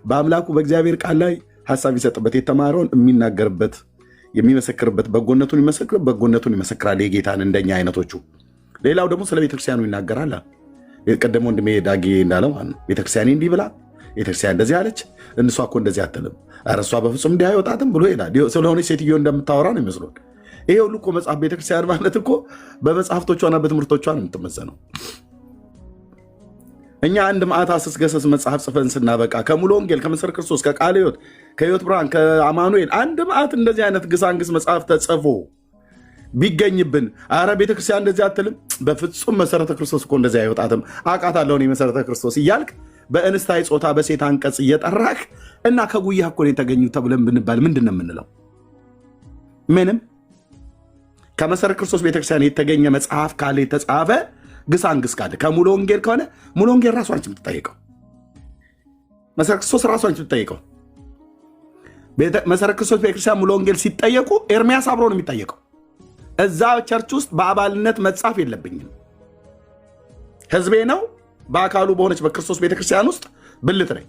በአምላኩ በእግዚአብሔር ቃል ላይ ሀሳብ ይሰጥበት፣ የተማረውን የሚናገርበት፣ የሚመሰክርበት፣ በጎነቱን ይመሰክራል የጌታን እንደኛ አይነቶቹ። ሌላው ደግሞ ስለ ቤተክርስቲያኑ ይናገራል። ቀደም ወንድሜ ዳጌ እንዳለው ቤተክርስቲያን እንዲህ ብላ፣ ቤተክርስቲያን እንደዚህ አለች፣ እንሷ እኮ እንደዚህ አትልም፣ ኧረ እሷ በፍጹም እንዲህ አይወጣትም ብሎ ይሄዳል። ስለሆነች ሴትዮ እንደምታወራ ነው ይመስሉን። ይሄ ሁሉ እኮ መጽሐፍ ቤተክርስቲያን ማለት እኮ በመጽሐፍቶቿና በትምህርቶቿ ነው የምትመዘነው። እኛ አንድ መዓት አስስ ገሰስ መጽሐፍ ጽፈን ስናበቃ ከሙሉ ወንጌል፣ ከመሰረ ክርስቶስ፣ ከቃለ ሕይወት፣ ከሕይወት ብርሃን፣ ከአማኑኤል አንድ መዓት እንደዚህ አይነት ግሳንግስ መጽሐፍ ተጽፎ ቢገኝብን አረ ቤተክርስቲያን እንደዚህ አትልም፣ በፍጹም መሰረተ ክርስቶስ እኮ እንደዚህ አይወጣትም፣ አውቃታለሁ እኔ መሰረተ ክርስቶስ እያልክ በእንስታይ ጾታ በሴት አንቀጽ እየጠራክ እና ከጉያ እኮ ነው የተገኙ ተብለን ብንባል ምንድን ነው የምንለው? ምንም። ከመሰረተ ክርስቶስ ቤተክርስቲያን የተገኘ መጽሐፍ ካለ የተጻፈ ግሳንግስ ካለ ከሙሉ ወንጌል ከሆነ ሙሉ ወንጌል ራሷ ነች የምትጠይቀው። መሰረተ ክርስቶስ ራሷ ነች የምትጠይቀው። መሰረተ ክርስቶስ ቤተክርስቲያን ሙሉ ወንጌል ሲጠየቁ ኤርሚያስ አብሮ ነው የሚጠየቀው። እዛ ቸርች ውስጥ በአባልነት መጻፍ የለብኝም። ህዝቤ ነው። በአካሉ በሆነች በክርስቶስ ቤተክርስቲያን ውስጥ ብልት ነኝ።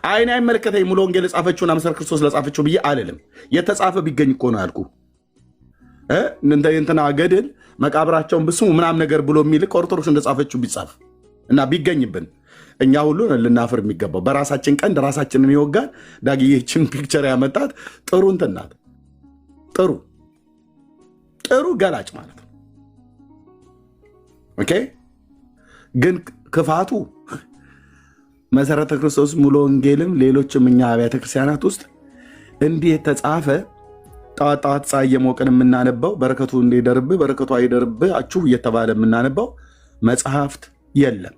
አይን አይመለከተኝ ሙሉ ወንጌል የጻፈችውና መሰረተ ክርስቶስ ለጻፈችው ብዬ አልልም። የተጻፈ ቢገኝ እኮ ነው ያልኩ። እንትና ገድል መቃብራቸውን ብስሙ ምናምን ነገር ብሎ የሚልክ ኦርቶዶክስ እንደጻፈችው ቢጻፍ እና ቢገኝብን እኛ ሁሉ ልናፍር የሚገባው። በራሳችን ቀንድ ራሳችንን የወጋን ዳግዬችን ፒክቸር ያመጣት ጥሩ እንትን ናት። ጥሩ ገላጭ ማለት ነው። ኦኬ። ግን ክፋቱ መሰረተ ክርስቶስ ሙሉ ወንጌልም ሌሎችም እኛ አብያተ ክርስቲያናት ውስጥ እንዲህ የተጻፈ ጠዋት ጠዋት ፀሐይ እየሞቅን የምናነባው በረከቱ እንዲደርብህ በረከቱ አይደርብህ እየተባለ የምናነባው መጽሐፍት የለም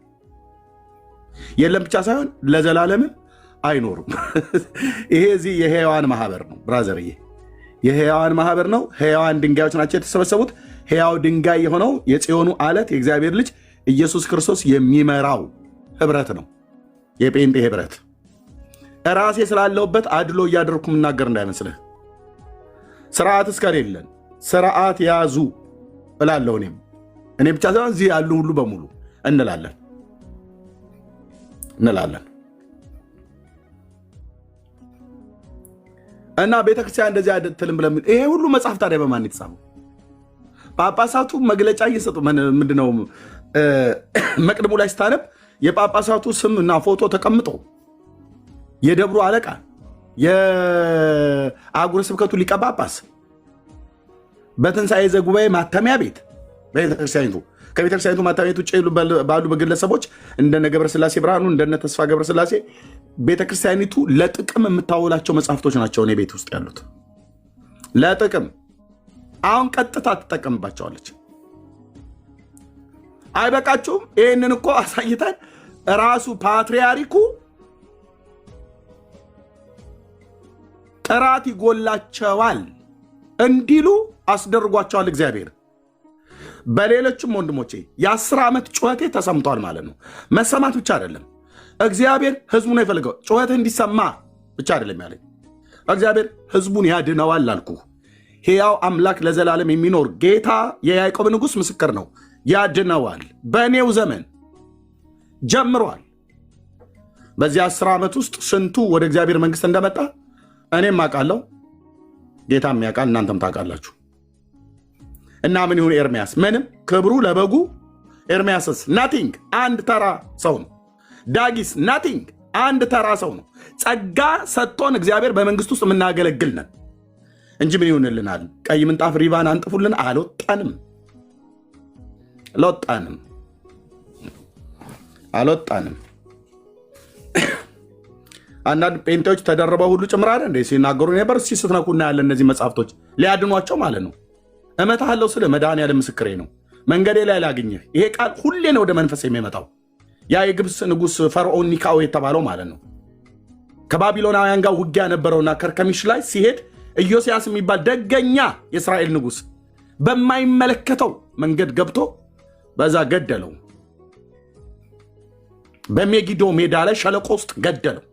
ብቻ ሳይሆን ለዘላለምም አይኖሩም። ይሄ እዚህ የሕያዋን ማህበር ነው ብራዘርዬ፣ የሕያዋን ማህበር ነው። ሕያዋን ድንጋዮች ናቸው የተሰበሰቡት። ሕያው ድንጋይ የሆነው የጽዮኑ ዓለት የእግዚአብሔር ልጅ ኢየሱስ ክርስቶስ የሚመራው ህብረት ነው፣ የጴንጤ ህብረት። ራሴ ስላለሁበት አድሎ እያደረኩ የምናገር እንዳይመስልህ። ስርዓት እስከሌለን ስርዓት ያዙ እላለሁ። እኔ ብቻ ሳይሆን እዚህ ያሉ ሁሉ በሙሉ እንላለን። እና ቤተክርስቲያን እንደዚህ አይደለም ብለን ይሄ ሁሉ መጽሐፍ ታዲያ በማን የተጻፈው? ጳጳሳቱ መግለጫ እየሰጡ ምንድነው መቅድሙ ላይ ስታነብ የጳጳሳቱ ስም እና ፎቶ ተቀምጦ የደብሩ አለቃ የአህጉረ ስብከቱ ሊቀ ጳጳስ በትንሣኤ ዘጉባኤ ማተሚያ ቤት ቤተክርስቲያኒቱ ከቤተክርስቲያኒቱ ማተሚያ ቤት ውጭ ባሉ በግለሰቦች እንደነ ገብረስላሴ ብርሃኑ እንደነ ተስፋ ገብረስላሴ ቤተክርስቲያኒቱ ለጥቅም የምታውላቸው መጽሐፍቶች ናቸው እኔ ቤት ውስጥ ያሉት ለጥቅም። አሁን ቀጥታ ትጠቀምባቸዋለች። አይበቃችሁም? ይህንን እኮ አሳይተን ራሱ ፓትርያርኩ ጥራት ይጎላቸዋል እንዲሉ አስደርጓቸዋል እግዚአብሔር። በሌሎችም ወንድሞቼ የ10 ዓመት ጩኸቴ ተሰምቷል ማለት ነው። መሰማት ብቻ አይደለም እግዚአብሔር ህዝቡ ነው የፈለገው። ጩኸት እንዲሰማ ብቻ አይደለም ያለኝ እግዚአብሔር ህዝቡን ያድነዋል አልኩ። ሕያው አምላክ ለዘላለም የሚኖር ጌታ የያዕቆብ ንጉሥ ምስክር ነው። ያድነዋል። በእኔው ዘመን ጀምሯል። በዚህ 10 ዓመት ውስጥ ስንቱ ወደ እግዚአብሔር መንግሥት እንደመጣ እኔም አውቃለሁ፣ ጌታም ያውቃል፣ እናንተም ታውቃላችሁ። እና ምን ይሁን ኤርሚያስ? ምንም ክብሩ ለበጉ። ኤርሚያስስ ናቲንግ፣ አንድ ተራ ሰው ነው። ዳጊስ ናቲንግ፣ አንድ ተራ ሰው ነው። ጸጋ ሰጥቶን እግዚአብሔር በመንግሥት ውስጥ የምናገለግል ነን እንጂ ምን ይሁንልናል? ቀይ ምንጣፍ ሪባን አንጥፉልን? አልወጣንም። አንዳንድ ጴንጤዎች ተደርበው ሁሉ ጭምራለ እንደ ሲናገሩ ነበር። እስኪ ስትነኩ እናያለን። እነዚህ መጽሐፍቶች ሊያድኗቸው ማለት ነው። እመታለሁ ስለ መድኃኔዓለም ምስክሬ ነው። መንገዴ ላይ ላግኝህ። ይሄ ቃል ሁሌ ነው ወደ መንፈስ የሚመጣው። ያ የግብፅ ንጉሥ ፈርዖን ኒካው የተባለው ማለት ነው ከባቢሎናውያን ጋር ውጊያ ነበረውና ከርከሚሽ ላይ ሲሄድ ኢዮስያስ የሚባል ደገኛ የእስራኤል ንጉሥ በማይመለከተው መንገድ ገብቶ በዛ ገደለው። በሜጊዶ ሜዳ ላይ ሸለቆ ውስጥ ገደለው።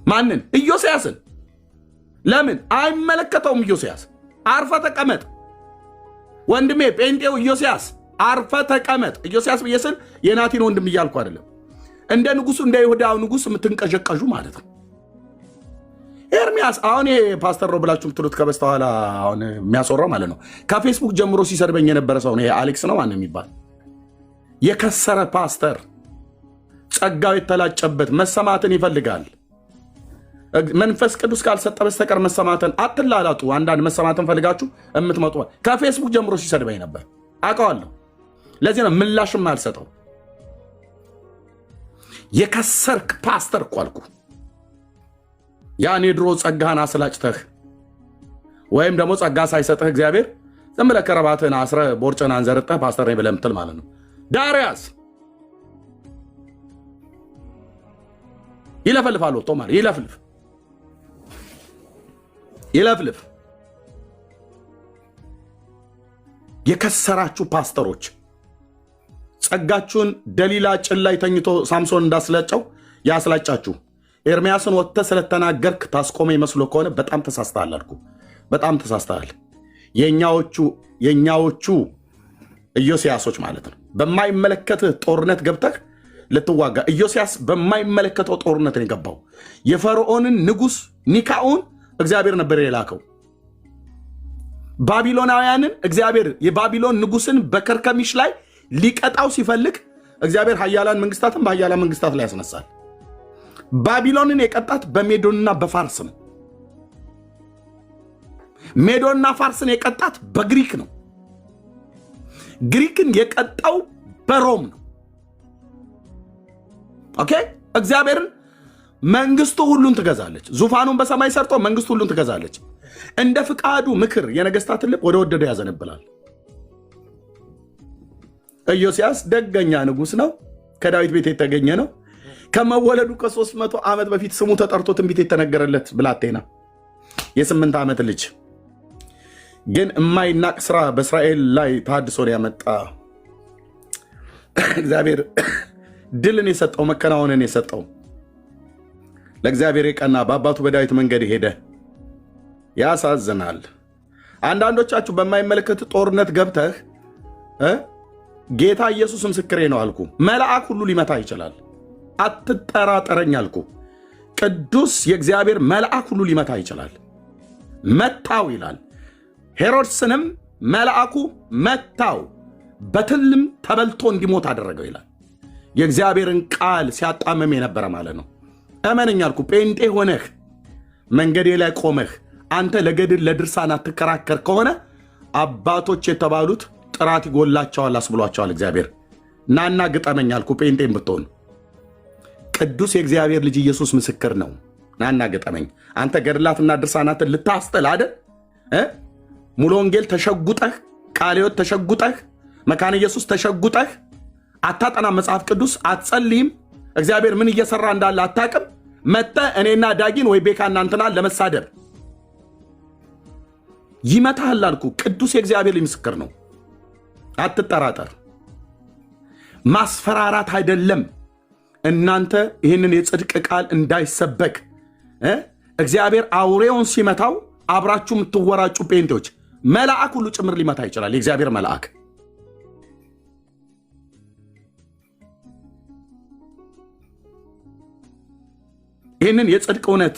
ማንን? ኢዮስያስን። ለምን? አይመለከተውም። ኢዮስያስ አርፈ ተቀመጥ ወንድሜ፣ ጴንጤው ኢዮስያስ አርፈ ተቀመጥ። ኢዮስያስ ብዬስል የናቲን ወንድም እያልኩ አይደለም። እንደ ንጉሱ እንደ ይሁዳው ንጉሥ የምትንቀዠቀዡ ማለት ነው። ኤርሚያስ አሁን ይሄ ፓስተር ነው ብላችሁ ምትሉት ከበስተኋላ አሁን የሚያስወራው ማለት ነው። ከፌስቡክ ጀምሮ ሲሰርበኝ የነበረ ሰው ነው። ይሄ አሌክስ ነው ማን የሚባል የከሰረ ፓስተር፣ ጸጋው የተላጨበት መሰማትን ይፈልጋል። መንፈስ ቅዱስ ካልሰጠ በስተቀር መሰማትን አትላላጡ። አንዳንድ መሰማትን ፈልጋችሁ የምትመጡ ከፌስቡክ ጀምሮ ሲሰድበኝ ነበር፣ አውቀዋለሁ። ለዚህ ነው ምላሽም አልሰጠው። የከሰርክ ፓስተር እኮ አልኩ። ያን የድሮ ጸጋህን አስላጭተህ ወይም ደግሞ ጸጋ ሳይሰጥህ እግዚአብሔር ዝም ብለህ ከረባትህን አስረህ ቦርጭን አንዘርጠህ ፓስተር ነኝ ብለህ የምትል ማለት ነው። ዳርያስ ይለፈልፋል። ወጥቶ ማለት ይለፍልፍ። የከሰራችሁ ፓስተሮች ጸጋችሁን ደሊላ ጭን ላይ ተኝቶ ሳምሶን እንዳስላጨው ያስላጫችሁ። ኤርሚያስን ወጥተህ ስለተናገርክ ታስቆመ ይመስሎ ከሆነ በጣም ተሳስተሃል አልኩ። በጣም ተሳስተሃል። የኛዎቹ ኢዮስያሶች ማለት ነው። በማይመለከትህ ጦርነት ገብተህ ልትዋጋ። ኢዮስያስ በማይመለከተው ጦርነት ነው የገባው። የፈርዖንን ንጉሥ ኒካውን እግዚአብሔር ነበር የላከው። ባቢሎናውያንን እግዚአብሔር የባቢሎን ንጉሥን በከርከሚሽ ላይ ሊቀጣው ሲፈልግ እግዚአብሔር ኃያላን መንግስታትን በኃያላን መንግስታት ላይ ያስነሳል። ባቢሎንን የቀጣት በሜዶንና በፋርስ ነው። ሜዶንና ፋርስን የቀጣት በግሪክ ነው። ግሪክን የቀጣው በሮም ነው። ኦኬ። እግዚአብሔርን መንግስቱ ሁሉን ትገዛለች። ዙፋኑን በሰማይ ሰርቶ መንግስቱ ሁሉን ትገዛለች። እንደ ፍቃዱ ምክር የነገስታትን ልብ ወደ ወደደ ያዘነብላል። ኢዮስያስ ደገኛ ንጉሥ ነው። ከዳዊት ቤት የተገኘ ነው። ከመወለዱ ከ300 ዓመት በፊት ስሙ ተጠርቶ ትንቢት የተነገረለት ብላቴና የ8 ዓመት ልጅ ግን የማይናቅ ስራ በእስራኤል ላይ ተሐድሶን ያመጣ እግዚአብሔር ድልን የሰጠው መከናወንን የሰጠው ለእግዚአብሔር የቀና በአባቱ በዳዊት መንገድ ሄደ። ያሳዝናል። አንዳንዶቻችሁ በማይመለከት ጦርነት ገብተህ ጌታ ኢየሱስ ምስክሬ ነው አልኩ። መልአክ ሁሉ ሊመታ ይችላል። አትጠራጠረኝ አልኩ። ቅዱስ የእግዚአብሔር መልአክ ሁሉ ሊመታ ይችላል። መታው ይላል። ሄሮድስንም መልአኩ መታው፣ በትልም ተበልቶ እንዲሞት አደረገው ይላል። የእግዚአብሔርን ቃል ሲያጣመም የነበረ ማለት ነው። እመነኝ አልኩ። ጴንጤ ሆነህ መንገዴ ላይ ቆመህ አንተ ለገድል ለድርሳን አትከራከር ከሆነ አባቶች የተባሉት ጥራት ይጎላቸዋል አስብሏቸዋል እግዚአብሔር። ናና ግጠመኝ አልኩ። ጴንጤም ብትሆን ቅዱስ የእግዚአብሔር ልጅ ኢየሱስ ምስክር ነው። ናና ግጠመኝ። አንተ ገድላትና ድርሳናትን ልታስጥል አይደል? ሙሉ ወንጌል ተሸጉጠህ፣ ቃለ ሕይወት ተሸጉጠህ፣ መካነ ኢየሱስ ተሸጉጠህ፣ አታጠናም፣ መጽሐፍ ቅዱስ አትጸልይም፣ እግዚአብሔር ምን እየሰራ እንዳለ አታቅም። መጥተህ እኔና ዳጊን ወይ ቤካ እናንተናል ለመሳደብ ይመታሃል አልኩ። ቅዱስ የእግዚአብሔር ልጅ ምስክር ነው። አትጠራጠር። ማስፈራራት አይደለም። እናንተ ይህንን የጽድቅ ቃል እንዳይሰበክ እግዚአብሔር አውሬውን ሲመታው አብራችሁ የምትወራጩ ጴንጤዎች መልአክ ሁሉ ጭምር ሊመታ ይችላል። የእግዚአብሔር መልአክ ይህንን የጽድቅ እውነት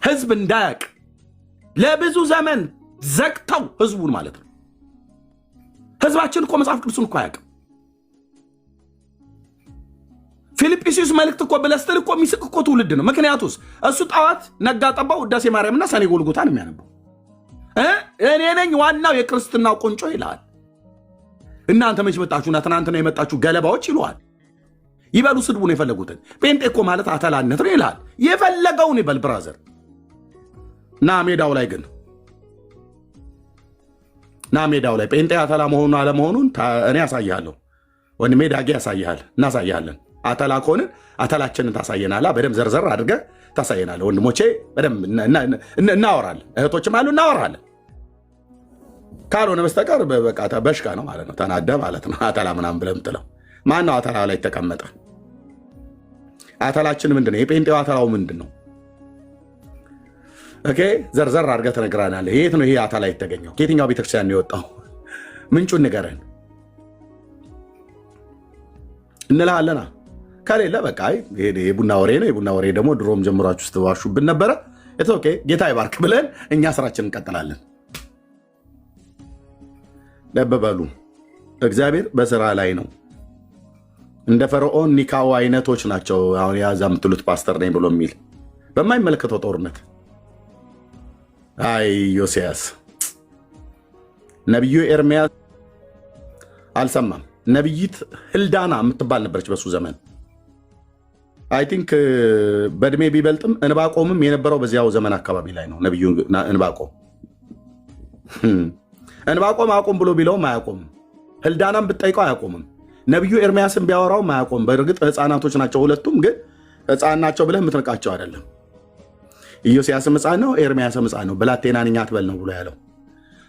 ህዝብ እንዳያቅ ለብዙ ዘመን ዘግተው ህዝቡን ማለት ነው። ህዝባችን እኮ መጽሐፍ ቅዱስን እኮ አያውቅም። ፊልጵስዩስ መልእክት እኮ ብለህ ስትል እኮ የሚስቅ እኮ ትውልድ ነው። ምክንያቱስ እሱ ጠዋት ነጋ ጠባው ውዳሴ ማርያምና ሰኔ ጎልጎታን የሚያነበው እኔ ነኝ ዋናው የክርስትናው ቁንጮ ይልሃል። እናንተ መች መጣችሁና ትናንትና የመጣችሁ ገለባዎች ይሉሃል። ይበሉ ስድቡን የፈለጉትን። ጴንጤ እኮ ማለት አተላነት ነው ይልሃል። የፈለገውን ይበል ብራዘር። ና ሜዳው ላይ ግን ና ሜዳው ላይ ጴንጤ አተላ መሆኑን አለመሆኑን እኔ ያሳይሃለሁ። ወንድሜ ዳጊ ያሳይሃል። እናሳይሃለን። አተላ ከሆንን አተላችንን ታሳየናላ። በደንብ ዘርዘር አድርገህ ታሳየናለ። ወንድሞቼ በደንብ እናወራለን። እህቶችም አሉ እናወራለን። ካልሆነ በስተቀር በቃ በሽካ ነው ማለት ነው። ተናደ ማለት ነው። አተላ ምናምን ብለህ የምትለው ማነው? አተላ ላይ ተቀመጠ። አተላችን ምንድን ነው? የጴንጤው አተላው ምንድን ነው? ኦኬ ዘርዘር አድርገህ ትነግረናለህ። የት ነው ይሄ አተላ የተገኘው? ከየትኛው ቤተክርስቲያን ነው የወጣው? ምንጩን ንገረን እንልሃለና። ከሌለ በቃ የቡና ወሬ ነው። የቡና ወሬ ደግሞ ድሮም ጀምሯችሁ ስትዋሹብን ነበረ። ኦኬ ጌታ ይባርክ ብለን እኛ ስራችን እንቀጥላለን። ለበበሉ እግዚአብሔር በስራ ላይ ነው። እንደ ፈርዖን ኒካው አይነቶች ናቸው። አሁን ያዛ የምትሉት ፓስተር ነኝ ብሎ የሚል በማይመለከተው ጦርነት አይ ዮሴያስ ነቢዩ ኤርምያስ አልሰማም። ነቢይት ህልዳና የምትባል ነበረች በሱ ዘመን። አይ ቲንክ በእድሜ ቢበልጥም እንባቆምም የነበረው በዚያው ዘመን አካባቢ ላይ ነው። ነቢዩ እንባቆም አቆም ብሎ ቢለውም አያቆምም። ህልዳናም ብትጠይቀው አያቆምም። ነቢዩ ኤርምያስን ቢያወራውም አያቆም። በእርግጥ ህፃናቶች ናቸው ሁለቱም፣ ግን ህፃን ናቸው ብለህ የምትንቃቸው አይደለም። ኢዮስያስም ህፃን ነው፣ ኤርምያስም ህፃን ነው። ብላቴና ነኝ አትበል ነው ብሎ ያለው።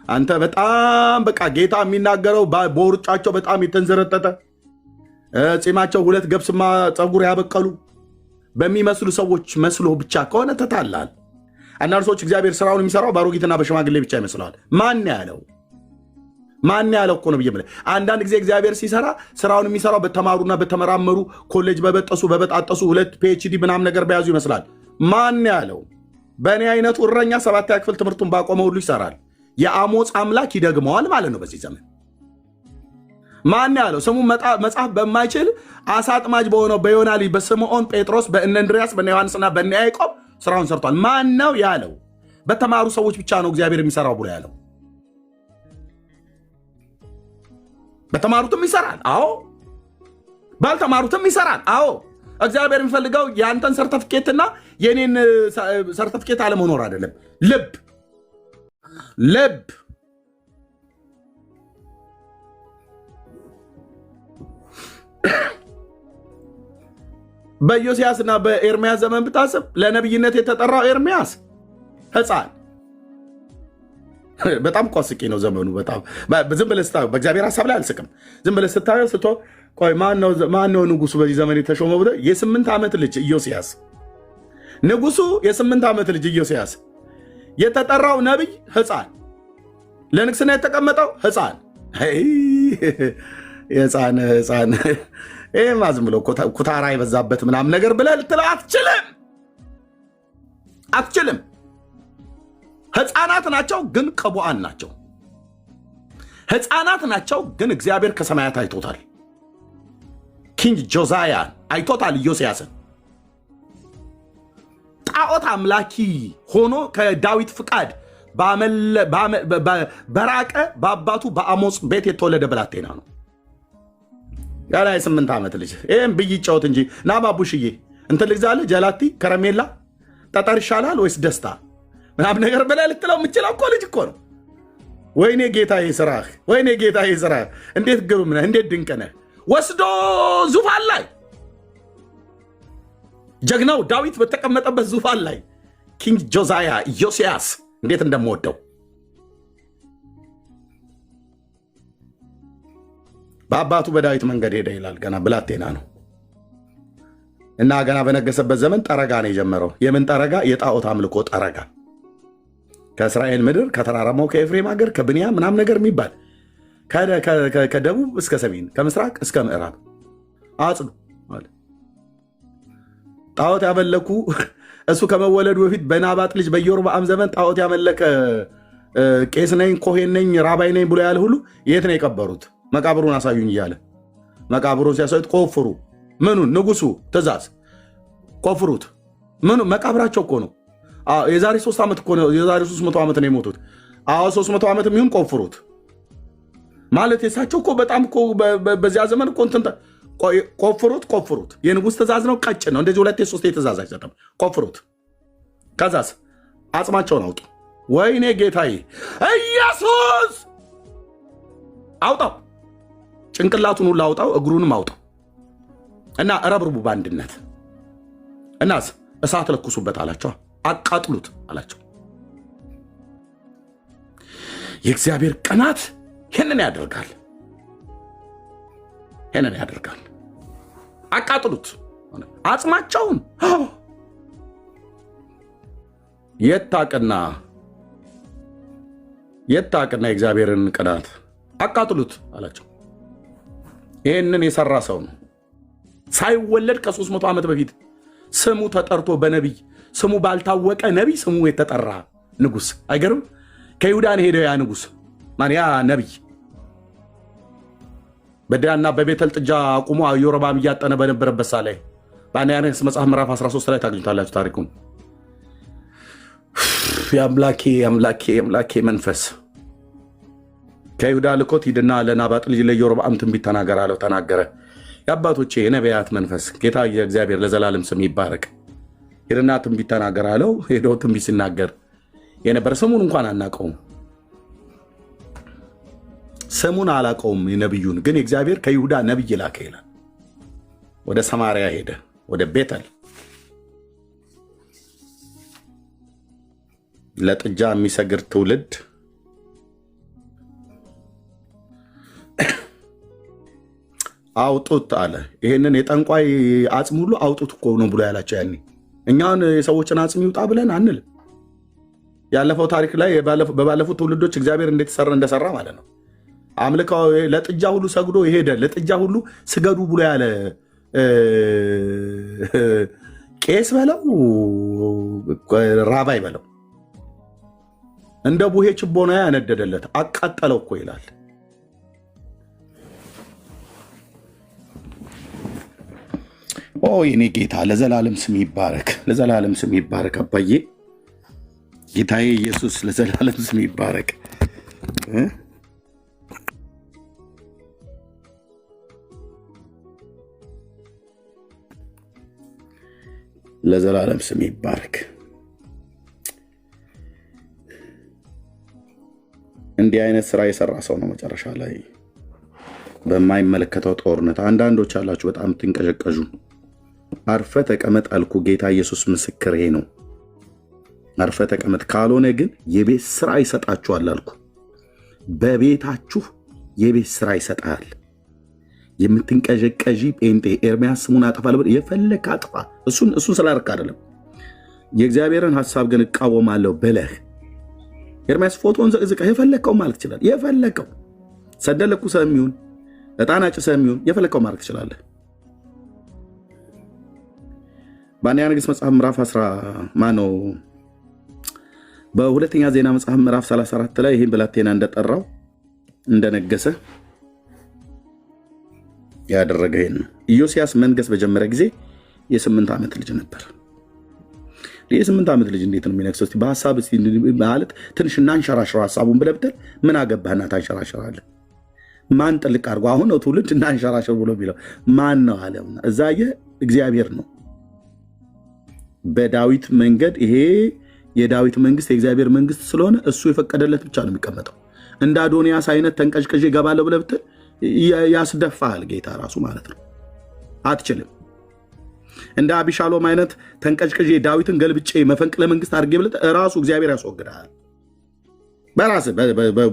አንተ በጣም በቃ ጌታ የሚናገረው በውርጫቸው በጣም የተንዘረጠጠ ጺማቸው ሁለት ገብስማ ፀጉር ያበቀሉ በሚመስሉ ሰዎች መስሎ ብቻ ከሆነ ተታላል። አንዳንድ ሰዎች እግዚአብሔር ስራውን የሚሰራው በአሮጊትና በሽማግሌ ብቻ ይመስለዋል። ማን ያለው? ማን ያለው እኮ ነው ብዬ ብለህ አንዳንድ ጊዜ እግዚአብሔር ሲሰራ ስራውን የሚሰራው በተማሩና በተመራመሩ ኮሌጅ በበጣጠሱ ሁለት ፒኤችዲ ምናምን ነገር በያዙ ይመስላል። ማን ያለው? በእኔ አይነቱ እረኛ 7ኛ ክፍል ትምህርቱን ባቆመ ሁሉ ይሰራል። የአሞጽ አምላክ ይደግመዋል ማለት ነው በዚህ ዘመን። ማን ያለው? ስሙ መጽሐፍ በማይችል አሳ አጥማጅ በሆነው በዮና ልጅ በስምዖን ጴጥሮስ፣ በእነ እንድርያስ፣ በእነ ዮሐንስና በእነ ያዕቆብ ስራውን ሰርቷል። ማን ነው ያለው? በተማሩ ሰዎች ብቻ ነው እግዚአብሔር የሚሰራው ብሎ ያለው። በተማሩትም ይሰራል። አዎ። ባልተማሩትም ይሰራል። አዎ። እግዚአብሔር የሚፈልገው የአንተን ሰርተፍኬትና የኔን ሰርተፍኬት አለመኖር አይደለም። ልብ በኢዮስያስ እና በኤርሚያስ ዘመን ብታስብ ለነቢይነት የተጠራው ኤርሚያስ ሕፃን በጣም እኮ አስቂ ነው ዘመኑ። በጣም ዝም ብለህ ስታየው በእግዚአብሔር ሀሳብ ላይ አልስቅም። ዝም ብለህ ስታየው ቆይ ማነው ንጉሱ በዚህ ዘመን የተሾመው ብለህ የ8 ዓመት ልጅ ኢዮስያስ ንጉሱ የ8 ዓመት ልጅ ኢዮስያስ የተጠራው ነቢይ ሕፃን ለንግስና የተቀመጠው ሕፃን ሕፃን ይህማ ዝም ብሎ ኩታራ የበዛበት ምናምን ነገር ብለህ ልትለው አትችልም። አትችልም። ሕፃናት ናቸው ግን ቅቡዓን ናቸው። ሕፃናት ናቸው ግን እግዚአብሔር ከሰማያት አይቶታል። ኪንግ ጆዛያን አይቶታል። ኢዮስያስን ጣዖት አምላኪ ሆኖ ከዳዊት ፍቃድ በራቀ በአባቱ በአሞጽ ቤት የተወለደ ብላቴና ነው። ገና የ8 ዓመት ልጅ። ይህም ብይ ጫወት እንጂ ና ባቡሽዬ እንትን ልግዛልህ ጀላቲ ከረሜላ ጠጠር ይሻላል ወይስ ደስታ ምናምን ነገር ብለህ ልትለው የምችለው እኮ ልጅ እኮ ነው። ወይኔ ጌታዬ ስራህ፣ ወይኔ ጌታዬ ስራህ እንዴት ግሩም ነህ፣ እንዴት ድንቅ ነህ። ወስዶ ዙፋን ላይ ጀግናው ዳዊት በተቀመጠበት ዙፋን ላይ ኪንግ ጆዛያ ኢዮስያስ እንዴት እንደምወደው በአባቱ በዳዊት መንገድ ሄደ ይላል። ገና ብላቴና ነው እና ገና በነገሰበት ዘመን ጠረጋ ነው የጀመረው። የምን ጠረጋ? የጣዖት አምልኮ ጠረጋ። ከእስራኤል ምድር ከተራራማው ከኤፍሬም ሀገር ከብንያም ምናምን ነገር የሚባል ከደቡብ እስከ ሰሜን ከምስራቅ እስከ ምዕራብ አጽዱ ጣዖት ያመለኩ። እሱ ከመወለዱ በፊት በናባጥ ልጅ በኢዮርብዓም ዘመን ጣዖት ያመለከ ቄስ ነኝ ኮሄን ነኝ ራባይ ነኝ ብሎ ያለ ሁሉ የት ነው የቀበሩት? መቃብሩን አሳዩኝ እያለ መቃብሩን ሲያሳዩት ቆፍሩ። ምኑን? ንጉሱ ትእዛዝ ቆፍሩት። ምኑ? መቃብራቸው እኮ ነው። የዛሬ 3 ዓመት እኮ ነው። የዛሬ 300 ዓመት ነው የሞቱት። 300 ዓመት የሚሆን ቆፍሩት ማለት የሳቸው እኮ በጣም እኮ በዚያ ዘመን እኮ እንትን ቆፍሩት። የንጉሥ ትእዛዝ ነው። ቀጭን ነው። እንደዚህ 2 3 ትእዛዝ አይሰጥም። ቆፍሩት። ከዛስ አጽማቸውን አውጡ። ወይኔ ጌታዬ ኢየሱስ አውጣው። ጭንቅላቱን ሁሉ አውጣው፣ እግሩንም አውጣው እና ረብርቡ በአንድነት እናስ እሳት ለኩሱበት አላቸው። አቃጥሉት አላቸው። የእግዚአብሔር ቅናት ይህንን ያደርጋል። አቃጥሉት አጽማቸውን። የታቅና የእግዚአብሔርን ቅናት አቃጥሉት አላቸው። ይህንን የሰራ ሰው ነው። ሳይወለድ ከ300 ዓመት በፊት ስሙ ተጠርቶ በነቢይ ስሙ ባልታወቀ ነቢይ ስሙ የተጠራ ንጉሥ። አይገርም? ከይሁዳን ሄደው ያ ንጉሥ ማን ያ ነቢይ በዳና በቤተል ጥጃ አቁሞ ኢዮርብዓም እያጠነ በነበረበት ሳ ላይ በአንደኛ ነገሥት መጽሐፍ ምዕራፍ 13 ላይ ታገኙታላችሁ ታሪኩን። የአምላኬ መንፈስ ከይሁዳ ልኮት ሂድና ለናባጥ ልጅ ለኢዮርብዓም ትንቢት ተናገር አለው። ተናገረ። የአባቶቼ የነቢያት መንፈስ ጌታ የእግዚአብሔር ለዘላለም ስም ይባረክ። ሂድና ትንቢት ተናገር አለው። ሄዶ ትንቢት ሲናገር የነበረ ስሙን እንኳን አናውቀውም። ስሙን አላውቀውም የነቢዩን ግን እግዚአብሔር ከይሁዳ ነቢይ ላከ ይላል። ወደ ሰማርያ ሄደ፣ ወደ ቤተል ለጥጃ የሚሰግድ ትውልድ አውጡት አለ። ይሄንን የጠንቋይ አጽም ሁሉ አውጡት እኮ ነው ብሎ ያላቸው። ያኔ እኛን የሰዎችን አጽም ይውጣ ብለን አንል። ያለፈው ታሪክ ላይ በባለፉት ትውልዶች እግዚአብሔር እንዴት እንደሰራ ማለት ነው። አምልካው ለጥጃ ሁሉ ሰግዶ ይሄደ ለጥጃ ሁሉ ስገዱ ብሎ ያለ ቄስ በለው ራባይ በለው እንደ ቡሄ ችቦ ነው ያነደደለት፣ አቃጠለው እኮ ይላል። ኦ የኔ ጌታ ለዘላለም ስም ይባረክ፣ ለዘላለም ስም ይባረክ። አባዬ ጌታዬ ኢየሱስ ለዘላለም ስም ይባረክ። ለዘላለም ስም ይባረክ። እንዲህ አይነት ስራ የሰራ ሰው ነው መጨረሻ ላይ በማይመለከተው ጦርነት። አንዳንዶች አላችሁ በጣም ትንቀዠቀዡ። አርፈ ተቀመጥ አልኩ። ጌታ ኢየሱስ ምስክሬ ነው። አርፈ ተቀመጥ፣ ካልሆነ ግን የቤት ስራ ይሰጣችኋል አልኩ። በቤታችሁ የቤት ስራ ይሰጣል። የምትንቀዠቀዢ ጴንጤ ኤርሚያስ ስሙን አጠፋል፣ የፈለክ አጥፋ። እሱን ስላርክ አይደለም። የእግዚአብሔርን ሐሳብ ግን እቃወማለሁ ብለህ ኤርሚያስ ፎቶን ዘቅዝቀህ የፈለከው ማለት ይችላል። የፈለከው ሰደለኩ ሰሚውን ዕጣን አጭሰህ የሚሆን የፈለከው ማድረግ ትችላለህ። በአንደኛ ነገሥት መጽሐፍ ምዕራፍ 10 በሁለተኛ ዜና መጽሐፍ ምዕራፍ 34 ላይ ይህን ብላቴና እንደጠራው እንደነገሰ ያደረገ ይሄን ነው። ኢዮስያስ መንገስ በጀመረ ጊዜ የ8 ዓመት ልጅ ነበር። የ8 ዓመት ልጅ እንዴት ነው የሚነግሰው? እስቲ በሐሳብ እስቲ ማለት ትንሽ እናንሸራሽረው ሐሳቡን ብለህ ብትል ምን አገባህና ታንሸራሽራለህ? ማን ጥልቅ አድርጎ አሁን ነው ትውልድ እናንሸራሽር ብሎ የሚለው ማን ነው አለ? እዛየ እግዚአብሔር ነው። በዳዊት መንገድ ይሄ የዳዊት መንግስት የእግዚአብሔር መንግስት ስለሆነ እሱ የፈቀደለት ብቻ ነው የሚቀመጠው። እንደ አዶንያስ አይነት ተንቀዥቅዥ እገባለሁ ብለህ ብትል ያስደፋል ጌታ ራሱ ማለት ነው። አትችልም። እንደ አቢሻሎም አይነት ተንቀዥቅዥ ዳዊትን ገልብጬ መፈንቅለ መንግስት አድርጌ ብለህ ራሱ እግዚአብሔር ያስወግዳል። በራስህ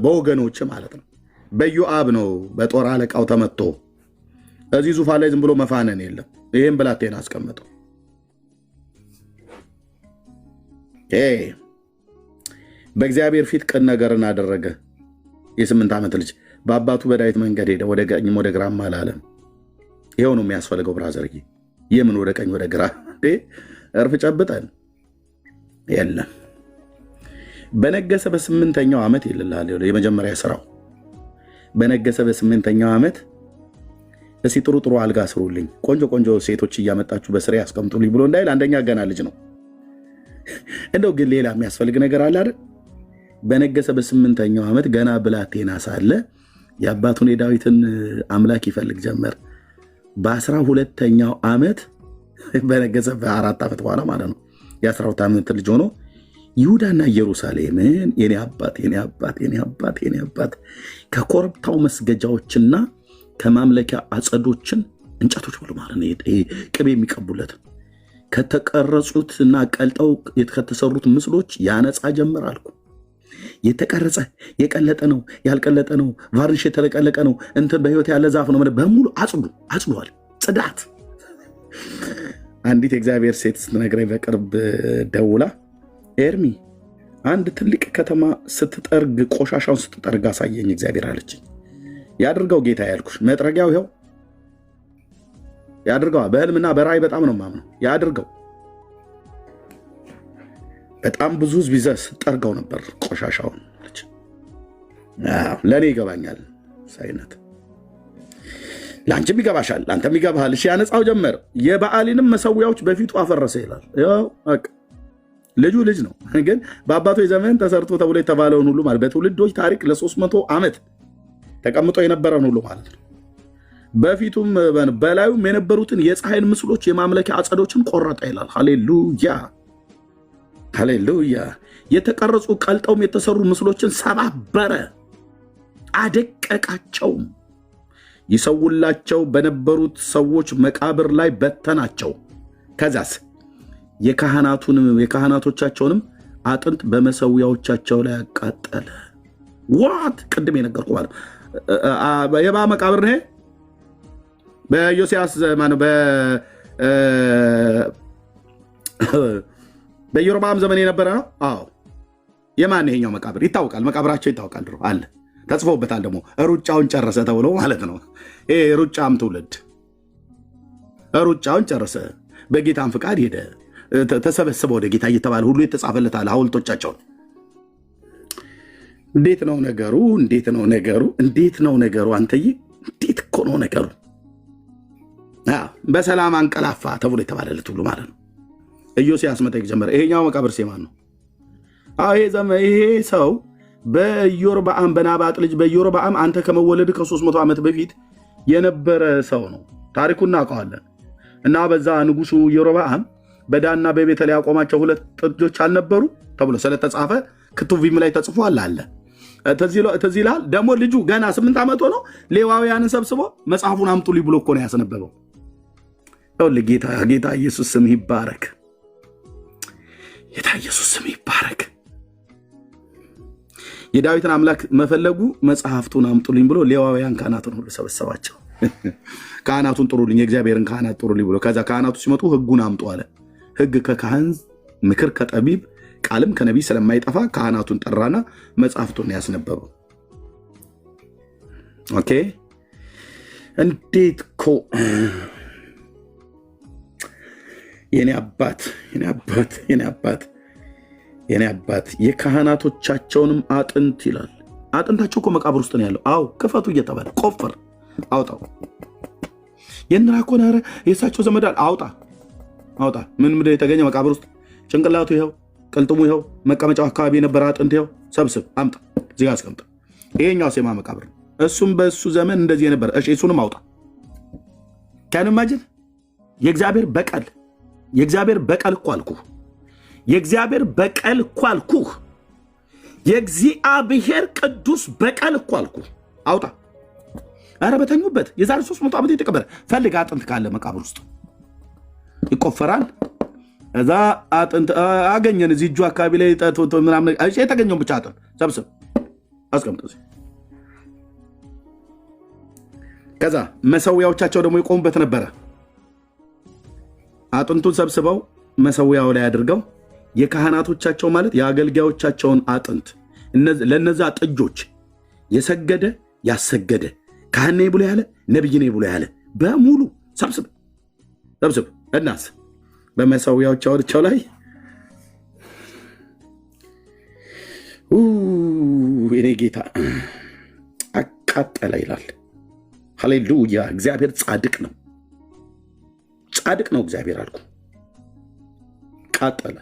በወገኖች ማለት ነው። በዮአብ ነው በጦር አለቃው ተመቶ እዚህ ዙፋን ላይ ዝም ብሎ መፋነን የለም። ይህም ብላቴና አስቀመጠው። በእግዚአብሔር ፊት ቅን ነገርን አደረገ። የ8 ዓመት ልጅ በአባቱ በዳዊት መንገድ ሄደ፣ ወደ ቀኝም ወደ ግራም አላለም። ይኸው ነው የሚያስፈልገው ብራዘር። የምን ወደ ቀኝ ወደ ግራ እርፍ ጨብጠን የለም። በነገሰ በ8ኛው ዓመት ይልልሃል የመጀመሪያ ስራው። በነገሰ በ8ኛው ዓመት እስኪ ጥሩ ጥሩ አልጋ ስሩልኝ፣ ቆንጆ ቆንጆ ሴቶች እያመጣችሁ በስሬ ያስቀምጡልኝ ብሎ እንዳይል አንደኛ ገና ልጅ ነው። እንደው ግን ሌላ የሚያስፈልግ ነገር አለ አይደል? በነገሰ በ8ኛው ዓመት ገና ብላቴና ሳለ የአባቱን የዳዊትን አምላክ ይፈልግ ጀመር። በ12ኛው ዓመት በነገሰ በ4 ዓመት በኋላ ማለት ነው የ12 ዓመት ልጅ ሆኖ ይሁዳና ኢየሩሳሌምን የኔ አባት የኔ አባት የኔ አባት የኔ አባት ከኮረብታው መስገጃዎችና ከማምለኪያ አጸዶችን እንጨቶች ብሎ ማለት ነው ቅቤ የሚቀቡለት ከተቀረጹትና ቀልጠው ከተሰሩት ምስሎች ያነጻ ጀመር አልኩ። የተቀረጸ የቀለጠ ነው ያልቀለጠ ነው ቫርኒሽ የተለቀለቀ ነው እንትን በህይወት ያለ ዛፍ ነው በሙሉ አጽዷል። ጽዳት። አንዲት የእግዚአብሔር ሴት ስትነግረኝ በቅርብ ደውላ ኤርሚ አንድ ትልቅ ከተማ ስትጠርግ ቆሻሻውን ስትጠርግ አሳየኝ እግዚአብሔር አለችኝ። ያድርገው ጌታ ያልኩሽ መጥረጊያው ይኸው ያድርገዋ። በህልምና በራእይ በጣም ነው የማምነው። ያድርገው። በጣም ብዙ ህዝብ ይዘህ ስትጠርገው ነበር ቆሻሻውን። ለእኔ ይገባኛል ሳይነት ለአንቺም ይገባሻል፣ ለአንተም ይገባሃል። እሺ ያነጻው ጀመር። የበዓሊንም መሰዊያዎች በፊቱ አፈረሰ ይላል። ልጁ ልጅ ነው ግን በአባቶ ዘመን ተሰርቶ ተብሎ የተባለውን ሁሉ ማለት በትውልዶች ታሪክ ለ300 ዓመት ተቀምጦ የነበረውን ሁሉ ማለት ነው። በፊቱም በላዩም የነበሩትን የፀሐይን ምስሎች የማምለኪያ አጸዶችን ቆረጠ ይላል። ሃሌሉያ ሃሌሉያ። የተቀረጹ ቀልጠውም የተሰሩ ምስሎችን ሰባበረ፣ አደቀቃቸውም። ይሰውላቸው በነበሩት ሰዎች መቃብር ላይ በተናቸው። ከዛስ የካህናቶቻቸውንም አጥንት በመሰዊያዎቻቸው ላይ ያቃጠለ። ዋት ቅድም የነገርኩ ማለት የባ መቃብር ነው። በዮሲያስ ማነው በኢዮርብዓም ዘመን የነበረ ነው። አዎ የማን ይሄኛው መቃብር ይታወቃል። መቃብራቸው ይታወቃል። ድሮ አለ ተጽፎበታል። ደግሞ ሩጫውን ጨረሰ ተብሎ ማለት ነው። ይሄ ሩጫም ትውልድ ሩጫውን ጨረሰ፣ በጌታም ፍቃድ ሄደ፣ ተሰበሰበ ወደ ጌታ እየተባለ ሁሉ የተጻፈለታል ሐውልቶቻቸውን። እንዴት ነው ነገሩ? እንዴት ነው ነገሩ? እንዴት ነው ነገሩ? አንተዬ እንዴት እኮ ነው ነገሩ? በሰላም አንቀላፋ ተብሎ የተባለለት ሁሉ ማለት ነው። ኢዮስያስ መጠየቅ ጀመረ። ይሄኛው መቃብር ሴማን ነው? ይሄ ሰው በኢዮርብዓም በናባጥ ልጅ በኢዮርብዓም አንተ ከመወለድ ከ300 ዓመት በፊት የነበረ ሰው ነው። ታሪኩን እናውቀዋለን። እና በዛ ንጉሱ ኢዮርብዓም በዳንና በቤተል ያቆማቸው 2 ጥጆች አልነበሩ ተብሎ ስለተጻፈ ክቱቢም ላይ ተጽፏል አለ። ተዚህ ይላል። ደግሞ ልጁ ገና 8 ዓመት ሆኖ ሌዋውያንን ሰብስቦ መጽሐፉን አምጡልኝ ብሎ እኮ ነው ያስነበበው። ጌታ ኢየሱስ ስም ይባረክ። ጌታ ኢየሱስ ስም ይባረክ። የዳዊትን አምላክ መፈለጉ መጽሐፍቱን አምጡልኝ ብሎ ሌዋውያን ካህናቱን ሁሉ ሰበሰባቸው። ካህናቱን ጥሩልኝ፣ የእግዚአብሔርን ካህናት ጥሩልኝ ብሎ ከዛ ካህናቱ ሲመጡ ህጉን አምጡ አለ። ህግ ከካህን ምክር ከጠቢብ ቃልም ከነቢይ ስለማይጠፋ ካህናቱን ጠራና መጽሐፍቱን ያስነበበው። ኦኬ እንዴት እኮ የኔ አባት የኔ አባት የካህናቶቻቸውንም አጥንት ይላል። አጥንታቸው እኮ መቃብር ውስጥ ነው ያለው። አዎ ክፈቱ እየተባለ ቆፍር አውጣው። የእንትና እኮ ኧረ የእሳቸው ዘመድ አውጣ። ምን ምድር የተገኘ መቃብር ውስጥ ጭንቅላቱ ይኸው፣ ቅልጥሙ ይኸው፣ መቀመጫው አካባቢ የነበረ አጥንት ይኸው፣ ሰብስብ አምጣ፣ እዚህ አስቀምጥ። ይሄኛው ሴማ መቃብር ነው። እሱም በእሱ ዘመን እንደዚህ የነበረ እሺ፣ እሱንም አውጣ። ካን ኢማጂን የእግዚአብሔር በቀል እኮ አልኩህ። የእግዚአብሔር በቀል እኮ አልኩህ። የእግዚአብሔር ቅዱስ በቀል እኮ አልኩህ። አውጣ። ኧረ በተኙበት የዛሬ 300 ዓመት የተቀበረ ፈልግ። አጥንት ካለ መቃብር ውስጥ ይቆፈራል። እዛ አጥንት አገኘን እዚህ እጁ አካባቢ ላይ ምናምን የተገኘውን ብቻ አጥንት ሰብስብ አስቀምጥ። ከዛ መሰዊያዎቻቸው ደግሞ የቆሙበት ነበረ። አጥንቱን ሰብስበው መሰዊያው ላይ አድርገው የካህናቶቻቸው ማለት የአገልጋዮቻቸውን አጥንት ለነዛ ጥጆች የሰገደ ያሰገደ ካህን ነኝ ብሎ ያለ ነብይ ነኝ ብሎ ያለ በሙሉ ሰብስብ እናስ በመሰዊያዎቻቸው ላይ እኔ ጌታ አቃጠለ ይላል። ሃሌሉያ! እግዚአብሔር ጻድቅ ነው እግዚአብሔር አልኩ። ቃጠለ።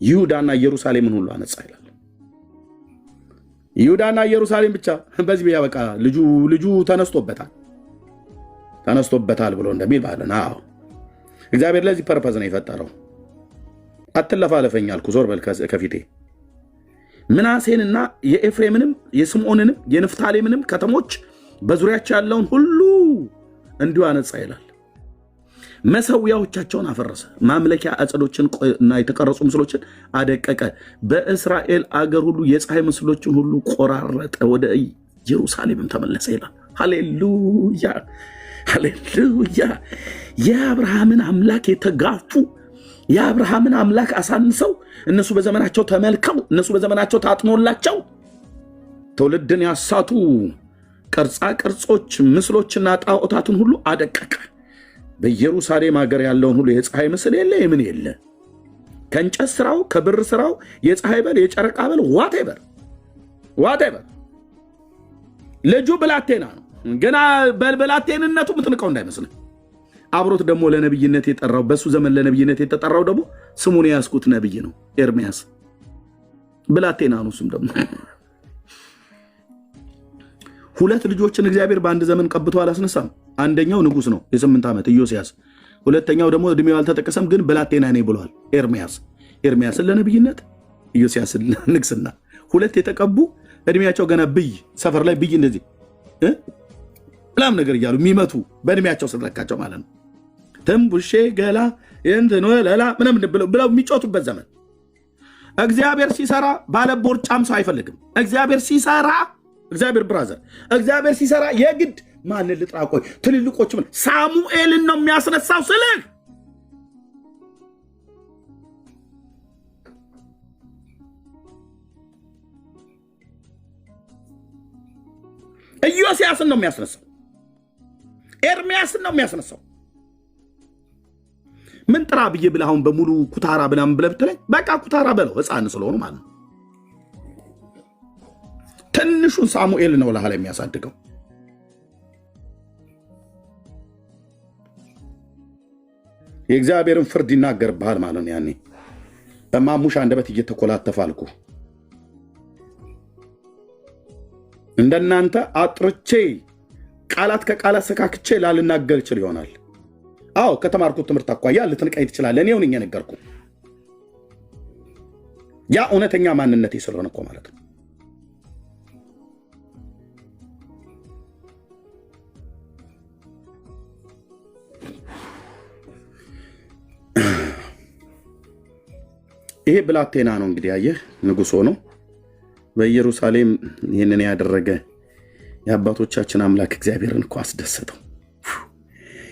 ይሁዳና ኢየሩሳሌምን ሁሉ አነጻ ይላል። ይሁዳና ኢየሩሳሌም ብቻ በዚህ ያበቃ። ልጁ ተነስቶበታል ብሎ እንደሚል ባለን። አዎ እግዚአብሔር ለዚህ ፐርፐዝ ነው የፈጠረው። አትለፋለፈኝ አልኩ። ዞር በል ከፊቴ። ምናሴንና የኤፍሬምንም የስምዖንንም የንፍታሌምንም ከተሞች በዙሪያቸው ያለውን ሁሉ እንዲሁ አነጻ ይላል። መሰዊያዎቻቸውን አፈረሰ። ማምለኪያ አጸዶችን እና የተቀረጹ ምስሎችን አደቀቀ። በእስራኤል አገር ሁሉ የፀሐይ ምስሎችን ሁሉ ቆራረጠ። ወደ ኢየሩሳሌምም ተመለሰ ይላል። ሃሌሉያ! የአብርሃምን አምላክ የተጋፉ የአብርሃምን አምላክ አሳንሰው እነሱ በዘመናቸው ተመልከው እነሱ በዘመናቸው ታጥኖላቸው ትውልድን ያሳቱ ቅርጻ ቅርጾች ምስሎችና ጣዖታትን ሁሉ አደቀቀ። በኢየሩሳሌም ሀገር ያለውን ሁሉ የፀሐይ ምስል የለ የምን የለ፣ ከእንጨት ስራው ከብር ስራው የፀሐይ በል የጨረቃ በል ዋቴቨር ልጁ ብላቴና ነው። ገና በብላቴንነቱ ምትንቀው እንዳይመስልህ። አብሮት ደግሞ ለነብይነት የጠራው በሱ ዘመን ለነብይነት የተጠራው ደግሞ ስሙን ያስኩት ነብይ ነው ኤርሚያስ። ብላቴና ነው እሱም ደግሞ። ሁለት ልጆችን እግዚአብሔር በአንድ ዘመን ቀብቶ አላስነሳም። አንደኛው ንጉስ ነው የ8 ዓመት ኢዮስያስ፣ ሁለተኛው ደግሞ እድሜው አልተጠቀሰም ግን ብላቴና ነኝ ብሏል ኤርሚያስን ለነብይነት፣ ኢዮስያስን ለንግስና። ሁለት የተቀቡ እድሜያቸው ገና ብይ ሰፈር ላይ ብይ እንደዚህ ላም ነገር እያሉ የሚመቱ በእድሜያቸው ስትለካቸው ማለት ነው። ተንቡሼ ገላ እንትን ለላ ምንም ብለው የሚጮቱበት ዘመን። እግዚአብሔር ሲሰራ ባለ ቦርጫም ሰው አይፈልግም። እግዚአብሔር ሲሰራ የግድ ማንን ልጥራ? ቆይ ትልልቆች ምን ሳሙኤልን ነው የሚያስነሳው ስልህ ኢዮስያስን ነው የሚያስነሳው፣ ኤርሚያስን ነው የሚያስነሳው። ምን ጥራ ብዬ ብለህ አሁን በሙሉ ኩታራ ብናምን ብለህ ብትለኝ በቃ ኩታራ በለው፣ ሕፃን ስለሆኑ ማለት ነው። ትንሹን ሳሙኤል ነው ለኋላ የሚያሳድገው። የእግዚአብሔርን ፍርድ ይናገርብሃል ማለት ነው። ያኔ በማሙሽ አንደበት እየተኮላተፈ አልኩ። እንደናንተ አጥርቼ ቃላት ከቃላት ሰካክቼ ላልናገር ይችል ይሆናል። አዎ ከተማርኩት ትምህርት አኳያ ልትንቀኝ ትችላለህ። እኔው ነኝ የነገርኩህ። ያ እውነተኛ ማንነቴ ስለሆነ እኮ ማለት ነው። ይሄ ብላቴና ነው እንግዲህ አየህ፣ ንጉሥ ሆኖ በኢየሩሳሌም ይህንን ያደረገ የአባቶቻችን አምላክ እግዚአብሔርን እኮ አስደሰተው።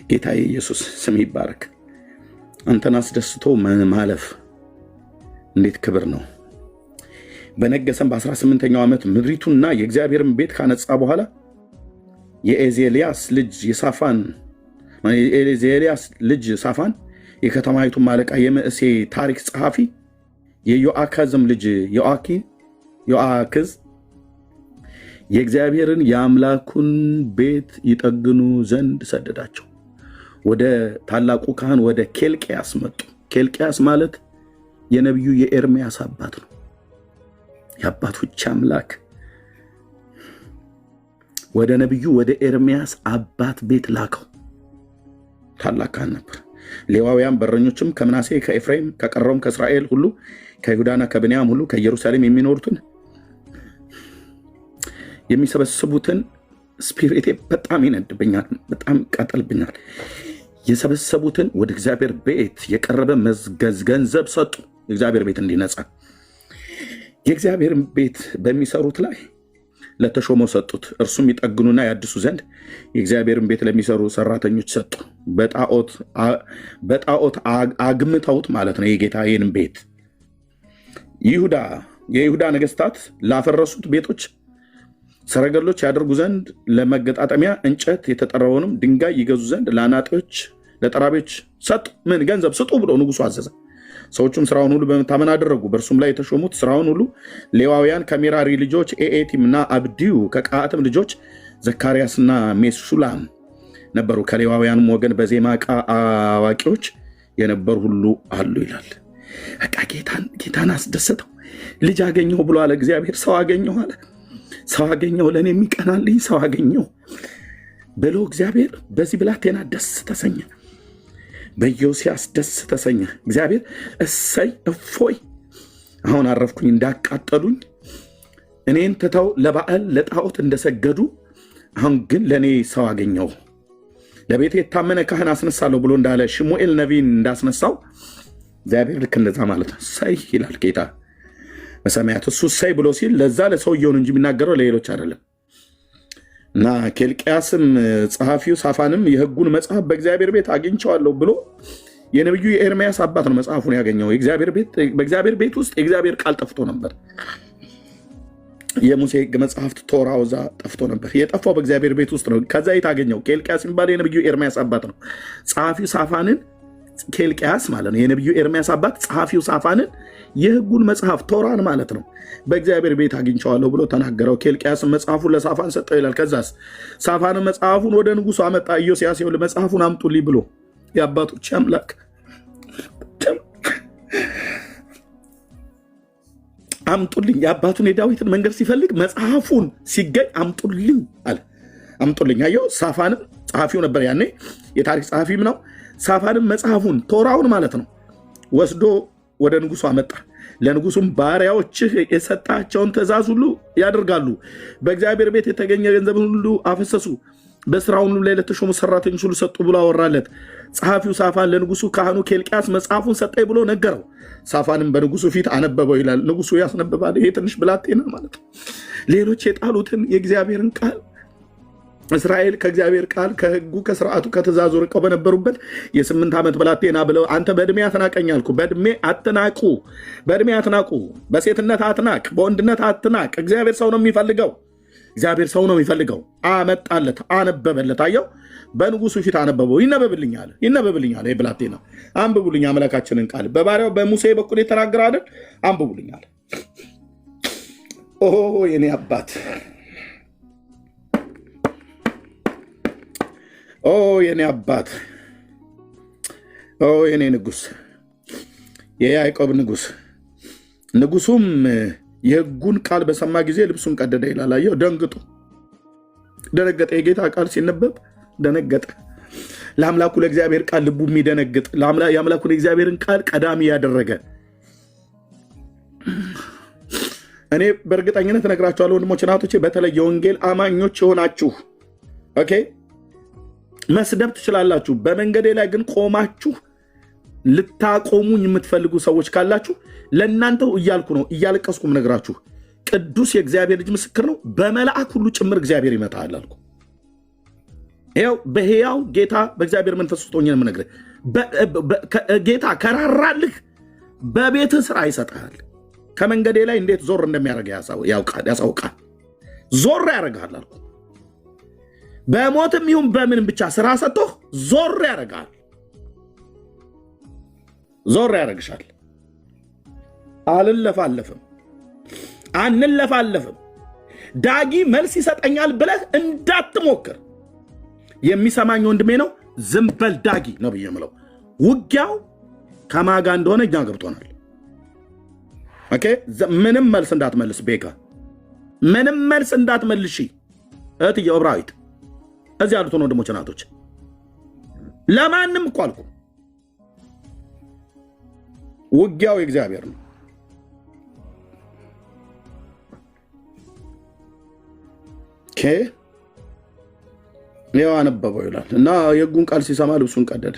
ጌታ ኢየሱስ ስም ይባረክ። አንተን አስደስቶ ማለፍ እንዴት ክብር ነው! በነገሰም በ18ኛው ዓመት ምድሪቱና የእግዚአብሔርን ቤት ካነጻ በኋላ የኤዜልያስ ልጅ ሳፋን የከተማይቱን አለቃ የመእሴ ታሪክ ጸሐፊ የዮአካዝም ልጅ ዮአክዝ የእግዚአብሔርን የአምላኩን ቤት ይጠግኑ ዘንድ ሰደዳቸው። ወደ ታላቁ ካህን ወደ ኬልቅያስ መጡ። ኬልቅያስ ማለት የነቢዩ የኤርምያስ አባት ነው። የአባቶች አምላክ ወደ ነቢዩ ወደ ኤርምያስ አባት ቤት ላከው። ታላቅ ካህን ነበር። ሌዋውያን በረኞችም ከምናሴ ከኤፍሬም ከቀረውም ከእስራኤል ሁሉ ከይሁዳና ከብንያም ሁሉ ከኢየሩሳሌም የሚኖሩትን የሚሰበስቡትን ስፒሪቴ በጣም ይነድብኛል፣ በጣም ቀጠልብኛል። የሰበሰቡትን ወደ እግዚአብሔር ቤት የቀረበ ገንዘብ ሰጡ። የእግዚአብሔር ቤት እንዲነጻ የእግዚአብሔርን ቤት በሚሰሩት ላይ ለተሾመው ሰጡት። እርሱም ይጠግኑና ያድሱ ዘንድ የእግዚአብሔርን ቤት ለሚሰሩ ሰራተኞች ሰጡ። በጣዖት አግምተውት ማለት ነው የጌታዬን ቤት። የይሁዳ ነገስታት ላፈረሱት ቤቶች ሰረገሎች ያደርጉ ዘንድ ለመገጣጠሚያ እንጨት የተጠረበውንም ድንጋይ ይገዙ ዘንድ ለአናጢዎች ለጠራቢዎች ሰጡ። ምን ገንዘብ ስጡ ብሎ ንጉሱ አዘዘ። ሰዎቹም ስራውን ሁሉ በመታመን አደረጉ። በእርሱም ላይ የተሾሙት ስራውን ሁሉ ሌዋውያን ከሜራሪ ልጆች ኤኤቲምና አብዲዩ ከቀዓትም ልጆች ዘካርያስና ሜሱላም ነበሩ። ከሌዋውያንም ወገን በዜማ ዕቃ አዋቂዎች የነበሩ ሁሉ አሉ ይላል። በቃ ጌታን አስደሰተው። ልጅ አገኘሁ ብሎ አለ እግዚአብሔር። ሰው አገኘሁ አለ። ሰው አገኘሁ፣ ለእኔ የሚቀናልኝ ሰው አገኘሁ ብሎ እግዚአብሔር በዚህ ብላቴና ደስ ተሰኘ። በዮሲያስ ደስ ተሰኘ እግዚአብሔር። እሰይ እፎይ፣ አሁን አረፍኩኝ። እንዳቃጠሉኝ እኔን ትተው ለባዕል ለጣዖት እንደሰገዱ አሁን ግን ለእኔ ሰው አገኘሁ። ለቤቴ የታመነ ካህን አስነሳለሁ ብሎ እንዳለ ሽሙኤል ነቢይን እንዳስነሳው እግዚአብሔር ልክ እንደዛ ማለት ነው። እሰይ ይላል ጌታ በሰማያት። እሱ እሰይ ብሎ ሲል ለዛ ለሰውየውን እንጂ የሚናገረው ለሌሎች አይደለም። እና ኬልቅያስም ጸሐፊው ሳፋንም የሕጉን መጽሐፍ በእግዚአብሔር ቤት አግኝቸዋለሁ ብሎ የነቢዩ የኤርምያስ አባት ነው መጽሐፉን ያገኘው። በእግዚአብሔር ቤት ውስጥ የእግዚአብሔር ቃል ጠፍቶ ነበር። የሙሴ ሕግ መጽሐፍት ቶራው እዛ ጠፍቶ ነበር። የጠፋው በእግዚአብሔር ቤት ውስጥ ነው። ከዛ የታገኘው ኬልቅያስ የሚባለው የነቢዩ ኤርምያስ አባት ነው። ጸሐፊው ሳፋንን ኬልቅያስ ማለት ነው የነቢዩ ኤርምያስ አባት። ጸሐፊው ሳፋንን የሕጉን መጽሐፍ ቶራን ማለት ነው በእግዚአብሔር ቤት አግኝቸዋለሁ ብሎ ተናገረው። ኬልቅያስን መጽሐፉን ለሳፋን ሰጠው ይላል። ከዛስ ሳፋንን መጽሐፉን ወደ ንጉሱ አመጣ። ኢዮስያስ ይኸውልህ መጽሐፉን አምጡልኝ ብሎ የአባቶች አምላክ አምጡልኝ። የአባቱን የዳዊትን መንገድ ሲፈልግ መጽሐፉን ሲገኝ አምጡልኝ አለ። አምጡልኝ። አየው ሳፋንም ጸሐፊው ነበር ያኔ፣ የታሪክ ጸሐፊም ነው። ሳፋንም መጽሐፉን ቶራውን ማለት ነው ወስዶ ወደ ንጉሱ አመጣ። ለንጉሱም ባሪያዎችህ የሰጣቸውን ትእዛዝ ሁሉ ያደርጋሉ፣ በእግዚአብሔር ቤት የተገኘ ገንዘብን ሁሉ አፈሰሱ፣ በስራውን ላይ ለተሾሙ ሰራተኞች ሁሉ ሰጡ ብሎ አወራለት። ጸሐፊው ሳፋን ለንጉሱ ካህኑ ኬልቅያስ መጽሐፉን ሰጠኝ ብሎ ነገረው። ሳፋንም በንጉሱ ፊት አነበበው ይላል። ንጉሱ ያስነብባል። ይሄ ትንሽ ብላቴና ማለት ነው። ሌሎች የጣሉትን የእግዚአብሔርን ቃል እስራኤል ከእግዚአብሔር ቃል ከሕጉ ከስርዓቱ ከትእዛዙ ርቀው በነበሩበት የ8 ዓመት ብላቴና ብለው አንተ በዕድሜ አትናቀኝ አልኩ። በዕድሜ አትናቁ፣ በዕድሜ አትናቁ፣ በሴትነት አትናቅ፣ በወንድነት አትናቅ። እግዚአብሔር ሰው ነው የሚፈልገው። እግዚአብሔር ሰው ነው የሚፈልገው። አመጣለት፣ አነበበለት። አየው፣ በንጉሱ ፊት አነበበው። ይነበብልኛል፣ ይነበብልኛል። ይህ ብላቴና አንብቡልኝ አምላካችንን ቃል በባሪያው በሙሴ በኩል የተናገረ አይደል? አንብቡልኛል። ኦ የኔ አባት፣ ኦ የኔ አባት፣ ኦ የኔ ንጉስ፣ የያዕቆብ ንጉስ። ንጉሱም የሕጉን ቃል በሰማ ጊዜ ልብሱን ቀደደ ይላል። አየው፣ ደነገጠ። የጌታ ቃል ሲነበብ ደነገጠ። ለአምላኩ ለእግዚአብሔር ቃል ልቡ የሚደነግጥ የአምላኩን የእግዚአብሔርን ቃል ቀዳሚ ያደረገ። እኔ በእርግጠኝነት እነግራችኋለሁ ወንድሞች እናቶቼ፣ በተለይ የወንጌል አማኞች የሆናችሁ ኦኬ፣ መስደብ ትችላላችሁ። በመንገዴ ላይ ግን ቆማችሁ ልታቆሙኝ የምትፈልጉ ሰዎች ካላችሁ ለእናንተው እያልኩ ነው፣ እያለቀስኩም ነግራችሁ። ቅዱስ የእግዚአብሔር ልጅ ምስክር ነው። በመልአክ ሁሉ ጭምር እግዚአብሔር ይመታሃል አልኩ። ይኸው በሕያው ጌታ በእግዚአብሔር መንፈስ ውስጥ ሆኜ የምነግርህ፣ ጌታ ከራራልህ በቤትህ ስራ ይሰጥሃል። ከመንገዴ ላይ እንዴት ዞር እንደሚያደርግ ያሳውቃል። ዞር ያደርግሃል አልኩ። በሞትም ይሁን በምንም ብቻ ስራ ሰጥቶህ ዞር ያደርግሃል። ዞር ያደርግሻል። አልለፋለፍም፣ አንለፋለፍም። ዳጊ መልስ ይሰጠኛል ብለህ እንዳትሞክር። የሚሰማኝ ወንድሜ ነው። ዝም በል ዳጊ ነው ብዬ የምለው። ውጊያው ከማጋ እንደሆነ እኛ ገብቶናል። ኦኬ፣ ምንም መልስ እንዳትመልስ ቤካ፣ ምንም መልስ እንዳትመልሺ እህትዬ ዕብራዊት፣ እዚህ ያሉትን ወንድሞች ናቶች፣ ለማንም እኮ አልኩ። ውጊያው የእግዚአብሔር ነው። ይኸው አነበበው ይላል እና የሕጉን ቃል ሲሰማ ልብሱን ቀደደ።